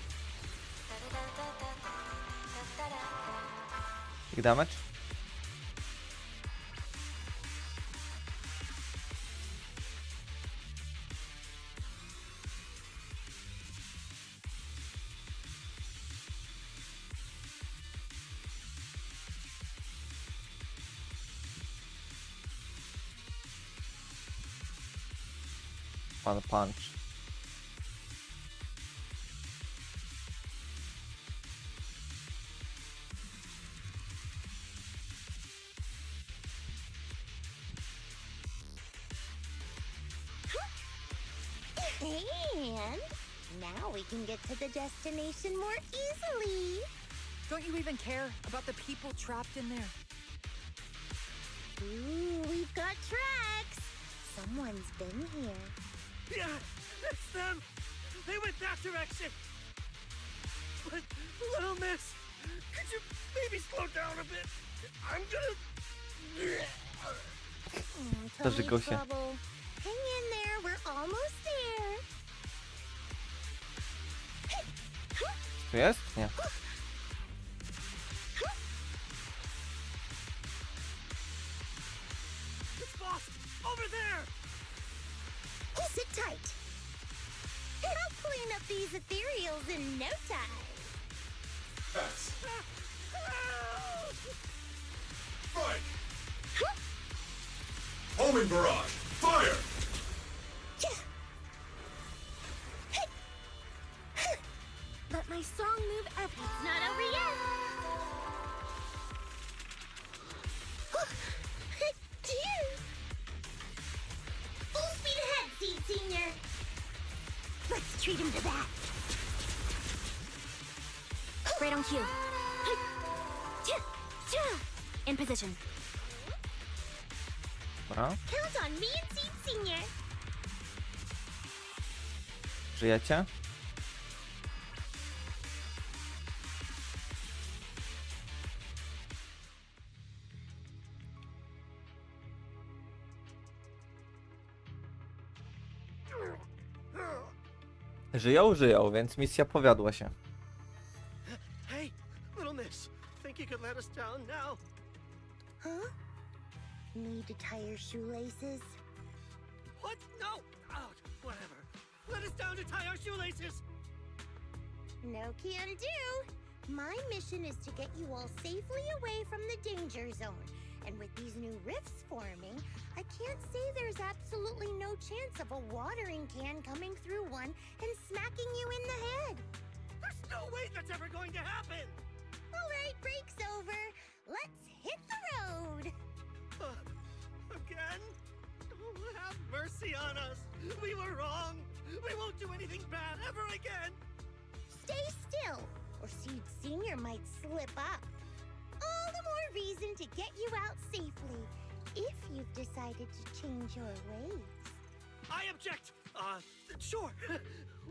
Big damage. One punch. And now we can get to the destination more easily. Don't you even care about the people trapped in there? Ooh, we've got tracks. Someone's been here. Yeah, it's them. They went that direction. But, little miss, could you maybe slow down a bit? I'm gonna... Tony Zażygał się. Trouble. Hang in there, we're almost there. Tu jest? Nie. It's boss! Over there! Sit tight. I'll clean up these ethereals in no time. Yes. Strike! Homing barrage! Fire! But my song move it's not over yet. Full speed ahead, Seed Senior. Let's treat him to that. Right on cue. In position. Dobra. Count on me and Seed Senior. Żyjecie? Żyją, więc misja powiodła się. Hey, little miss. Think you could let us down now? Huh? Need to tie your shoelaces? What? No! Out! Whatever. Let us down to tie our shoelaces! No can do. My mission is to get you all safely away from the danger zone. And with these new rifts forming, I can't say there's absolutely no chance of a watering can coming through one and smacking you in the head. There's no way that's ever going to happen! All right, break's over. Let's hit the road. Again? Oh, have mercy on us. We were wrong. We won't do anything bad ever again. Stay still, or Seed Senior might slip up. All the more reason to get you out safely, if you've decided to change your ways. I object! Sure.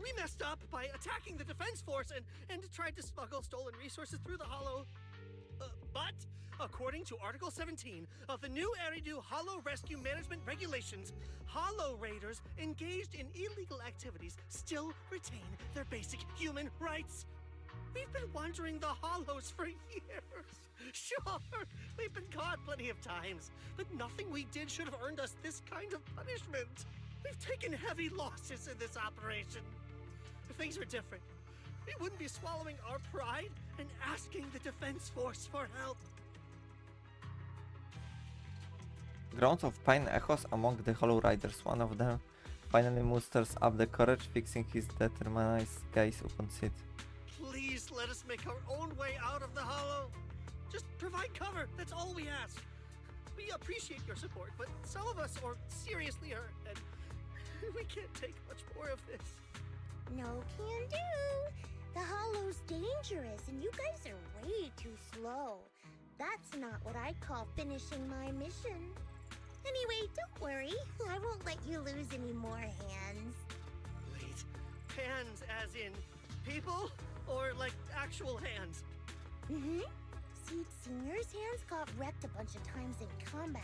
We messed up by attacking the defense force and tried to smuggle stolen resources through the Hollow. But, according to Article 17 of the new Eridu Hollow Rescue Management Regulations, Hollow Raiders engaged in illegal activities still retain their basic human rights. We've been wandering the Hollows for years. Sure, we've been caught plenty of times, but nothing we did should have earned us this kind of punishment. We've taken heavy losses in this operation. If things were different, we wouldn't be swallowing our pride and asking the defense force for help. Grounds of pain echoes among the Hollow Riders. One of them finally musters up the courage, fixing his determined gaze upon Sid. Please let us make our own way out of the Hollow. Just provide cover, that's all we ask. We appreciate your support, but some of us are seriously hurt, and we can't take much more of this. No can do. The Hollow's dangerous, and you guys are way too slow. That's not what I call finishing my mission. Anyway, don't worry. I won't let you lose any more hands. Wait, hands as in people? Or like actual hands? Mm-hmm. Seed Senior's hands got wrecked a bunch of times in combat.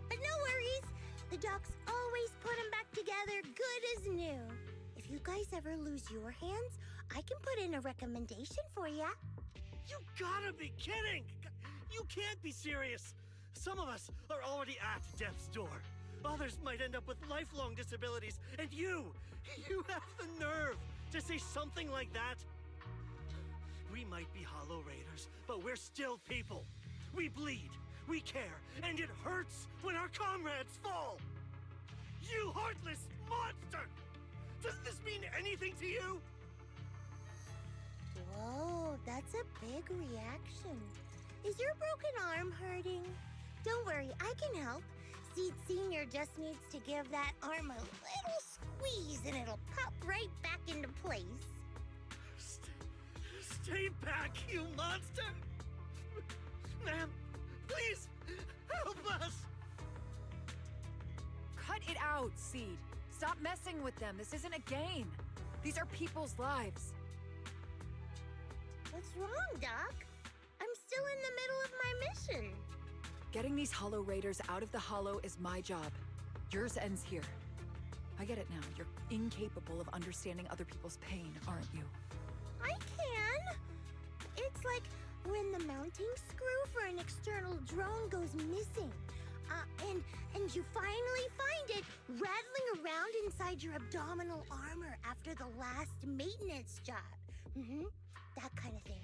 But no worries. The docs always put them back together good as new. If you guys ever lose your hands, I can put in a recommendation for ya. You gotta be kidding! You can't be serious! Some of us are already at death's door. Others might end up with lifelong disabilities, and you have the nerve to say something like that? We might be Hollow Raiders, but we're still people. We bleed, we care, and it hurts when our comrades fall! You heartless monster! Does this mean anything to you? Whoa, that's a big reaction. Is your broken arm hurting? Don't worry, I can help. Seed Senior just needs to give that arm a little squeeze and it'll pop right back into place. Stay back, you monster! Ma'am, please, help us! Cut it out, Seed. Stop messing with them. This isn't a game. These are people's lives. What's wrong, Doc? I'm still in the middle of my mission. Getting these Hollow Raiders out of the Hollow is my job. Yours ends here. I get it now. You're incapable of understanding other people's pain, aren't you? I can. mounting screw for an external drone goes missing. And you finally find it rattling around inside your abdominal armor after the last maintenance job. That kind of thing.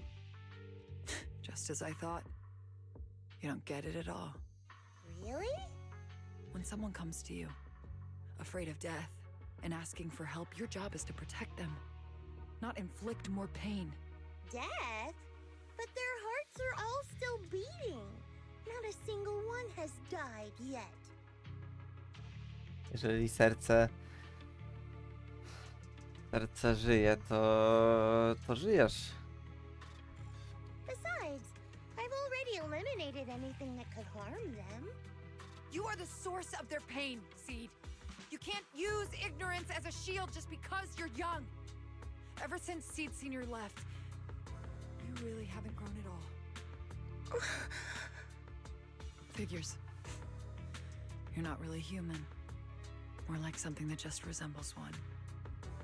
Just as I thought. You don't get it at all. Really? When someone comes to you, afraid of death, and asking for help, your job is to protect them, not inflict more pain. Death? But their hearts are all still beating. Not a single one has died yet. Jeżeli serce żyje, to żyjesz. Besides, I've already eliminated anything that could harm them. You are the source of their pain, Seed. You can't use ignorance as a shield just because you're young. Ever since Seed Senior left, you really haven't grown at all. Figures. You're not really human. More like something that just resembles one.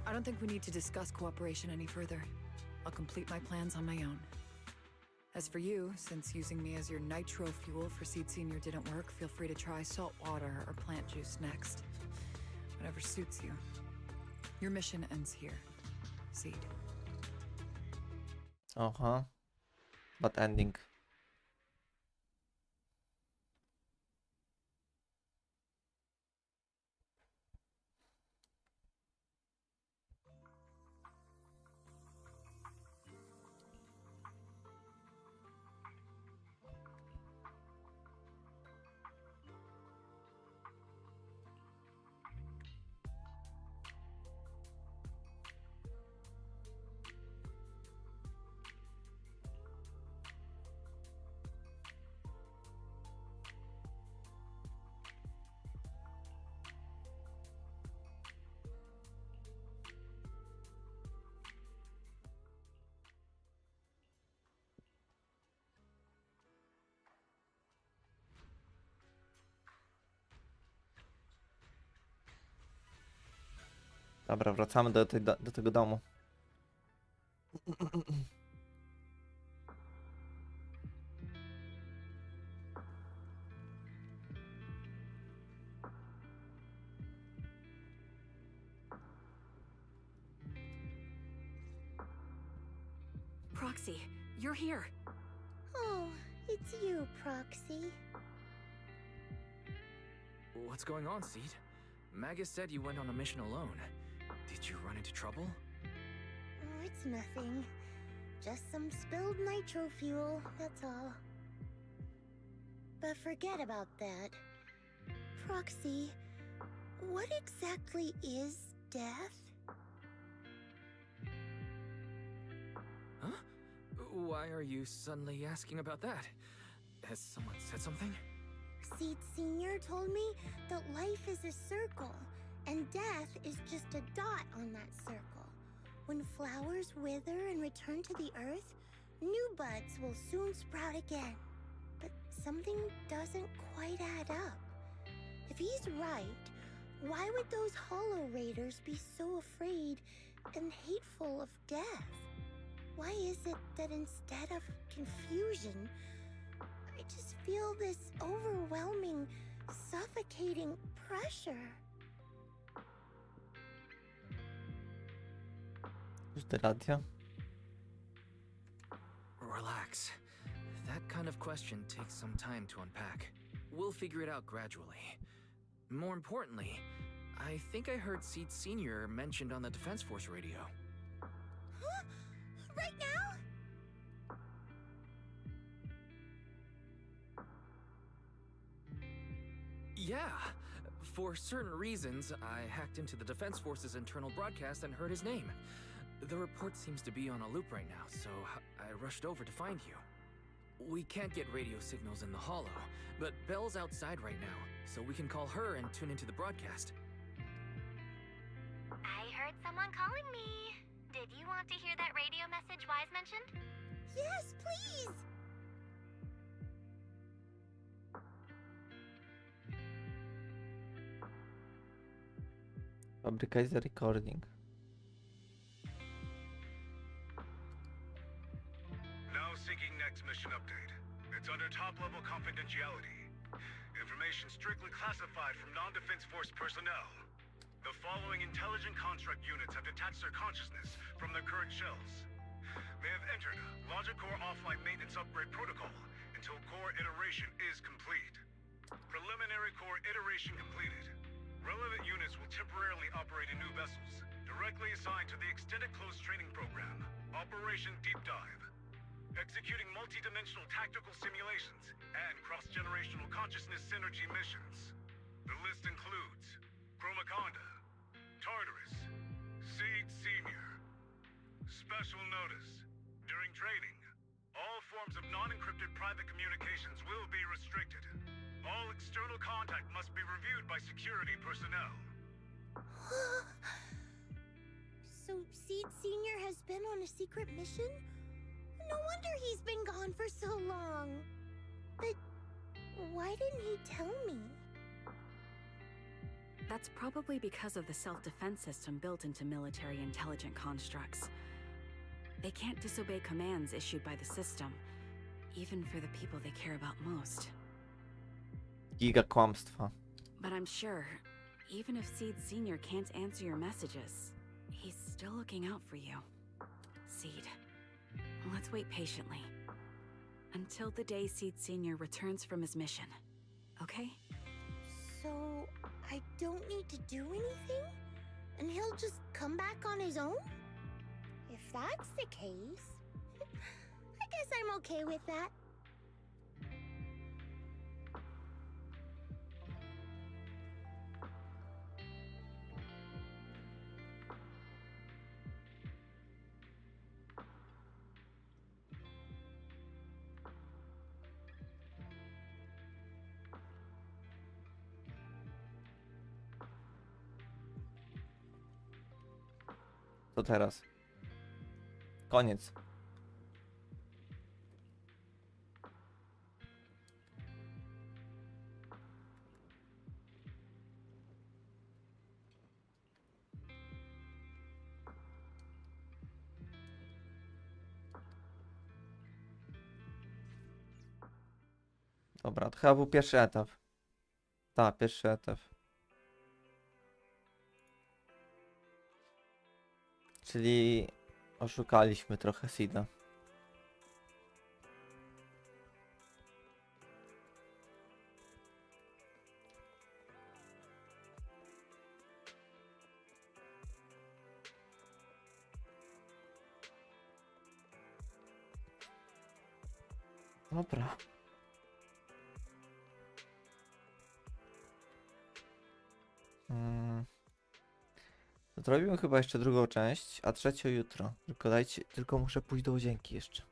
I don't think we need to discuss cooperation any further. I'll complete my plans on my own. As for you, since using me as your nitro fuel for Seed Senior didn't work, feel free to try salt water or plant juice next. Whatever suits you. Your mission ends here, Seed. Bad ending. Dobra, wracamy do tego domu. Proxy, you're here. Oh, it's you, Proxy. What's going on, Seed? Magus said you went on a mission alone. Did you run into trouble? Oh, it's nothing. Just some spilled nitro fuel, that's all. But forget about that. Proxy, what exactly is death? Huh? Why are you suddenly asking about that? Has someone said something? Seed Senior told me that life is a circle, and death is just a dot on that circle. When flowers wither and return to the earth, new buds will soon sprout again. But something doesn't quite add up. If he's right, why would those Hollow Raiders be so afraid and hateful of death? Why is it that instead of confusion, I just feel this overwhelming, suffocating pressure? Who's the radio? Relax. That kind of question takes some time to unpack. We'll figure it out gradually. More importantly, I think I heard Seed Senior mentioned on the Defense Force radio. Huh? Right now? Yeah. For certain reasons, I hacked into the Defense Force's internal broadcast and heard his name. The report seems to be on a loop right now, so I rushed over to find you. We can't get radio signals in the Hollow, but Belle's outside right now, so we can call her and tune into the broadcast. I heard someone calling me. Did you want to hear that radio message Wise mentioned? Yes, please! Fabryka is recording. No Speaking next mission update. It's under top-level confidentiality. Information strictly classified from non-defense force personnel. The following intelligent construct units have detached their consciousness from their current shells. They have entered Logic Core offline maintenance upgrade protocol until core iteration is complete. Preliminary core iteration completed. Relevant units will temporarily operate in new vessels, directly assigned to the extended closed training program, Operation Deep Dive. Executing multi-dimensional tactical simulations and cross-generational consciousness synergy missions. The list includes Chromaconda, Tartarus, Seed Senior. Special notice. During training, all forms of non-encrypted private communications will be restricted. All external contact must be reviewed by security personnel. So Seed Senior has been on a secret mission? No wonder he's been gone for so long. But why didn't he tell me? That's probably because of the self-defense system built into military intelligent constructs. They can't disobey commands issued by the system, even for the people they care about most. Giga kłamstwa. But I'm sure, even if Seed Senior can't answer your messages, he's still looking out for you. Seed, let's wait patiently. Until the day Seed Senior returns from his mission, okay? So I don't need to do anything? And he'll just come back on his own? If that's the case, I guess I'm okay with that. To teraz. Koniec. Dobra, to chyba był pierwszy etap. Tak, pierwszy etap. Czyli oszukaliśmy trochę Seeda. Dobra. Zrobimy chyba jeszcze drugą część, a trzecią jutro. Tylko muszę pójść do łazienki jeszcze.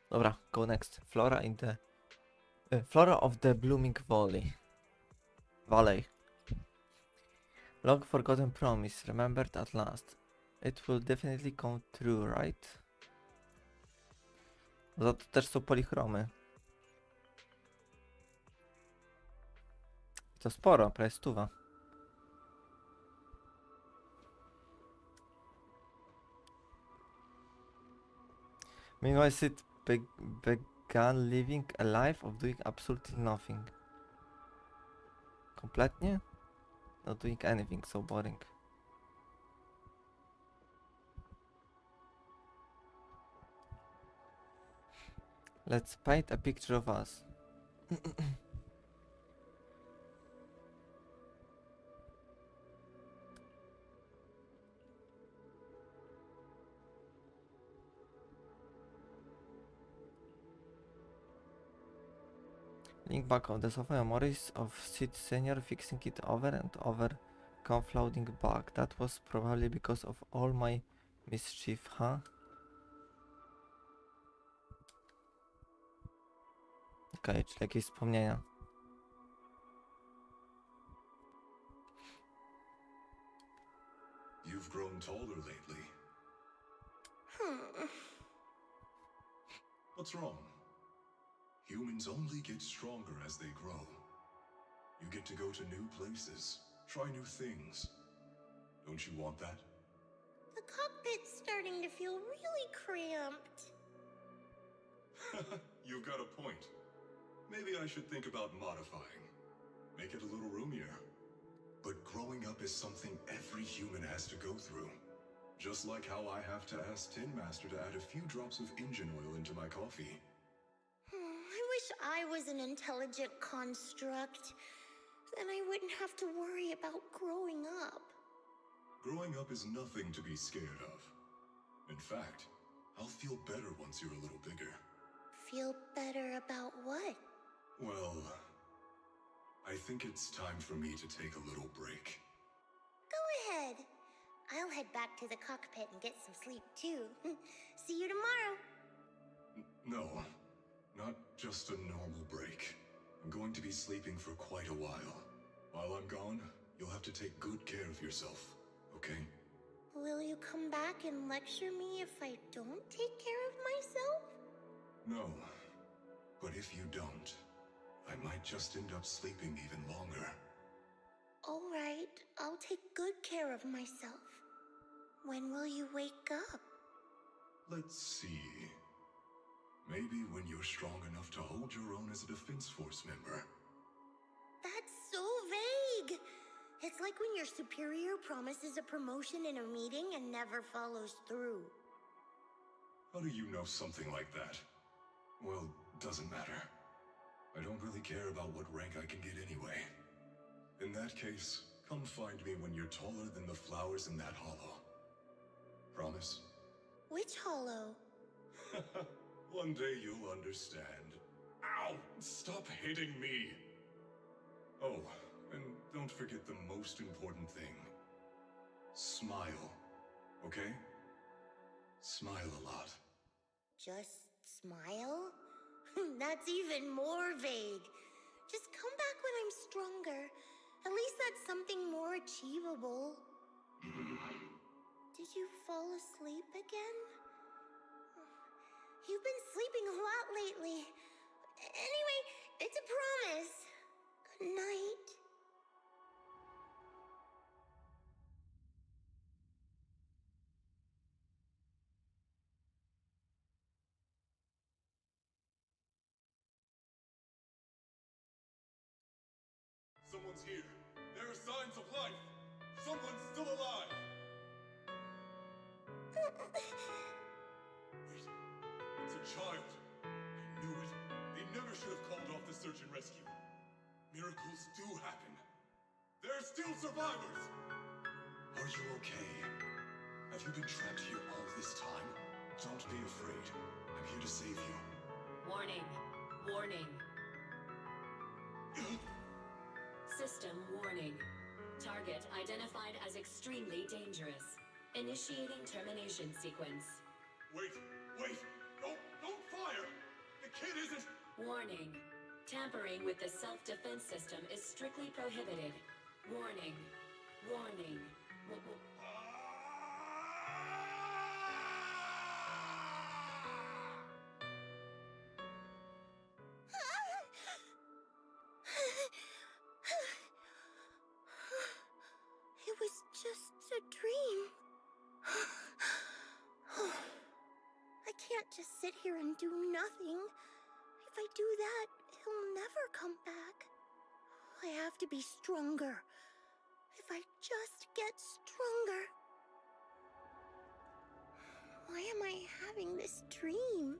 Dobra, go next. Flora of the Blooming Valley. Long forgotten promise, remembered at last. It will definitely come true, right? Za to też są polichromy. To sporo, prawie 100. Meanwhile, Sid began living a life of doing absolutely nothing. Kompletnie? Not doing anything, so boring. Let's paint a picture of us. Link back on the sofa memories of Sid Senior fixing it over and over, confounding bug. That was probably because of all my mischief, huh? Okej, czyli jakieś wspomnienia. You've grown taller lately. What's wrong? Humans only get stronger as they grow. You get to go to new places, try new things. Don't you want that? The cockpit's starting to feel really cramped. You've got a point. Maybe I should think about modifying. Make it a little roomier. But growing up is something every human has to go through. Just like how I have to ask Tin Master to add a few drops of engine oil into my coffee. I wish I was an intelligent construct. Then I wouldn't have to worry about growing up. Growing up is nothing to be scared of. In fact, I'll feel better once you're a little bigger. Feel better about what? Well, I think it's time for me to take a little break. Go ahead. I'll head back to the cockpit and get some sleep too. See you tomorrow. No, not just a normal break. I'm going to be sleeping for quite a while. While I'm gone, you'll have to take good care of yourself, okay? Will you come back and lecture me if I don't take care of myself? No, but if you don't, I might just end up sleeping even longer. All right, I'll take good care of myself. When will you wake up? Let's see. Maybe when you're strong enough to hold your own as a Defense Force member. That's so vague. It's like when your superior promises a promotion in a meeting and never follows through. How do you know something like that? Well, doesn't matter. I don't really care about what rank I can get anyway. In that case, come find me when you're taller than the flowers in that hollow. Promise? Which hollow? One day you'll understand. Ow! Stop hitting me! Oh, and don't forget the most important thing. Smile, okay? Smile a lot. Just smile? That's even more vague. Just come back when I'm stronger. At least that's something more achievable. Did you fall asleep again? You've been sleeping a lot lately. Anyway, it's a promise. Good night. Someone's here. There are signs of life. Someone's still alive. Wait, it's a child. I knew it. They never should have called off the search and rescue. Miracles do happen. There are still survivors. Are you okay? Have you been trapped here all this time? Don't be afraid. I'm here to save you. Warning. Warning. System warning. Target identified as extremely dangerous. Initiating termination sequence. Wait! Don't fire! The kid isn't... Warning. Tampering with the self-defense system is strictly prohibited. Warning. Warning. can't just sit here and do nothing. If I do that, he'll never come back. I have to be stronger. If I just get stronger. Why am I having this dream?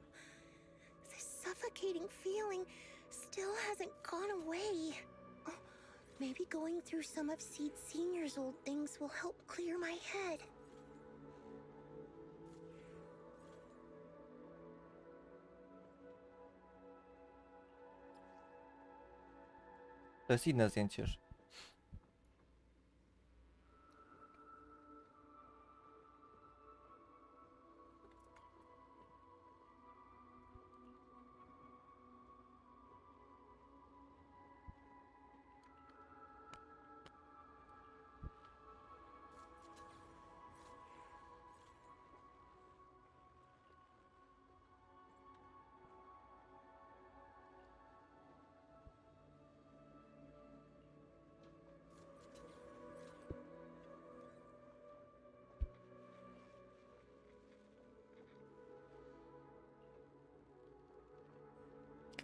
This suffocating feeling still hasn't gone away. Oh, maybe going through some of Seed Senior's old things will help clear my head. To jest inne zdjęcie już.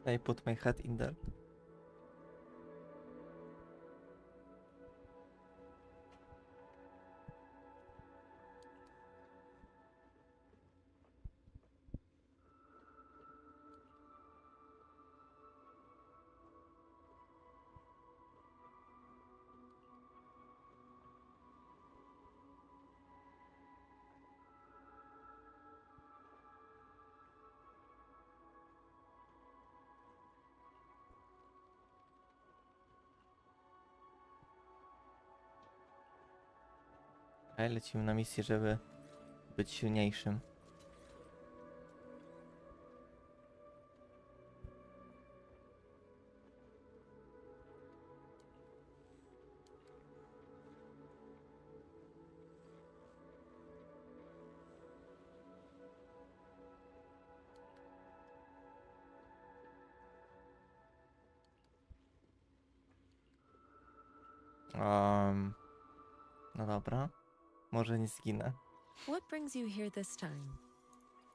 Can I put my head in there? Okej, lecimy na misję, żeby być silniejszym. No dobra. Może nie zginę. What brings you here this time?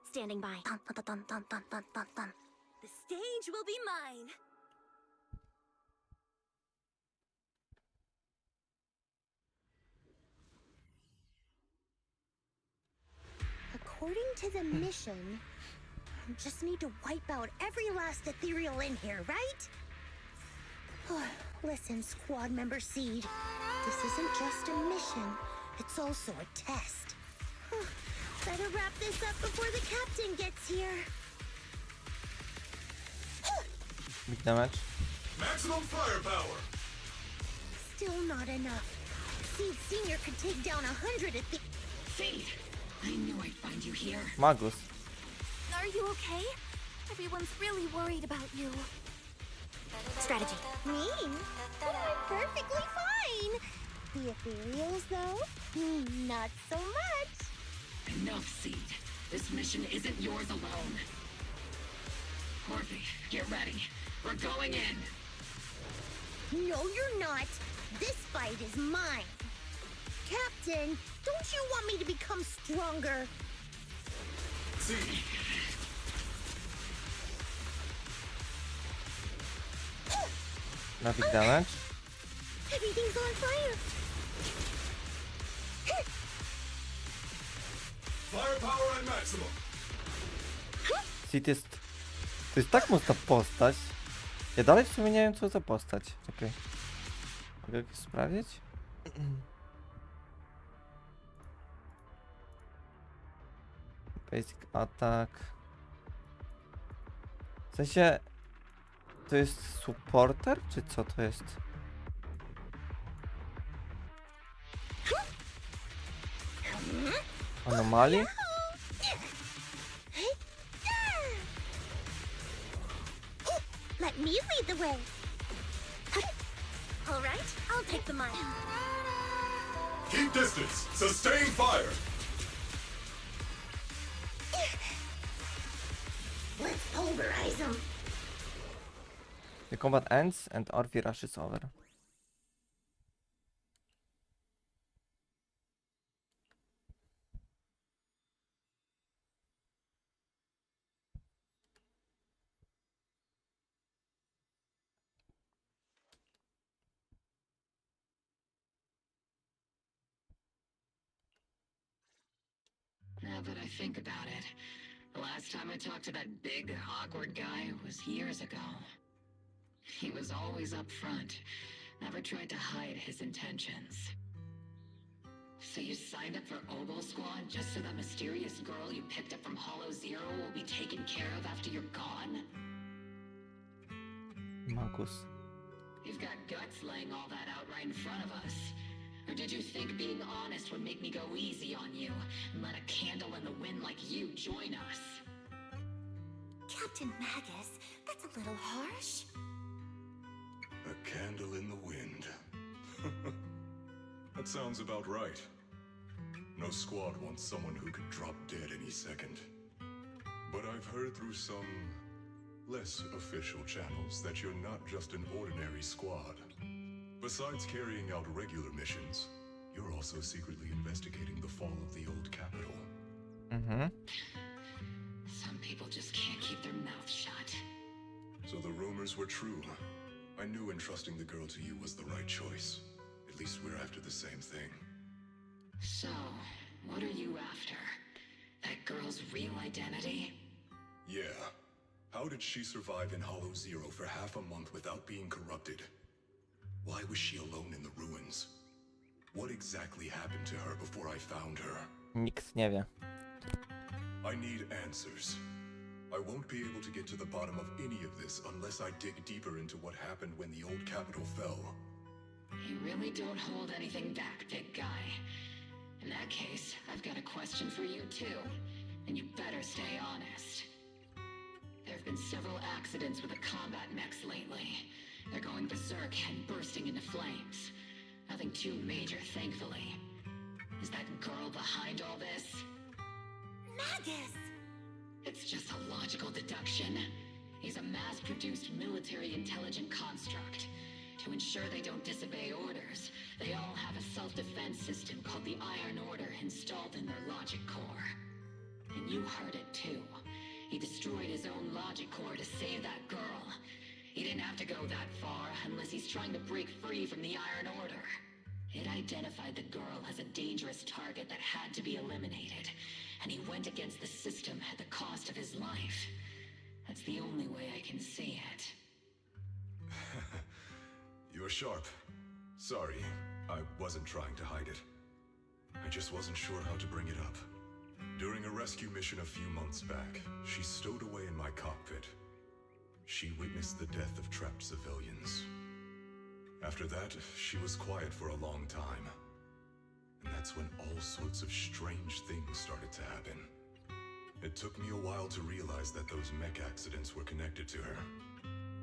Standing by. Dun, dun, dun, dun, dun, dun, dun, dun. The stage will be mine. According to the mission, I just need to wipe out every last ethereal in here, right? Listen, squad member Seed. This isn't just a mission. It's also a test. Better wrap this up before the captain gets here. Big damage. Maximum firepower! Still not enough. Seed Senior could take down 100 at the... Seed! I knew I'd find you here. Magus. Are you okay? Everyone's really worried about you. Strategy. Me? I'm perfectly fine. The ethereals, though? Not so much. Enough, Seed. This mission isn't yours alone. Morphe, get ready. We're going in. No, you're not. This fight is mine. Captain, don't you want me to become stronger? Seed! Na big damage. Everything's on fire. Firepower at maximum! Seed jest... To jest tak mocna postać. Ja dalej w sumie nie wiem, co za postać. Czekaj. Mogę jakoś sprawdzić? Basic attack. W sensie... To jest supporter, czy co to jest? Anomalii? Let me lead the way. All right, I'll take the mic. Keep distance! Sustain fire! Let's pulverize them. The combat ends and Orphe rushes over. Now that I think about it, the last time I talked to that big, awkward guy was years ago. He was always up front, never tried to hide his intentions. So you signed up for Oboe Squad just so that mysterious girl you picked up from Hollow Zero will be taken care of after you're gone? Magus. You've got guts laying all that out right in front of us. Or did you think being honest would make me go easy on you and let a candle in the wind like you join us? Captain Magus, that's a little harsh. A candle in the wind. That sounds about right. No squad wants someone who could drop dead any second. But I've heard through some less official channels that you're not just an ordinary squad. Besides carrying out regular missions, you're also secretly investigating the fall of the old capital. Some people just can't keep their mouths shut. So the rumors were true. I knew entrusting the girl to you was the right choice. At least we're after the same thing. So, what are you after? That girl's real identity? Yeah. How did she survive in Hollow Zero for half a month without being corrupted? Why was she alone in the ruins? What exactly happened to her before I found her? Nikt nie wie. I need answers. I won't be able to get to the bottom of any of this unless I dig deeper into what happened when the old capital fell. You really don't hold anything back, big guy. In that case, I've got a question for you too, and you better stay honest. There have been several accidents with the combat mechs lately. They're going berserk and bursting into flames. Nothing too major, thankfully. Is that girl behind all this? Magus! It's just a logical deduction. He's a mass-produced military intelligent construct. To ensure they don't disobey orders, they all have a self-defense system called the Iron Order installed in their logic core. And you heard it too. He destroyed his own logic core to save that girl. He didn't have to go that far unless he's trying to break free from the Iron Order. It identified the girl as a dangerous target that had to be eliminated, and he went against the system at the cost of his life. That's the only way I can see it. You're sharp. Sorry, I wasn't trying to hide it. I just wasn't sure how to bring it up. During a rescue mission a few months back, she stowed away in my cockpit. She witnessed the death of trapped civilians. After that, she was quiet for a long time. And that's when all sorts of strange things started to happen. It took me a while to realize that those mech accidents were connected to her.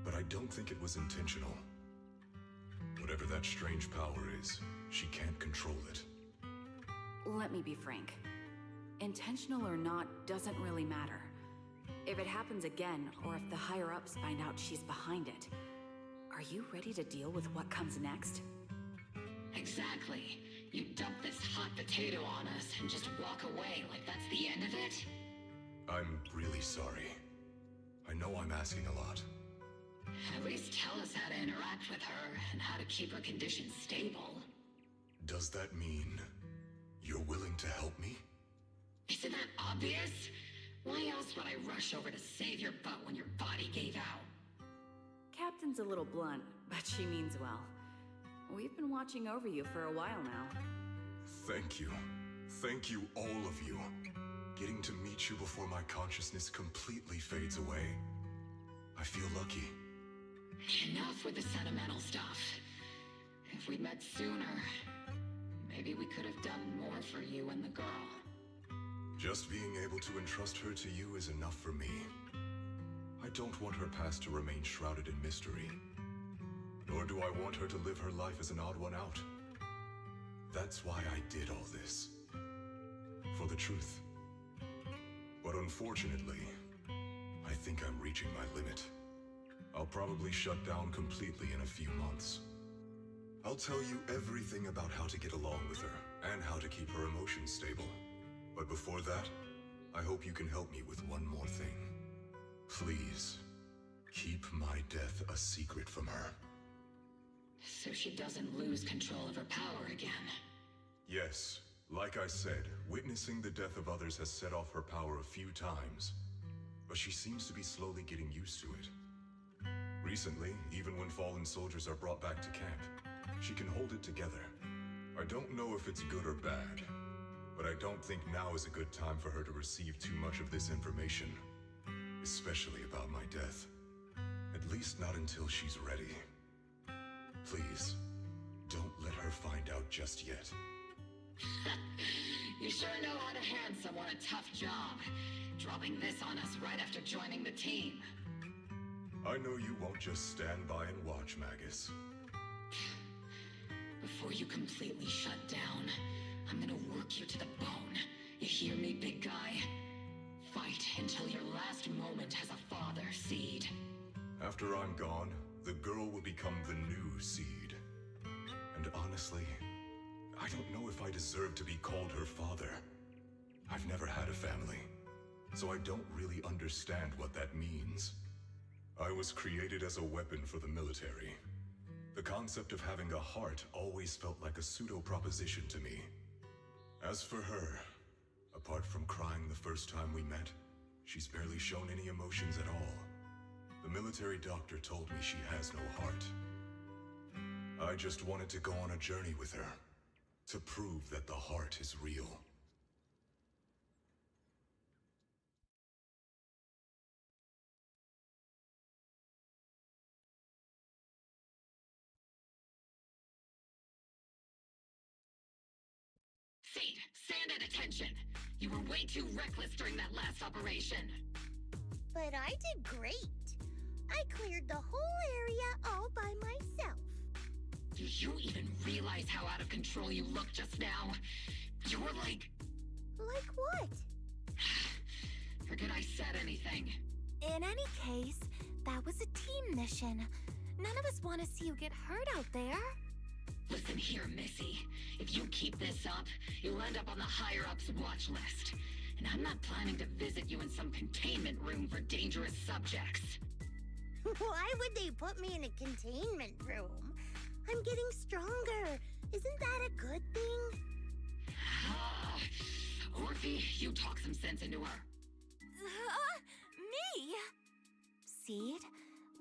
But I don't think it was intentional. Whatever that strange power is, she can't control it. Let me be frank. Intentional or not doesn't really matter. If it happens again, or if the higher-ups find out she's behind it, are you ready to deal with what comes next? Exactly. You dump this hot potato on us and just walk away like that's the end of it? I'm really sorry. I know I'm asking a lot. At least tell us how to interact with her and how to keep her condition stable. Does that mean you're willing to help me? Isn't that obvious? Why else would I rush over to save your butt when your body gave out? Captain's a little blunt, but she means well. We've been watching over you for a while now. Thank you. Thank you, all of you. Getting to meet you before my consciousness completely fades away. I feel lucky. Enough with the sentimental stuff. If we'd met sooner, maybe we could have done more for you and the girl. Just being able to entrust her to you is enough for me. I don't want her past to remain shrouded in mystery. Nor do I want her to live her life as an odd one out. That's why I did all this. For the truth. But unfortunately, I think I'm reaching my limit. I'll probably shut down completely in a few months. I'll tell you everything about how to get along with her, and how to keep her emotions stable. But before that, I hope you can help me with one more thing. Please, keep my death a secret from her. So she doesn't lose control of her power again. Yes, Like I said, witnessing the death of others has set off her power a few times, but she seems to be slowly getting used to it. Recently, even when fallen soldiers are brought back to camp, she can hold it together. I don't know if it's good or bad, but I don't think now is a good time for her to receive too much of this information, especially about my death. At least not until she's ready. Please, don't let her find out just yet. You sure know how to hand someone a tough job, dropping this on us right after joining the team. I know you won't just stand by and watch, Magus. Before you completely shut down, I'm gonna work you to the bone. You hear me, big guy? Fight until your last moment has a father, Seed. After I'm gone, the girl will become the new Seed. And honestly, I don't know if I deserve to be called her father. I've never had a family, so I don't really understand what that means. I was created as a weapon for the military. The concept of having a heart always felt like a pseudo-proposition to me. As for her, apart from crying the first time we met, she's barely shown any emotions at all. The military doctor told me she has no heart. I just wanted to go on a journey with her, to prove that the heart is real. Seed, stand at attention. You were way too reckless during that last operation. But I did great. I cleared the whole area all by myself. Do you even realize how out of control you looked just now? You were like... Like what? Forget I said anything. In any case, that was a team mission. None of us want to see you get hurt out there. Listen here, Missy. If you keep this up, you'll end up on the higher-ups watch list. And I'm not planning to visit you in some containment room for dangerous subjects. Why would they put me in a containment room? I'm getting stronger. Isn't that a good thing? Orphe, you talk some sense into her. Me? Seed,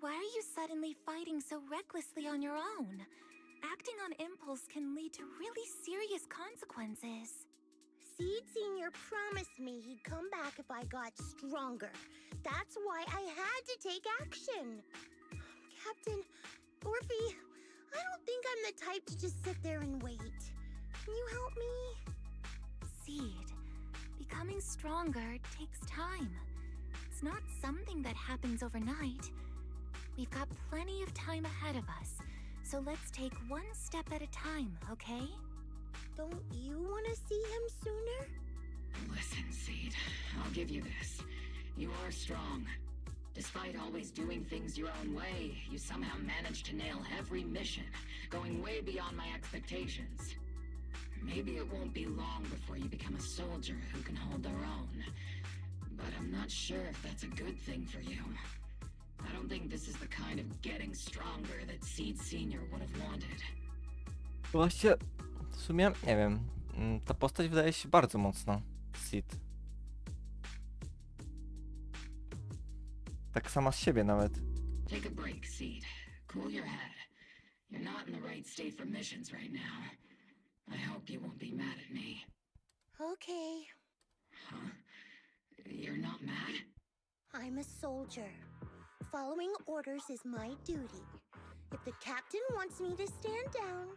why are you suddenly fighting so recklessly on your own? Acting on impulse can lead to really serious consequences. Seed Senior promised me he'd come back if I got stronger. That's why I had to take action. Captain, Orphe, I don't think I'm the type to just sit there and wait. Can you help me? Seed, becoming stronger takes time. It's not something that happens overnight. We've got plenty of time ahead of us, so let's take one step at a time, okay? Don't you want to see him sooner? Listen, Seed, I'll give you this. You are strong. Despite always doing things your own way, you somehow managed to nail every mission, going way beyond my expectations. Maybe it won't be long before you become a soldier who can hold their own. But I'm not sure if that's a good thing for you. I don't think this is the kind of getting stronger that Seed Senior would have wanted. Właśnie, w sumie, nie wiem, ta postać wydaje się bardzo mocna, Seed. Tak sama z siebie nawet. Take a break, Seed. Cool your head. You're not in the right state for missions right now. I hope you won't be mad at me. Okay. Huh? You're not mad? I'm a soldier. Following orders is my duty. If the captain wants me to stand down,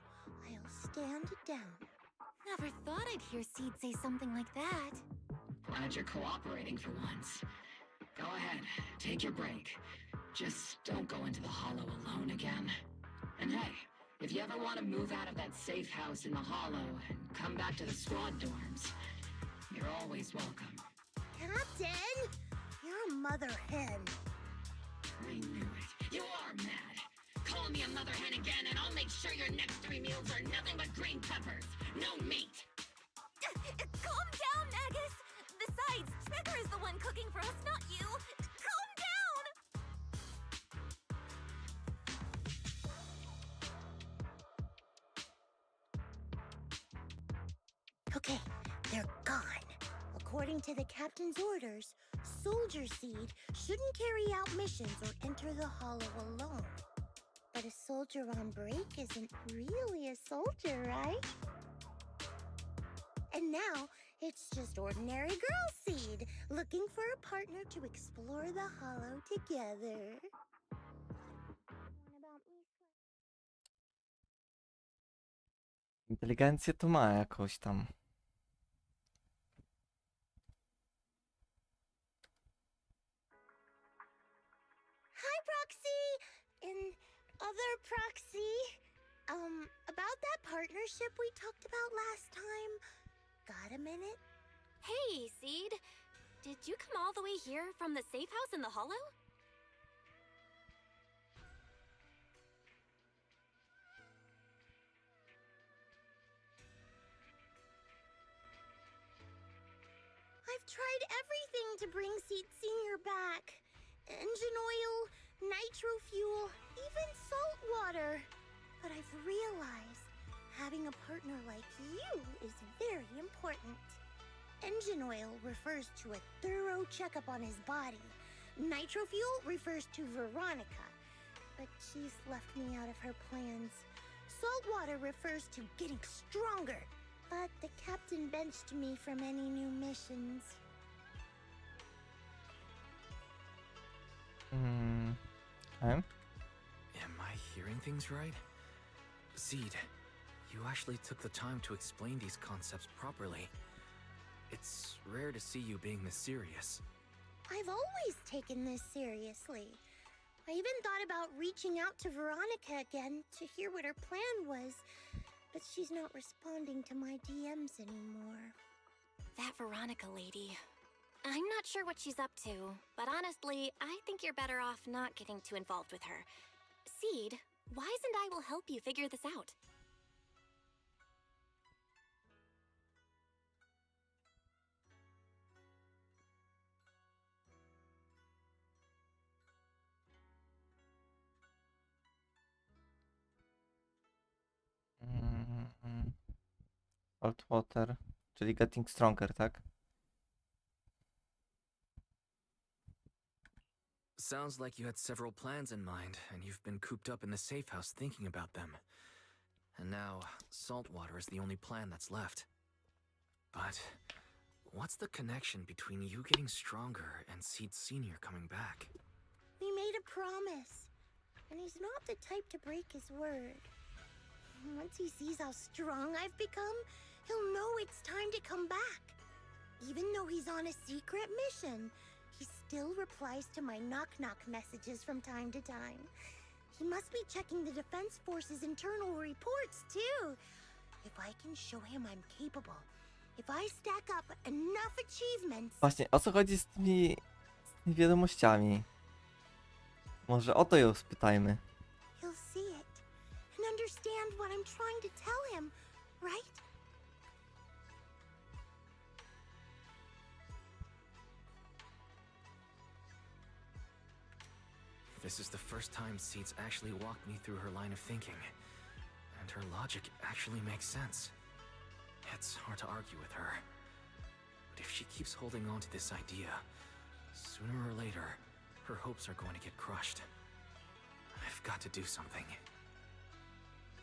I'll stand down. Never thought I'd hear Seed say something like that. Glad you're cooperating for once. Go ahead, take your break. Just don't go into the hollow alone again. And hey, if you ever want to move out of that safe house in the hollow and come back to the squad dorms, you're always welcome. Captain! You're a mother hen. I knew it. You are mad. Call me a mother hen again and I'll make sure your next 3 meals are nothing but green peppers. No meat. Calm down, Magus! Besides, Trigger is the one cooking for us, not you! Calm down! Okay, they're gone. According to the captain's orders, Soldier Seed shouldn't carry out missions or enter the Hollow alone. But a soldier on break isn't really a soldier, right? And now, it's just ordinary Girl Seed, looking for a partner to explore the Hollow together. Inteligencję to ma jakoś tam. Hi, Proxy! And other Proxy. About that partnership we talked about last time. Got a minute? Hey, Seed. Did you come all the way here from the safe house in the Hollow? I've tried everything to bring Seed Senior back. Engine oil, nitro fuel, even salt water. But I've realized having a partner like you is very important. Engine oil refers to a thorough checkup on his body. Nitro fuel refers to Veronica, but she's left me out of her plans. Salt water refers to getting stronger, but the captain benched me from any new missions. Okay. Am I hearing things right? Seed, you actually took the time to explain these concepts properly. It's rare to see you being this serious. I've always taken this seriously. I even thought about reaching out to Veronica again to hear what her plan was, but she's not responding to my DMs anymore. That Veronica lady. I'm not sure what she's up to, but honestly, I think you're better off not getting too involved with her. Seed, Wise and I will help you figure this out. Cold water, czyli getting stronger, tak? Sounds like you had several plans in mind, and you've been cooped up in the safe house thinking about them. And now, saltwater is the only plan that's left. But what's the connection between you getting stronger and Seed Senior coming back? We made a promise, and he's not the type to break his word. Once he sees how strong I've become, he'll know it's time to come back. Even though he's on a secret mission, he still replies to my knock-knock messages from time to time. He must be checking the Defense Force's internal reports, too. If I can show him I'm capable, if I stack up enough achievements... Właśnie, o co chodzi z tymi wiadomościami? Może o to ją spytajmy. He'll see it and understand what I'm trying to tell him, right? This is the first time Seed's actually walked me through her line of thinking. And her logic actually makes sense. It's hard to argue with her. But if she keeps holding on to this idea, sooner or later, her hopes are going to get crushed. I've got to do something.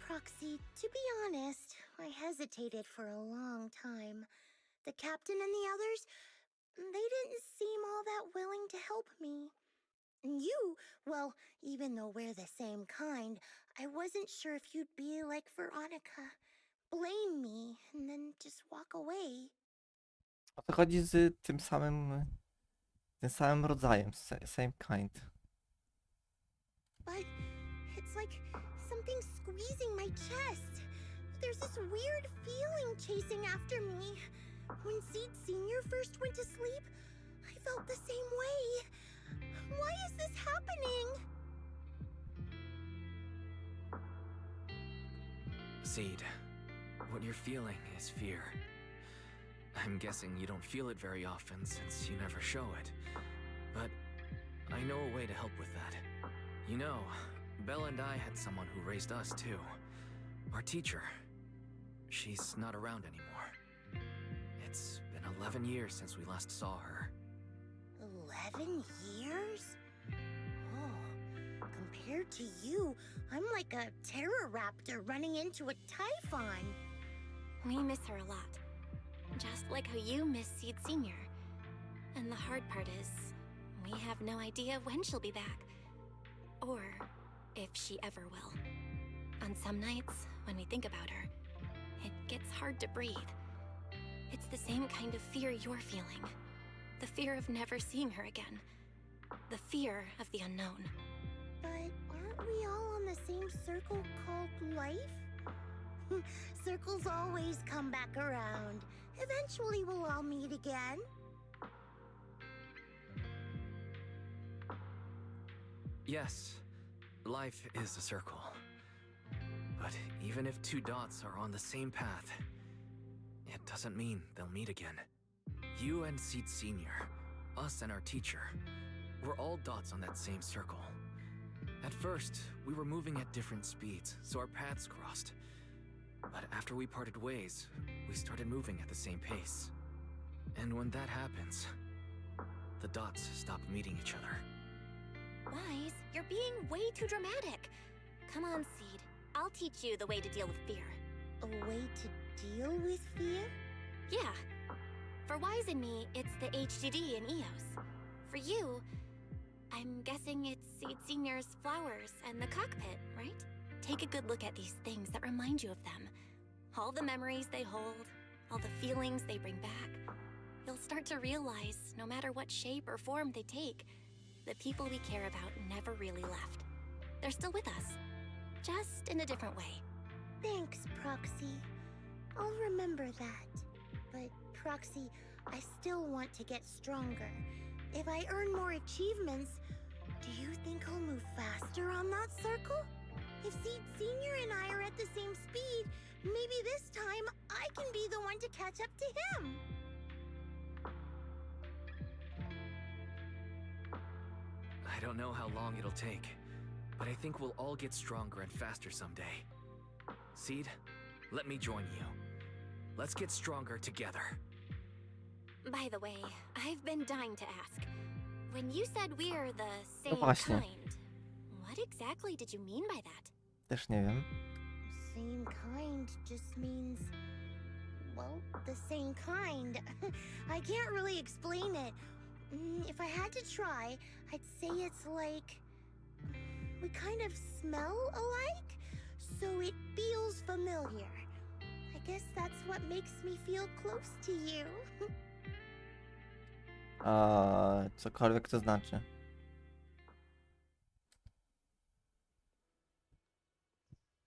Proxy, to be honest, I hesitated for a long time. The captain and the others, they didn't seem all that willing to help me. And you, well, even though we're the same kind, I wasn't sure if you'd be like Veronica. Blame me and then just walk away. O co chodzi z tym samym rodzajem, same kind. But it's like something's squeezing my chest. There's this weird feeling chasing after me. When Seed Senior first went to sleep, I felt the same way. Why is this happening? Seed, what you're feeling is fear. I'm guessing you don't feel it very often since you never show it. But I know a way to help with that. You know, Bella and I had someone who raised us too. Our teacher. She's not around anymore. It's been 11 years since we last saw her. 11 years? Oh, compared to you, I'm like a terror raptor running into a typhon. We miss her a lot. Just like how you miss Seed Senior. And the hard part is, we have no idea when she'll be back. Or if she ever will. On some nights, when we think about her, it gets hard to breathe. It's the same kind of fear you're feeling. The fear of never seeing her again. The fear of the unknown. But aren't we all on the same circle called life? Circles always come back around. Eventually we'll all meet again. Yes, life is a circle. But even if two dots are on the same path, it doesn't mean they'll meet again. You and Seed Senior, us and our teacher, we're all dots on that same circle. At first, we were moving at different speeds, so our paths crossed. But after we parted ways, we started moving at the same pace. And when that happens, the dots stop meeting each other. Wise, you're being way too dramatic. Come on, Seed. I'll teach you the way to deal with fear. A way to deal with fear? Yeah. For Wise and me, it's the HDD and EOS. For you, I'm guessing it's Seed Senior's flowers and the cockpit, right? Take a good look at these things that remind you of them. All the memories they hold, all the feelings they bring back. You'll start to realize, no matter what shape or form they take, the people we care about never really left. They're still with us, just in a different way. Thanks, Proxy. I'll remember that. But, Proxy, I still want to get stronger. If I earn more achievements, do you think I'll move faster on that circle? If Seed Senior and I are at the same speed, maybe this time I can be the one to catch up to him. I don't know how long it'll take, but I think we'll all get stronger and faster someday. Seed, let me join you. Let's get stronger together. By the way, I've been dying to ask. When you said we're the same właśnie. kind, what exactly did you mean by that? Też nie wiem. Same kind just means, well, the same kind. I can't really explain it. If I had to try, I'd say it's like we kind of smell alike, so it feels familiar. I guess that's what makes me feel close to you. Cokolwiek to znaczy.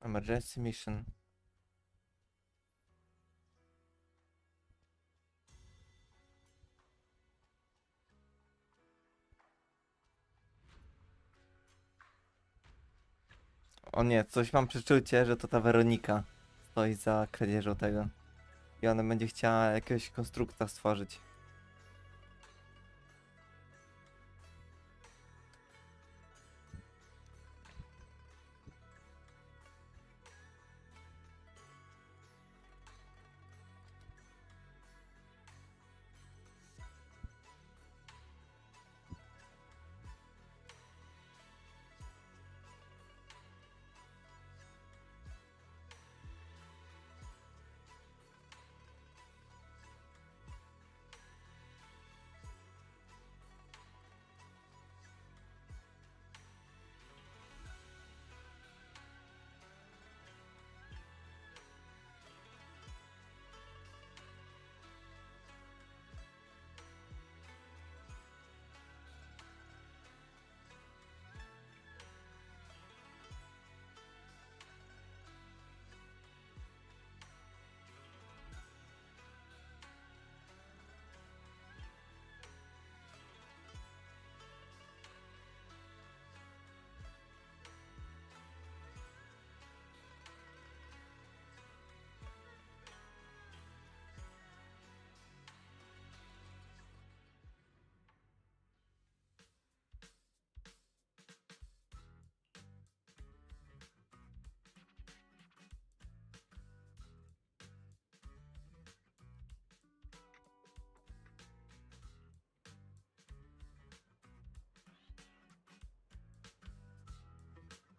Emergency mission. O nie, coś mam przeczucie, że to ta Weronika stoi za kradzieżą tego. I ona będzie chciała jakiegoś konstrukta stworzyć.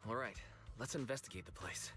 All right, let's investigate the place.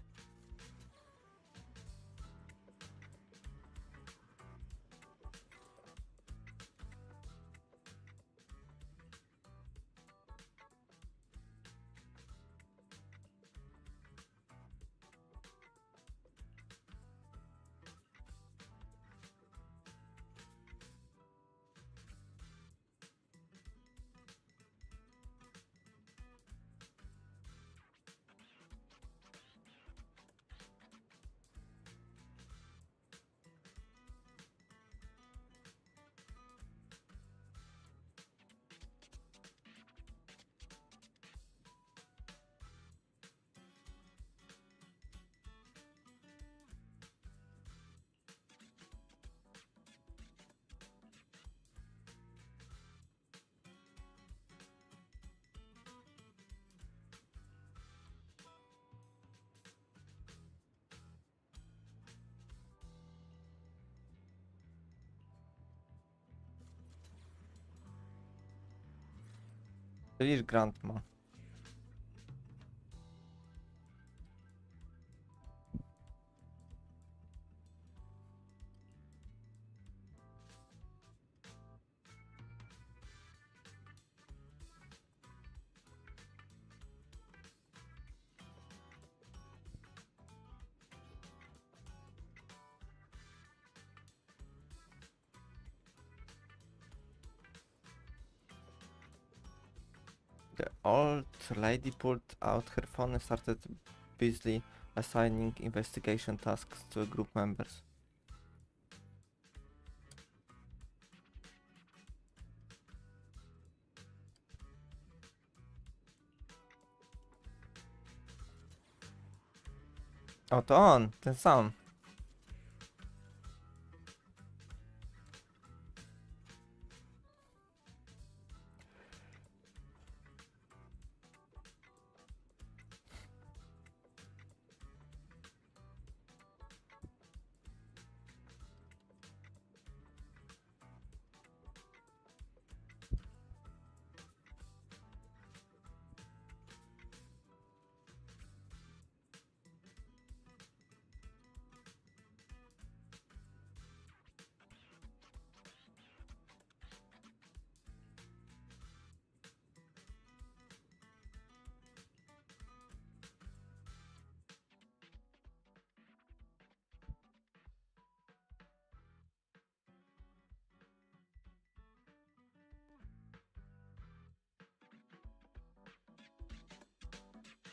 Widzisz, Grant ma. The old lady pulled out her phone and started busily assigning investigation tasks to group members. O, to on, ten sam.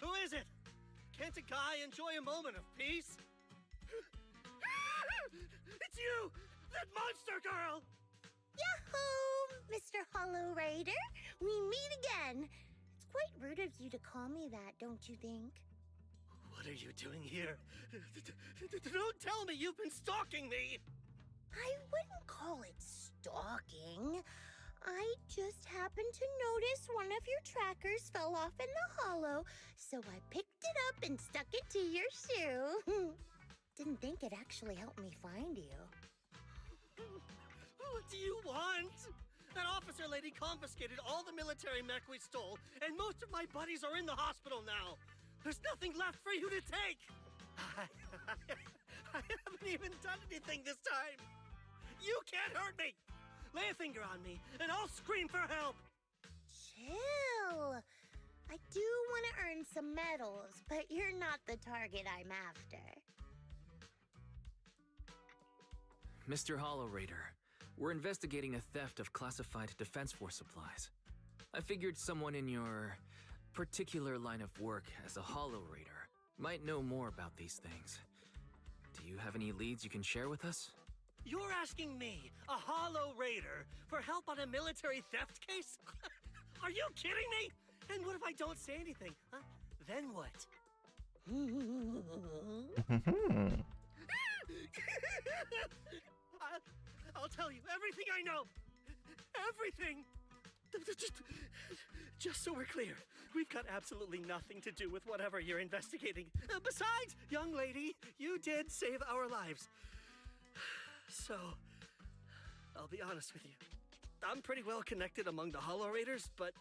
Who is it? Can't a guy enjoy a moment of peace? It's you! That monster girl! Yahoo! Mr. Hollow Raider, we meet again. It's quite rude of you to call me that, don't you think? What are you doing here? Don't tell me you've been stalking me! I wouldn't call it stalking. I just happened to notice one of your trackers fell off in the hollow, so I picked it up and stuck it to your shoe. Didn't think it actually helped me find you. What do you want? That officer lady confiscated all the military mech we stole, and most of my buddies are in the hospital now. There's nothing left for you to take. I haven't even done anything this time. You can't hurt me. Lay a finger on me, and I'll scream for help! Chill! I do want to earn some medals, but you're not the target I'm after. Mr. Hollow Raider, we're investigating a theft of classified Defense Force supplies. I figured someone in your particular line of work as a Hollow Raider might know more about these things. Do you have any leads you can share with us? You're asking me, a Hollow Raider, for help on a military theft case? Are you kidding me? And what if I don't say anything? Huh? Then what? I'll tell you everything I know. Everything. Just so we're clear, we've got absolutely nothing to do with whatever you're investigating. Besides, young lady, you did save our lives. So, I'll be honest with you. I'm pretty well connected among the Hollow Raiders, but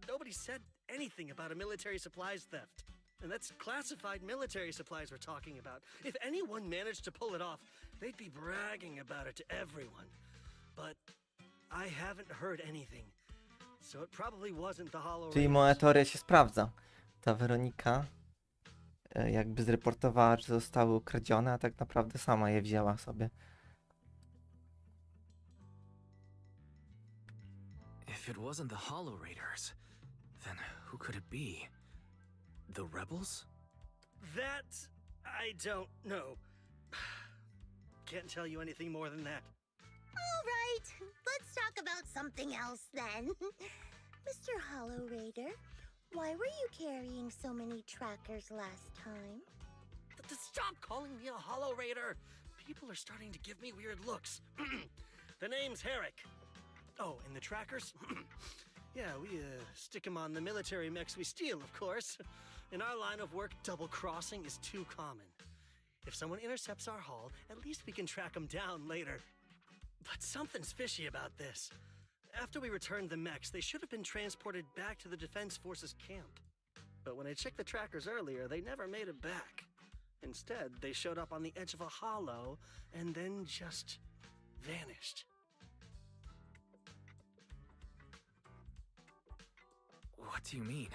nobody said anything about a military supplies theft. And that's classified military supplies we're talking about. If anyone managed to pull it off, they'd be bragging about it to everyone. But I haven't heard anything. So it probably wasn't the Hollow Czyli Raiders. moja teoria się sprawdza. Ta Weronika jakby zreportowała, że zostały ukradzione, a tak naprawdę sama je wzięła sobie. If it wasn't the Hollow Raiders, then who could it be? The rebels? That I don't know. Can't tell you anything more than that. All right, let's talk about something else then. Mr. Hollow Raider, why were you carrying so many trackers last time? Stop calling me a Hollow Raider! People are starting to give me weird looks. The name's Herrick. Oh, and the trackers? Yeah, we stick them on the military mechs we steal, of course. In our line of work, double-crossing is too common. If someone intercepts our haul, at least we can track them down later. But something's fishy about this. After we returned the mechs, they should have been transported back to the Defense Forces camp. But when I checked the trackers earlier, they never made it back. Instead, they showed up on the edge of a hollow and then just vanished. What do you mean?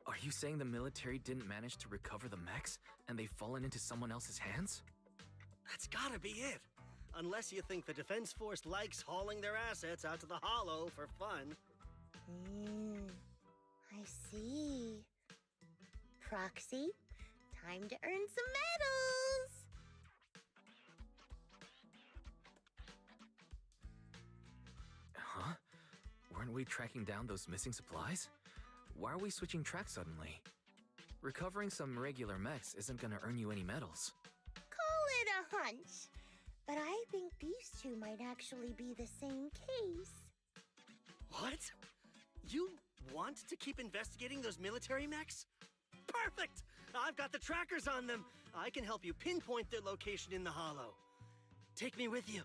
Are you saying the military didn't manage to recover the mechs and they've fallen into someone else's hands? That's gotta be it. Unless you think the Defense Force likes hauling their assets out to the hollow for fun. I see. Proxy, time to earn some medals! Huh? Weren't we tracking down those missing supplies? Why are we switching tracks suddenly? Recovering some regular mechs isn't gonna earn you any medals. Call it a hunch. But I think these two might actually be the same case. What? You want to keep investigating those military mechs? Perfect! I've got the trackers on them. I can help you pinpoint their location in the hollow. Take me with you.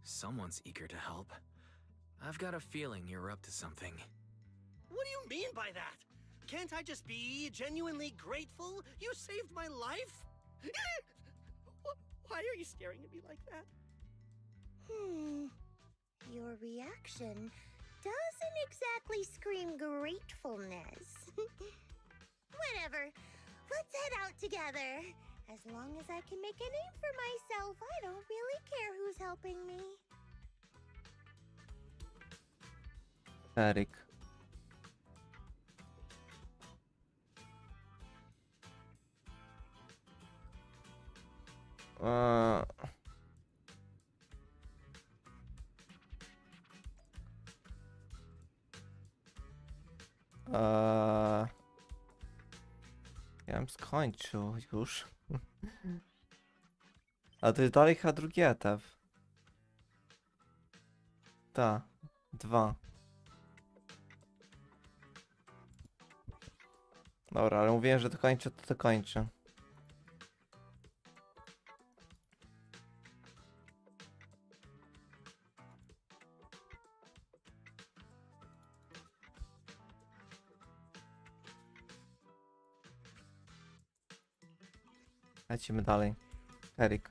Someone's eager to help. I've got a feeling you're up to something. What do you mean by that? Can't I just be genuinely grateful? You saved my life? Why are you staring at me like that? Your reaction doesn't exactly scream gratefulness. Whatever. Let's head out together. As long as I can make a name for myself, I don't really care who's helping me. Eryk. Ja bym skończył już. A to jest dalej chyba drugi etap. Ta, 2. Dobra, ale mówiłem, że to kończę, to kończę. Lecimy dalej. Eryk.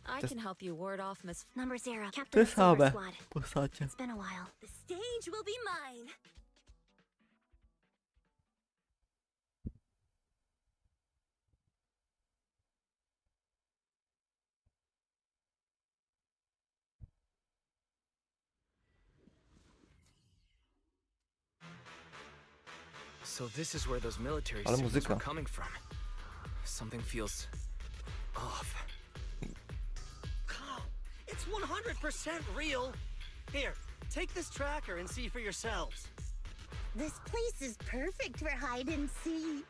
I can help you ward off Miss Number 0, Captain Te of Silver same Squad. postacie. It's been a while. The stage will be mine. So this is where those military Ale students muzyka. were coming from. Something feels off. It's 100% real. Here, take this tracker and see for yourselves. This place is perfect for hide and seek.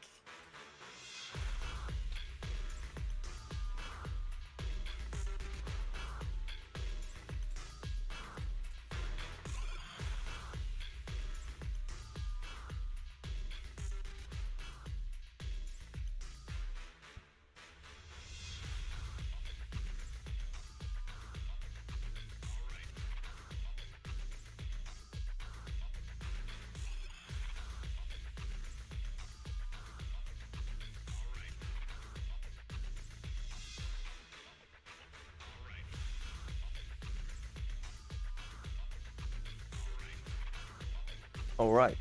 Alright.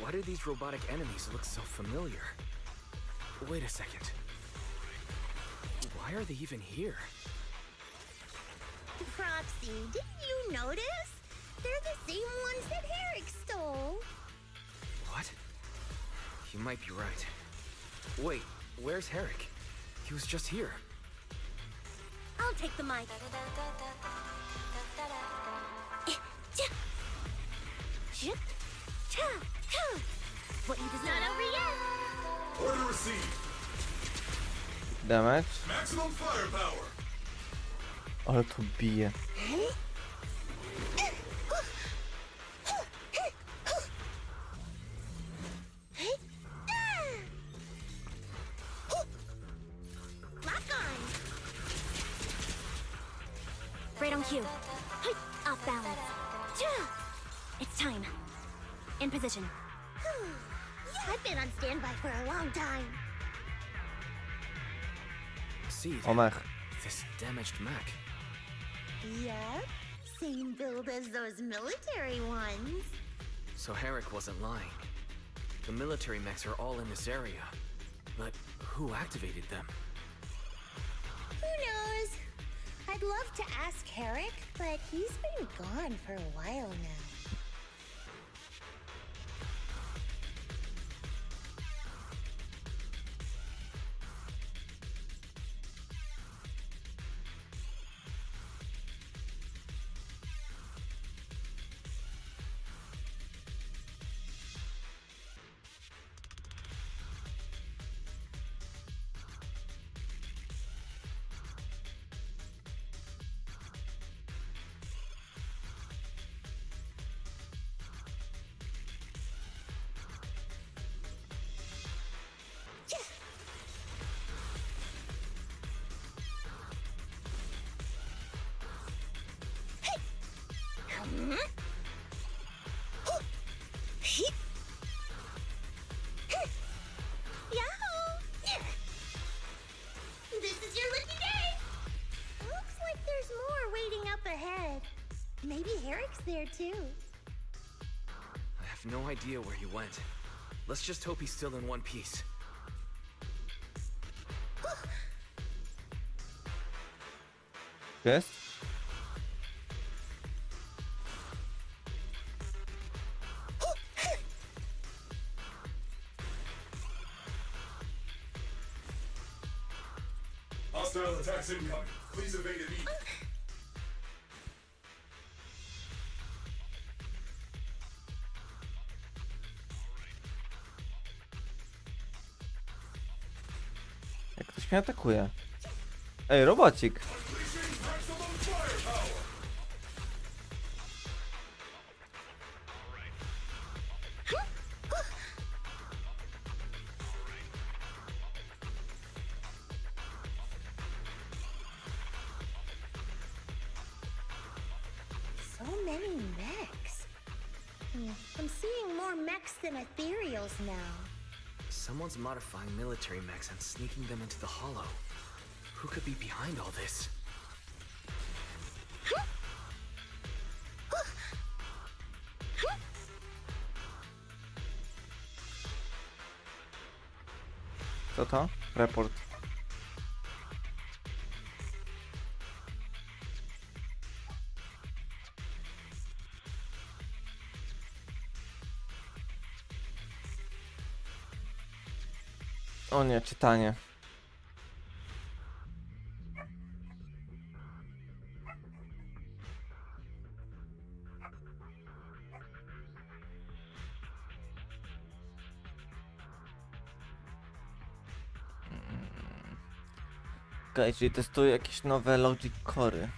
Why do these robotic enemies look so familiar? Wait a second. Why are they even here? Proxy, didn't you notice? They're the same ones that Herrick stole. What? You might be right. Wait, where's Herrick? He was just here. I'll take the mic. What is not over yet? Order received. Damage. Maximum firepower. Ale to bije. Right on cue. Off balance. It's time. In position. I've been on standby for a long time. See, O mech. this damaged mech. Yep, same build as those military ones. So Herrick wasn't lying. The military mechs are all in this area. But who activated them? Who knows? I'd love to ask Herrick, but he's been gone for a while now. This is your lucky day! Looks like there's more waiting up ahead. Maybe Herrick's there too. I have no idea where he went. Let's just hope he's still in one piece. Jest? Hostile attacks incoming. Please evade immediately. Jak ktoś mnie atakuje. Ej, robocik. So many mechs. I'm seeing more mechs than ethereals now. Someone's modifying military mechs and sneaking them into the hollow. Who could be behind all this? Co to? Report. O nie, czytanie. Okej, czyli testuję jakieś nowe logic core'y.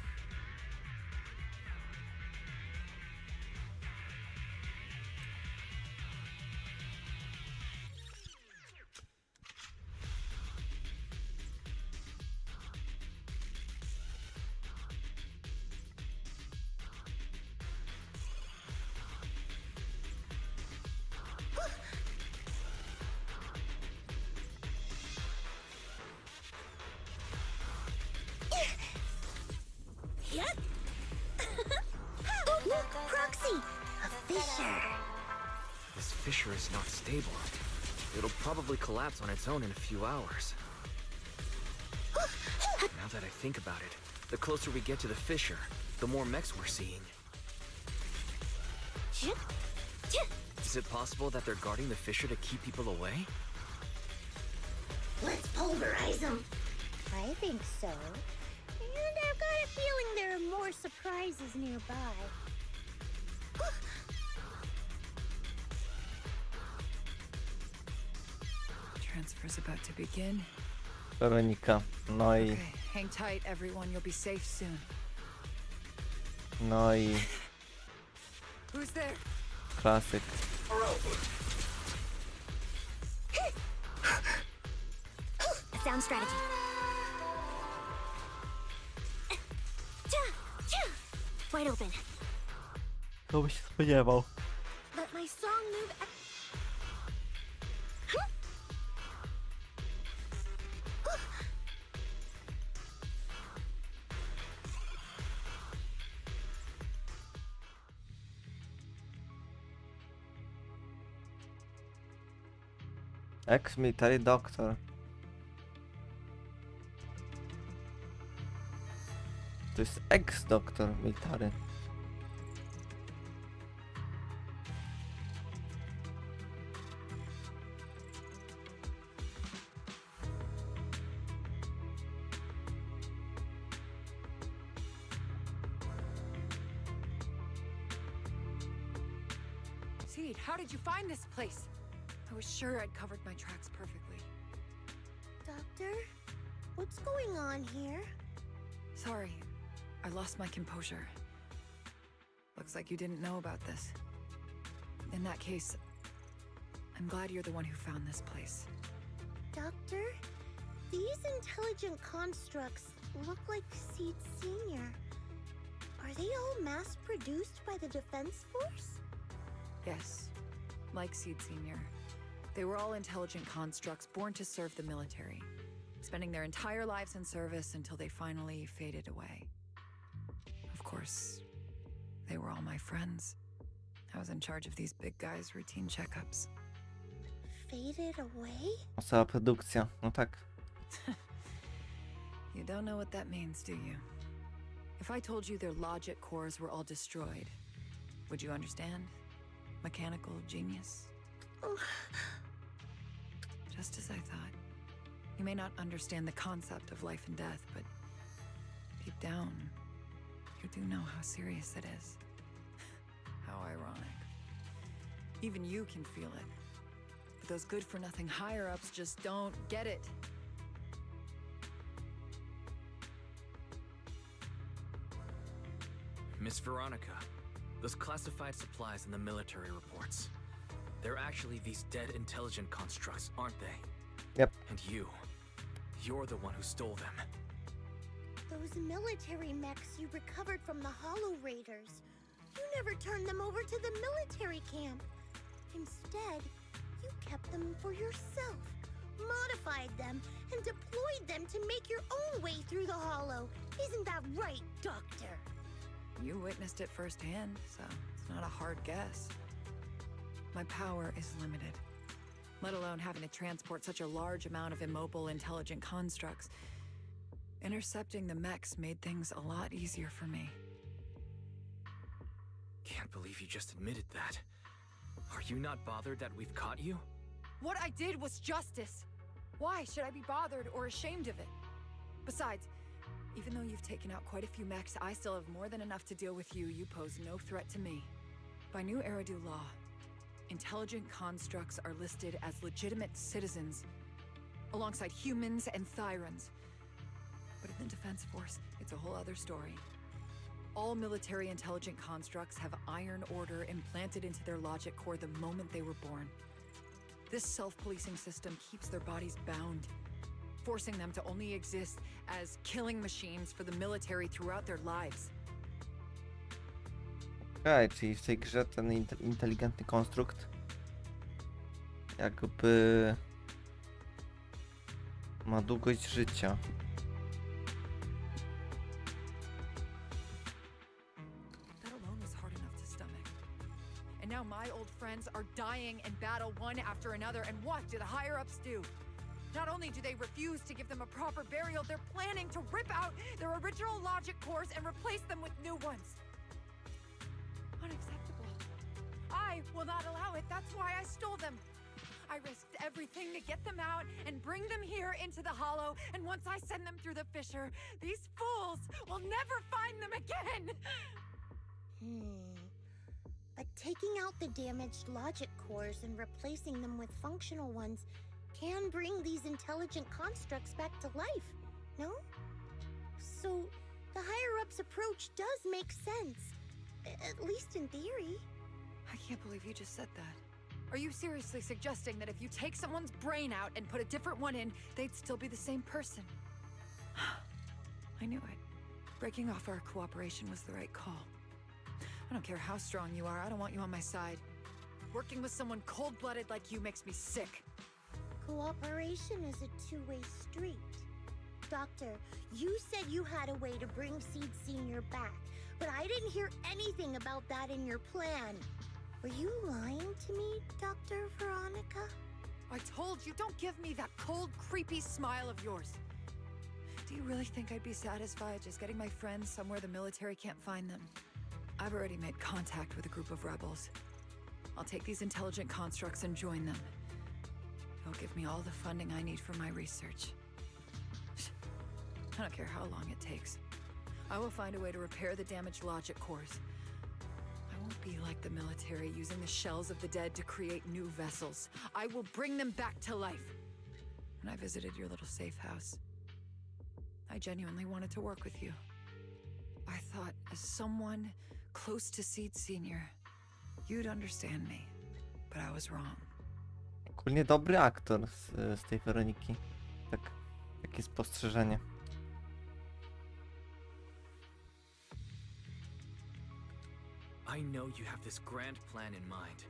Yep. Look, Proxy! A fissure. This fissure is not stable. It'll probably collapse on its own in a few hours. Now that I think about it, the closer we get to the fissure, the more mechs we're seeing. Is it possible that they're guarding the fissure to keep people away? Let's pulverize them. I think so. And I've got a feeling there are more surprises nearby. Transfer's about to begin. Weronika. No i... Okay, hang tight, everyone. You'll be safe soon. No i... Who's there? Klasyk. Sound strategy. Wide open. Kto by się spodziewał? Let my song move. Ex-military doctor. To jest ex-doktor military. Seed, how did you find this place? I was sure I'd covered my tracks perfectly. Doctor, what's going on here? Sorry, I lost my composure. Looks like you didn't know about this. In that case, I'm glad you're the one who found this place. Doctor, these intelligent constructs look like Seed Senior. Are they all mass-produced by the Defense Force? Yes, like Seed Senior. They were all intelligent constructs born to serve the military, spending their entire lives in service until they finally faded away. Of course, they were all my friends. I was in charge of these big guys' routine checkups. Faded away? Cała produkcja, no tak. You don't know what that means, do you? If I told you their logic cores were all destroyed, would you understand? Mechanical genius? Just as I thought. You may not understand the concept of life and death, but deep down, you do know how serious it is. How ironic. Even you can feel it. But those good-for-nothing higher-ups just don't get it. Miss Veronica, those classified supplies in the military reports, they're actually these dead intelligent constructs, aren't they? Yep. And you're the one who stole them. Those military mechs you recovered from the Hollow Raiders. You never turned them over to the military camp. Instead, you kept them for yourself, modified them, and deployed them to make your own way through the Hollow. Isn't that right, Doctor? You witnessed it firsthand, so it's not a hard guess. My power is limited, let alone having to transport such a large amount of immobile, intelligent constructs. Intercepting the mechs made things a lot easier for me. Can't believe you just admitted that. Are you not bothered that we've caught you? What I did was justice. Why should I be bothered or ashamed of it? Besides, even though you've taken out quite a few mechs, I still have more than enough to deal with you. You pose no threat to me. By new Eridu law, intelligent constructs are listed as legitimate citizens, alongside humans and Thyrans. But in the Defense Force, it's a whole other story. All military intelligent constructs have Iron Order implanted into their logic core the moment they were born. This self-policing system keeps their bodies bound, forcing them to only exist as killing machines for the military throughout their lives. Okej, czyli w tej grze ten inteligentny konstrukt jakby ma długość życia. And now my old friends are dying in battle one after another, and what do the higher-ups do? Not only do they refuse to give them a proper burial, they're planning to rip out their original logic cores and replace them with new ones. Unacceptable. I will not allow it. That's why I stole them. I risked everything to get them out and bring them here into the Hollow, and once I send them through the fissure, these fools will never find them again! But taking out the damaged logic cores and replacing them with functional ones can bring these intelligent constructs back to life, no? So, the higher-ups approach does make sense. At least in theory. I can't believe you just said that. Are you seriously suggesting that if you take someone's brain out and put a different one in, they'd still be the same person? I knew it. Breaking off our cooperation was the right call. I don't care how strong you are, I don't want you on my side. Working with someone cold-blooded like you makes me sick. Cooperation is a two-way street. Doctor, you said you had a way to bring Seed Senior back, but I didn't hear anything about that in your plan. Were you lying to me, Dr. Veronica? I told you, don't give me that cold, creepy smile of yours. Do you really think I'd be satisfied just getting my friends somewhere the military can't find them? I've already made contact with a group of rebels. I'll take these intelligent constructs and join them. They'll give me all the funding I need for my research. I don't care how long it takes. I will find a way to repair the damaged logic cores. I won't be like the military, using the shells of the dead to create new vessels. I will bring them back to life. When I visited your little safe house, I genuinely wanted to work with you. I thought, as someone close to Seed Senior, you'd understand me, but I was wrong. Ogólnie dobry aktor z tej Weroniki. Tak, takie spostrzeżenie. I know you have this grand plan in mind,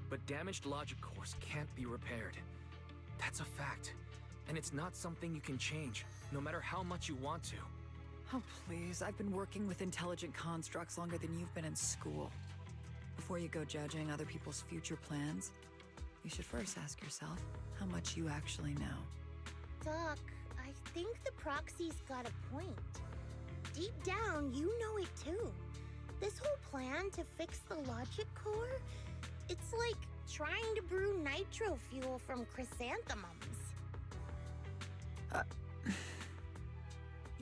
but damaged logic cores can't be repaired. That's a fact, and it's not something you can change, no matter how much you want to. Oh, please, I've been working with intelligent constructs longer than you've been in school. Before you go judging other people's future plans, you should first ask yourself how much you actually know. Doc, I think the proxy's got a point. Deep down, you know it too. This whole plan to fix the logic core, it's like trying to brew nitro fuel from chrysanthemums.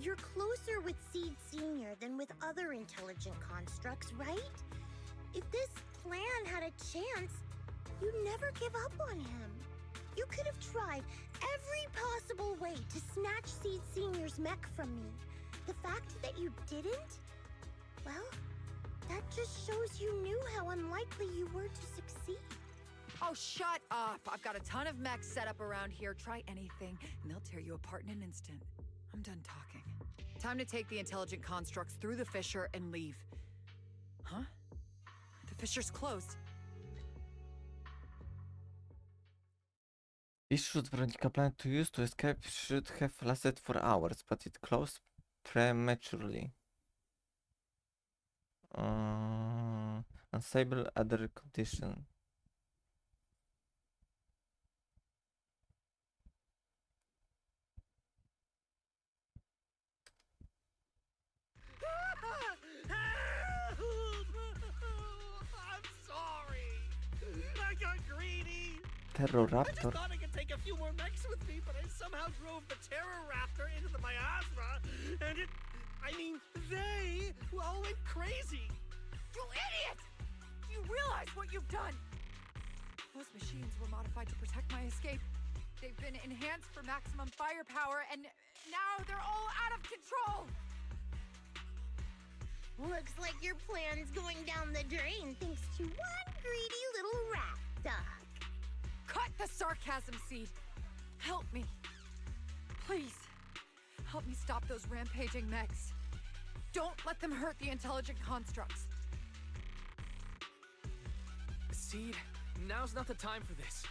You're closer with Seed Senior than with other intelligent constructs, right? If this plan had a chance, you'd never give up on him. You could have tried every possible way to snatch Seed Senior's mech from me. The fact that you didn't, well, that just shows you knew how unlikely you were to succeed. Oh, shut up! I've got a ton of mechs set up around here. Try anything, and they'll tear you apart in an instant. I'm done talking. Time to take the intelligent constructs through the fissure and leave. Huh? The fissure's closed. This route Veronica planned to use to escape should have lasted for hours, but it closed prematurely. Unstable other condition. I'm sorry. I got greedy. I just Terroraptor. thought I could take a few more mechs with me, but I somehow drove the Terror Raptor into the miasma, and they all went crazy. You idiot! Do you realize what you've done? Those machines were modified to protect my escape. They've been enhanced for maximum firepower, and now they're all out of control! Looks like your plan's going down the drain thanks to one greedy little rat, Doc. Cut the sarcasm, Seed. Help me. Please. Help me stop those rampaging mechs. Don't let them hurt the intelligent constructs. Seed, now's not the time for this.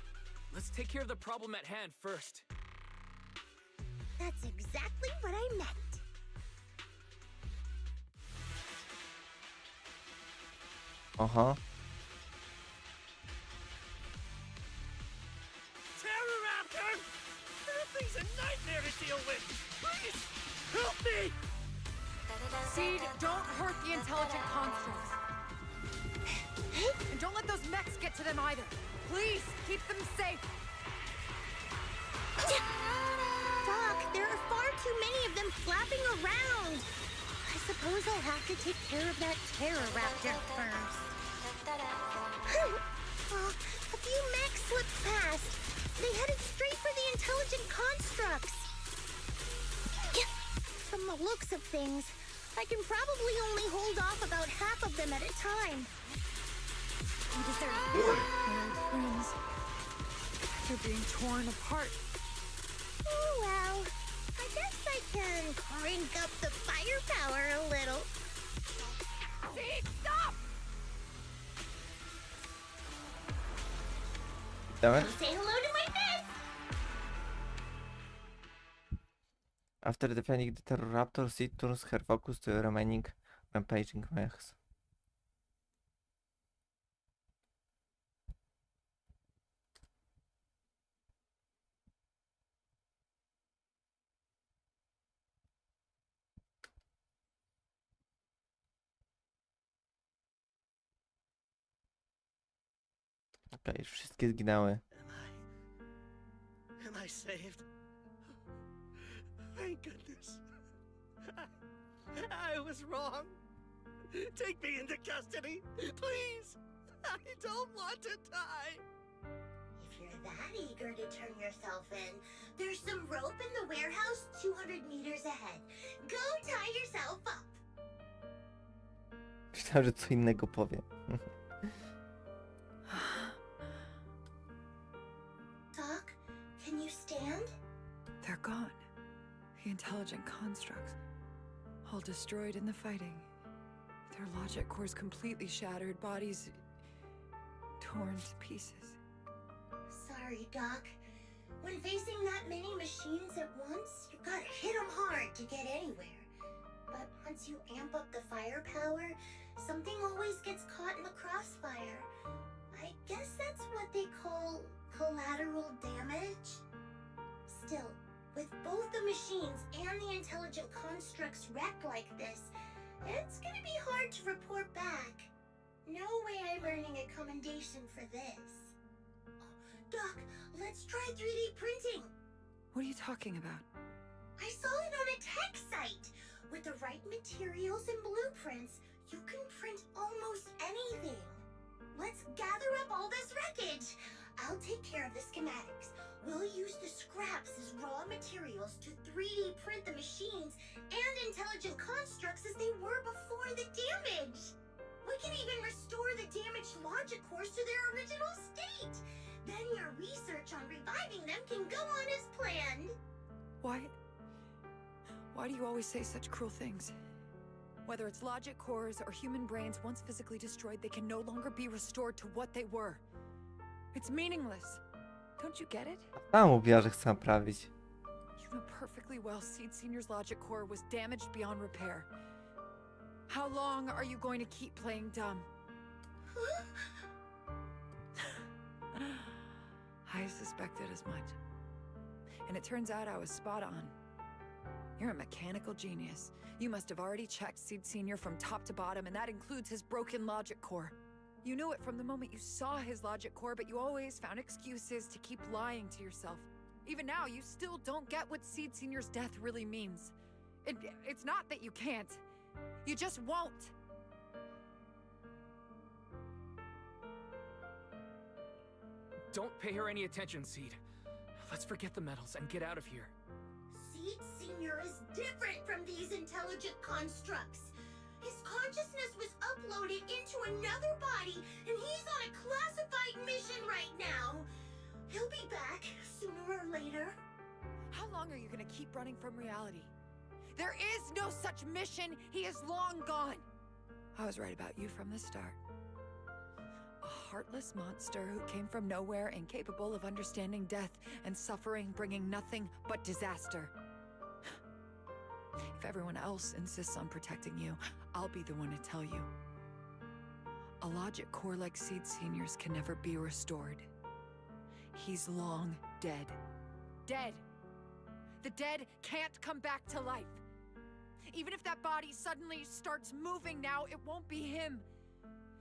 Let's take care of the problem at hand first. That's exactly what I meant. unearth the intelligent constructs. And don't let those mechs get to them either. Please, keep them safe. Doc, there are far too many of them flapping around. I suppose I'll have to take care of that terror raptor first. A few mechs slipped past. They headed straight for the intelligent constructs. From the looks of things, I can probably only hold off about half of them at a time. You deserve it. My old friends. They're being torn apart. Oh well. I guess I can crank up the firepower a little. See? Stop! Damn it. Say hello to my fist! After defending the Terror Raptor, Sid turns her focus to the remaining rampaging mechs. Okej, już wszystkie zginęły. Am I saved? Thank goodness. I was wrong. Take me into custody, please. I don't want to die. If you're that eager to turn yourself in, there's some rope in the warehouse 200 meters ahead. Go tie yourself up. Myślałem, że co innego powie. Doc, can you stand? They're gone. The intelligent constructs. All destroyed in the fighting. Their logic cores completely shattered, bodies torn to pieces. Sorry, Doc. When facing that many machines at once, you gotta hit them hard to get anywhere. But once you amp up the firepower, something always gets caught in the crossfire. I guess that's what they call collateral damage. Still, with both the machines and the intelligent constructs wrecked like this, it's gonna be hard to report back. No way I'm earning a commendation for this. Doc, let's try 3D printing. What are you talking about? I saw it on a tech site. With the right materials and blueprints, you can print almost anything. Let's gather up all this wreckage. I'll take care of the schematics. We'll use the scraps as raw materials to 3D print the machines and intelligent constructs as they were before the damage. We can even restore the damaged logic cores to their original state. Then your research on reviving them can go on as planned. Why do you always say such cruel things? Whether it's logic cores or human brains, once physically destroyed, they can no longer be restored to what they were. It's meaningless. Don't you get it? Tam mówiła, że chce naprawić. You know perfectly well Seed Senior's logic core was damaged beyond repair. How long are you going to keep playing dumb? I suspected as much. And it turns out I was spot on. You're a mechanical genius. You must have already checked Seed Senior from top to bottom, and that includes his broken logic core. You knew it from the moment you saw his logic core, but you always found excuses to keep lying to yourself. Even now, you still don't get what Seed Senior's death really means. It's not that you can't. You just won't. Don't pay her any attention, Seed. Let's forget the medals and get out of here. Seed Senior is different from these intelligent constructs. His consciousness was uploaded into another body, and he's on a classified mission right now. He'll be back sooner or later. How long are you gonna keep running from reality? There is no such mission. He is long gone. I was right about you from the start. A heartless monster who came from nowhere, incapable of understanding death and suffering, bringing nothing but disaster. If everyone else insists on protecting you, I'll be the one to tell you. A logic core like Seed Senior's can never be restored. He's long dead. Dead! The dead can't come back to life. Even if that body suddenly starts moving now, it won't be him.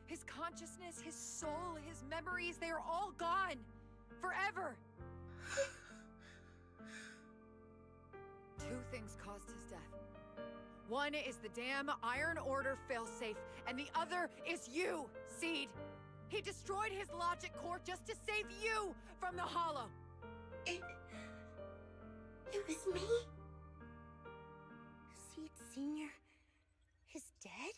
His consciousness, his soul, his memories, they are all gone. Forever. Two things caused his death. One is the damn Iron Order failsafe, and the other is you, Seed. He destroyed his logic core just to save you from the Hollow. It was me? Seed Senior is dead?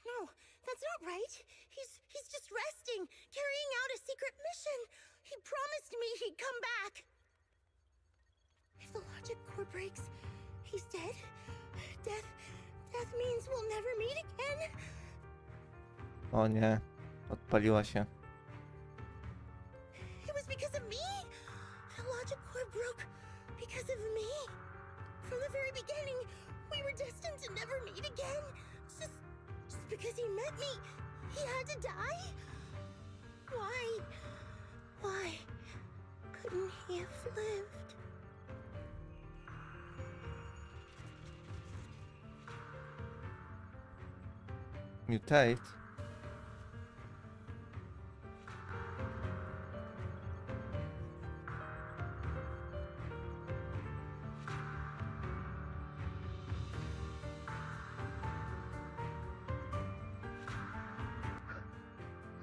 No, that's not right. He's just resting, carrying out a secret mission. He promised me he'd come back. If the logic core breaks, he's dead. Death means we'll never meet again. O nie, odpaliła się. It was because of me. The logic core broke because of me. From the very beginning, we were destined to never meet again. Just because he met me, he had to die? Why couldn't he have lived? Mutate?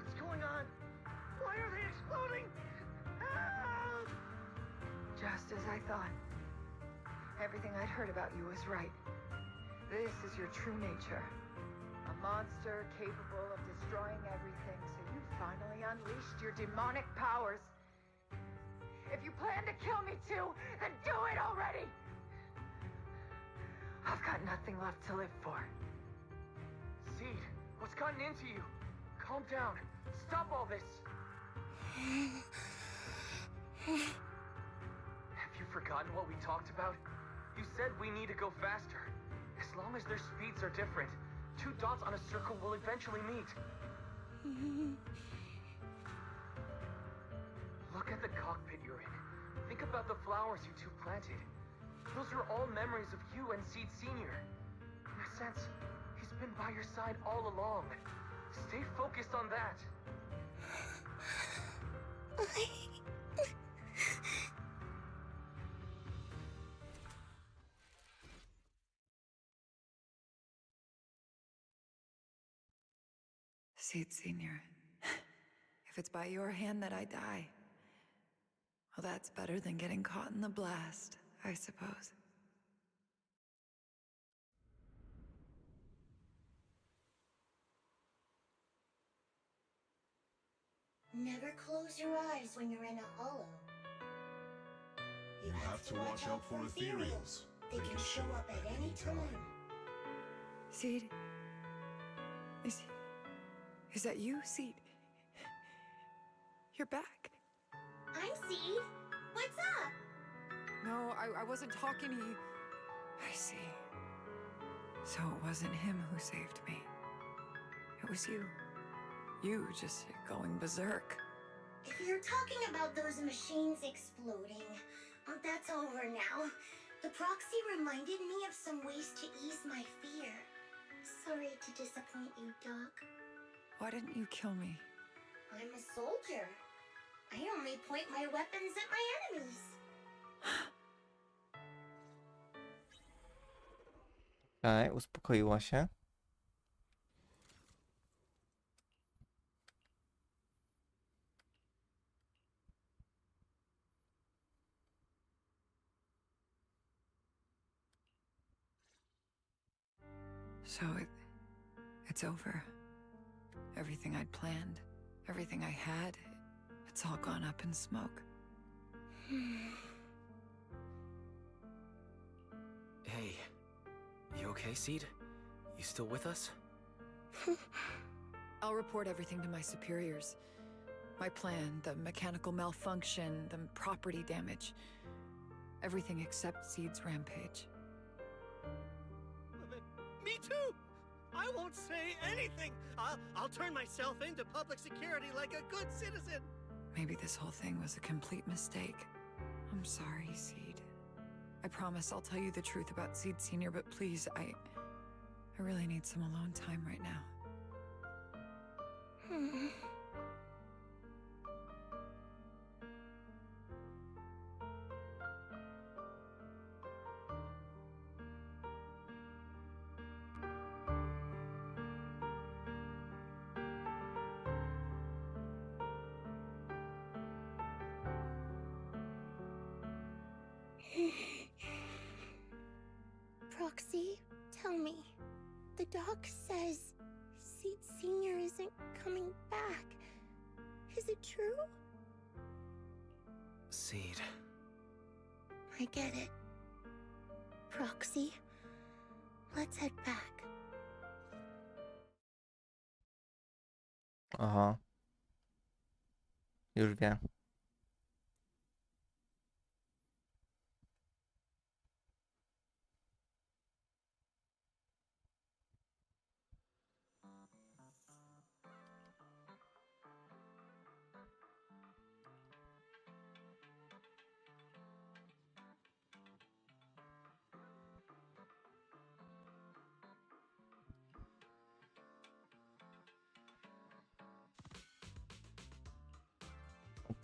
What's going on? Why are they exploding? Help! Just as I thought. Everything I'd heard about you was right. This is your true nature. A monster capable of destroying everything, so you finally unleashed your demonic powers. If you plan to kill me too, then do it already! I've got nothing left to live for. Seed, what's gotten into you? Calm down. Stop all this. Have you forgotten what we talked about? You said we need to go faster. As long as their speeds are different, two dots on a circle will eventually meet. Look at the cockpit you're in. Think about the flowers you two planted. Those are all memories of you and Seed Senior. In a sense, he's been by your side all along. Stay focused on that. Seed Senior, if it's by your hand that I die, well, that's better than getting caught in the blast, I suppose. Never close your eyes when you're in a hollow. You have to watch out for ethereals. They can show up at any time. Seed? Is that you, Seed? You're back. I'm Seed. What's up? No, I wasn't talking to you. I see. So it wasn't him who saved me. It was you. You just going berserk. If you're talking about those machines exploding, that's over now. The proxy reminded me of some ways to ease my fear. Sorry to disappoint you, Doc. Why didn't you kill me? I'm a soldier. I only point my weapons at my enemies. Okej, uspokoiła się. So it's over. Everything I'd planned, everything I had, it's all gone up in smoke. Hey, you okay, Seed? You still with us? I'll report everything to my superiors. My plan, the mechanical malfunction, the property damage. Everything except Seed's rampage. Me too! I won't say anything! I'll turn myself into public security like a good citizen! Maybe this whole thing was a complete mistake. I'm sorry, Seed. I promise I'll tell you the truth about Seed Senior, but please, I really need some alone time right now. Proxy, tell me. The doc says Seed Senior isn't coming back. Is it true? Seed. I get it. Proxy, let's head back. Aha. Już wiem.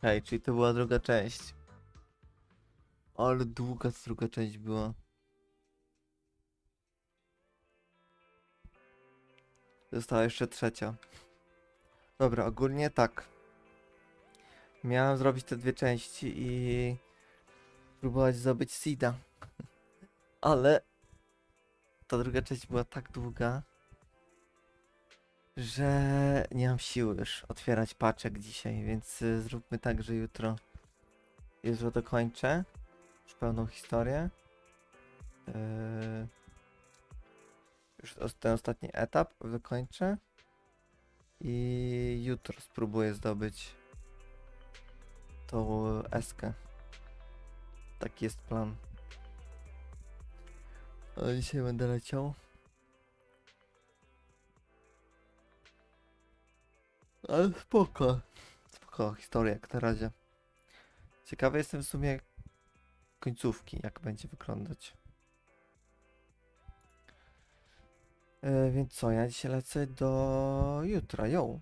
Okej, czyli to była druga część. Ale długa ta druga część była. Została jeszcze trzecia. Dobra, ogólnie tak. Miałem zrobić te dwie części i próbować zdobyć Seeda. Ale ta druga część była tak długa, że nie mam siły już otwierać paczek dzisiaj, więc zróbmy tak, że jutro dokończę już pełną historię. Już ten ostatni etap dokończę i jutro spróbuję zdobyć tą eskę. Taki jest plan. A dzisiaj będę leciał. Ale spoko. Spoko historia jak na razie. Ciekawy jestem w sumie końcówki, jak będzie wyglądać. Więc co, ja dzisiaj lecę do jutra, ją.